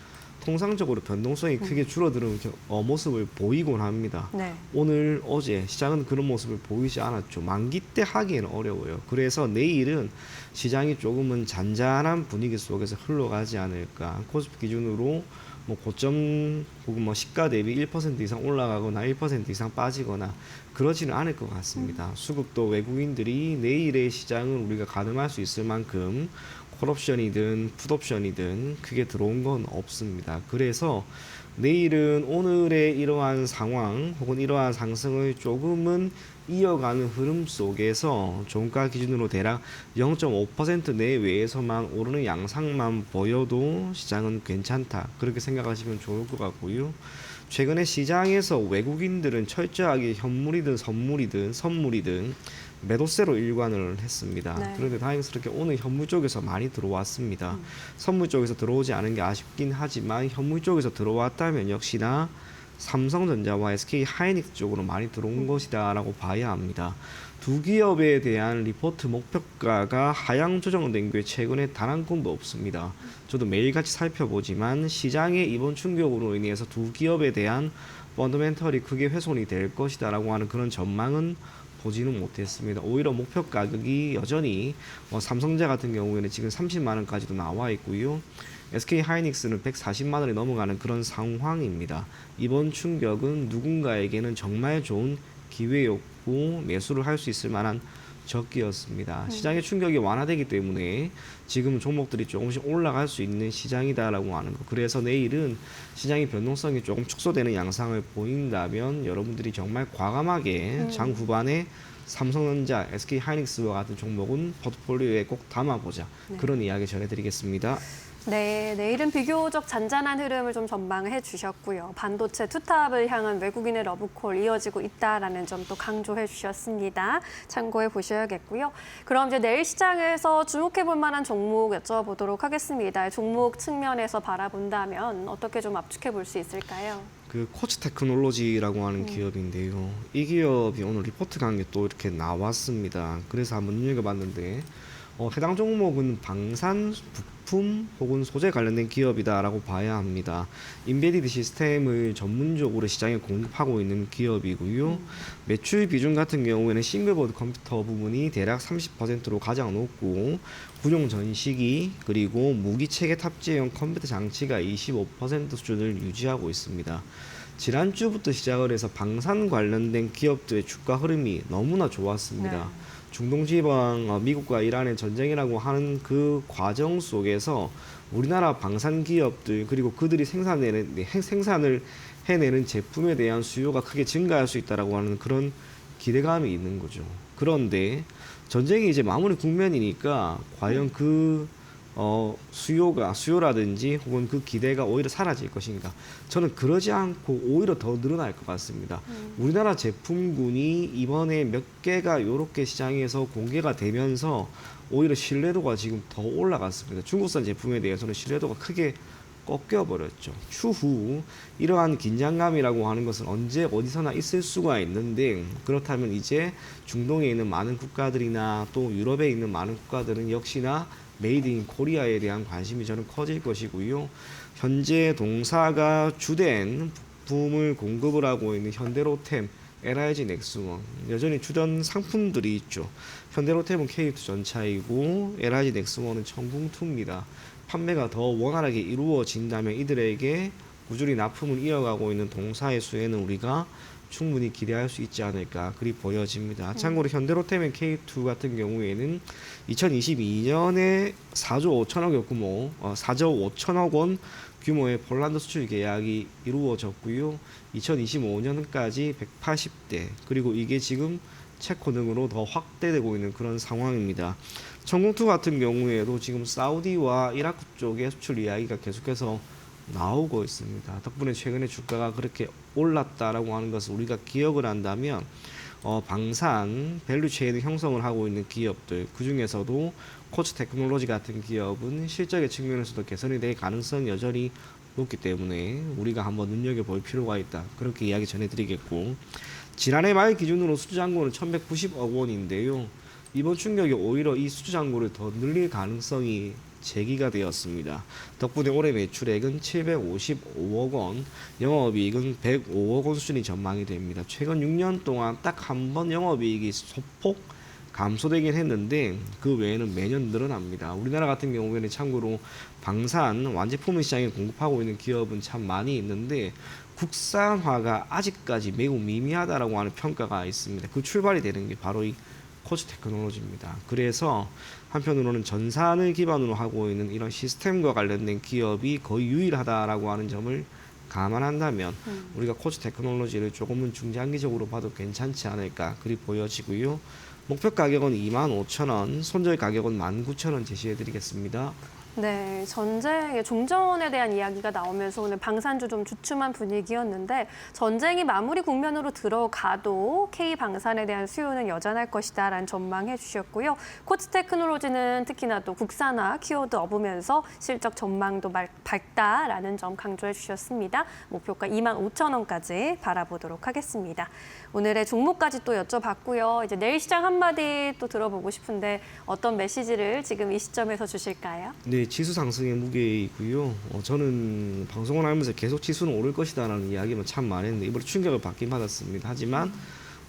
통상적으로 변동성이 크게 줄어드는 모습을 보이곤 합니다. 네. 오늘, 어제 시장은 그런 모습을 보이지 않았죠. 만기 때 하기에는 어려워요. 그래서 내일은 시장이 조금은 잔잔한 분위기 속에서 흘러가지 않을까. 코스피 기준으로 고점 혹은 시가 대비 1% 이상 올라가거나 1% 이상 빠지거나 그러지는 않을 것 같습니다. 수급도 외국인들이 내일의 시장을 우리가 가늠할 수 있을 만큼 콜옵션이든 풋옵션이든 크게 들어온 건 없습니다. 그래서 내일은 오늘의 이러한 상황 혹은 이러한 상승을 조금은 이어가는 흐름 속에서 종가 기준으로 대략 0.5% 내외에서만 오르는 양상만 보여도 시장은 괜찮다. 그렇게 생각하시면 좋을 것 같고요. 최근에 시장에서 외국인들은 철저하게 현물이든 선물이든 매도세로 일관을 했습니다. 네. 그런데 다행스럽게 오늘 현물 쪽에서 많이 들어왔습니다. 선물 쪽에서 들어오지 않은 게 아쉽긴 하지만 현물 쪽에서 들어왔다면 역시나 삼성전자와 SK 하이닉스 쪽으로 많이 들어온 것이다라고 봐야 합니다. 두 기업에 대한 리포트 목표가가 하향 조정된 게 최근에 단 한 건도 없습니다. 저도 매일같이 살펴보지만 시장의 이번 충격으로 인해서 두 기업에 대한 펀더멘털이 크게 훼손이 될 것이다라고 하는 그런 전망은 보지는 못했습니다. 오히려 목표 가격이 여전히 삼성전자 같은 경우에는 지금 30만 원까지도 나와 있고요. SK 하이닉스는 140만 원이 넘어가는 그런 상황입니다. 이번 충격은 누군가에게는 정말 좋은 기회였고 매수를 할 수 있을 만한 적기였습니다. 시장의 충격이 완화되기 때문에 지금 종목들이 조금씩 올라갈 수 있는 시장이다라고 하는 거. 그래서 내일은 시장의 변동성이 조금 축소되는 양상을 보인다면 여러분들이 정말 과감하게 장 후반에 삼성전자, SK 하이닉스와 같은 종목은 포트폴리오에 꼭 담아보자. 그런 이야기 전해드리겠습니다. 네, 내일은 비교적 잔잔한 흐름을 좀 전망해 주셨고요. 반도체 투탑을 향한 외국인의 러브콜 이어지고 있다라는 점도 강조해 주셨습니다. 참고해 보셔야겠고요. 그럼 이제 내일 시장에서 주목해 볼 만한 종목 여쭤보도록 하겠습니다. 종목 측면에서 바라본다면 어떻게 좀 압축해 볼 수 있을까요? 그 코치 테크놀로지라고 하는 기업인데요. 이 기업이 오늘 리포트 간 게 또 이렇게 나왔습니다. 그래서 한번 눈여겨봤는데 해당 종목은 방산 부품 혹은 소재 관련된 기업이다라고 봐야 합니다. 인베디드 시스템을 전문적으로 시장에 공급하고 있는 기업이고요. 매출 비중 같은 경우에는 싱글보드 컴퓨터 부분이 대략 30%로 가장 높고 군용 전시기 그리고 무기 체계 탑재용 컴퓨터 장치가 25% 수준을 유지하고 있습니다. 지난주부터 시작을 해서 방산 관련된 기업들의 주가 흐름이 너무나 좋았습니다. 네. 중동 지방 미국과 이란의 전쟁이라고 하는 그 과정 속에서 우리나라 방산 기업들 그리고 그들이 생산을 해내는 제품에 대한 수요가 크게 증가할 수 있다라고 하는 그런 기대감이 있는 거죠. 그런데 전쟁이 이제 마무리 국면이니까 과연 그 수요라든지 혹은 그 기대가 오히려 사라질 것인가? 저는 그러지 않고 오히려 더 늘어날 것 같습니다. 우리나라 제품군이 이번에 몇 개가 이렇게 시장에서 공개가 되면서 오히려 신뢰도가 지금 더 올라갔습니다. 중국산 제품에 대해서는 신뢰도가 크게 꺾여버렸죠. 추후 이러한 긴장감이라고 하는 것은 언제 어디서나 있을 수가 있는데 그렇다면 이제 중동에 있는 많은 국가들이나 또 유럽에 있는 많은 국가들은 역시나 메이드 인 코리아에 대한 관심이 저는 커질 것이고요. 현재 동사가 주된 부품을 공급을 하고 있는 현대로템, LIG 넥스원 여전히 주전 상품들이 있죠. 현대로템은 K2 전차이고 LIG 넥스원은 청궁2입니다. 판매가 더 원활하게 이루어진다면 이들에게 꾸준히 납품을 이어가고 있는 동사의 수혜는 우리가 충분히 기대할 수 있지 않을까 그리 보여집니다. 참고로 현대로템의 K2 같은 경우에는 2022년에 4조 5천억 원 규모의 폴란드 수출 계약이 이루어졌고요. 2025년까지 180대 그리고 이게 지금 체코 등으로 더 확대되고 있는 그런 상황입니다. 청궁2 같은 경우에도 지금 사우디와 이라크 쪽의 수출 이야기가 계속해서 나오고 있습니다. 덕분에 최근에 주가가 그렇게 올랐다라고 하는 것을 우리가 기억을 한다면 방산, 밸류체인을 형성을 하고 있는 기업들, 그중에서도 코츠 테크놀로지 같은 기업은 실적의 측면에서도 개선이 될 가능성이 여전히 높기 때문에 우리가 한번 눈여겨볼 필요가 있다. 그렇게 이야기 전해드리겠고, 지난해 말 기준으로 수주잔고는 1,190억 원인데요. 이번 충격이 오히려 이 수주잔고를 더 늘릴 가능성이 제기가 되었습니다. 덕분에 올해 매출액은 755억 원, 영업이익은 105억 원 수준이 전망이 됩니다. 최근 6년 동안 딱 한 번 영업이익이 소폭 감소되긴 했는데 그 외에는 매년 늘어납니다. 우리나라 같은 경우에는 참고로 방산, 완제품 시장에 공급하고 있는 기업은 참 많이 있는데 국산화가 아직까지 매우 미미하다라고 하는 평가가 있습니다. 그 출발이 되는 게 바로 이 코츠 테크놀로지입니다. 그래서 한편으로는 전산을 기반으로 하고 있는 이런 시스템과 관련된 기업이 거의 유일하다라고 하는 점을 감안한다면 우리가 코츠 테크놀로지를 조금은 중장기적으로 봐도 괜찮지 않을까 그리 보여지고요. 목표 가격은 25,000원, 손절 가격은 19,000원 제시해드리겠습니다. 네, 전쟁의 종전에 대한 이야기가 나오면서 오늘 방산주 좀 주춤한 분위기였는데 전쟁이 마무리 국면으로 들어가도 K방산에 대한 수요는 여전할 것이다라는 전망해 주셨고요. 코츠 테크놀로지는 특히나 또 국산화 키워드 업으면서 실적 전망도 밝다라는 점 강조해 주셨습니다. 목표가 25,000원까지 바라보도록 하겠습니다. 오늘의 종목까지 또 여쭤봤고요. 이제 내일 시장 한마디 또 들어보고 싶은데 어떤 메시지를 지금 이 시점에서 주실까요? 네, 지수 상승의 무게이고요. 저는 방송을 하면서 계속 지수는 오를 것이다라는 이야기만 참 많이 했는데 이번에 충격을 받긴 받았습니다. 하지만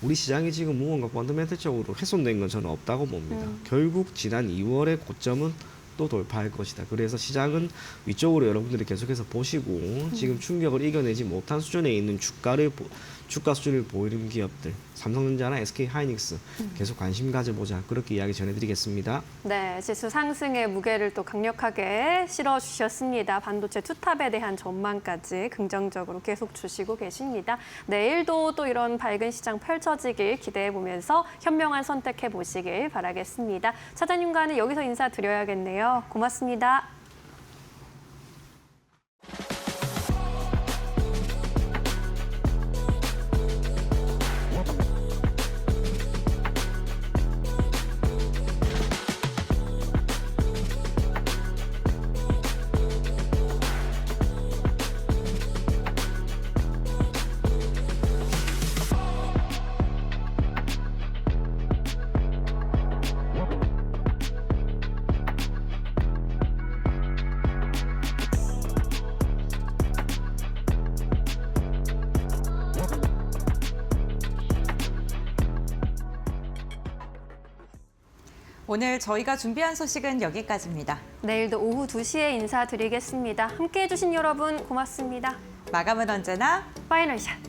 우리 시장이 지금 무언가 펀더멘털적으로 훼손된 건 저는 없다고 봅니다. 결국 지난 2월의 고점은 또 돌파할 것이다. 그래서 시장은 위쪽으로 여러분들이 계속해서 보시고 지금 충격을 이겨내지 못한 수준에 있는 주가 수준을 보이는 기업들, 삼성전자나 SK하이닉스 계속 관심 가져보자. 그렇게 이야기 전해드리겠습니다. 네, 지수 상승의 무게를 또 강력하게 실어주셨습니다. 반도체 투탑에 대한 전망까지 긍정적으로 계속 주시고 계십니다. 내일도 또 이런 밝은 시장 펼쳐지길 기대해보면서 현명한 선택해보시길 바라겠습니다. 차장님과는 여기서 인사드려야겠네요. 고맙습니다. 오늘 저희가 준비한 소식은 여기까지입니다. 내일도 오후 2시에 인사드리겠습니다. 함께해 주신 여러분 고맙습니다. 마감은 언제나 파이널샷.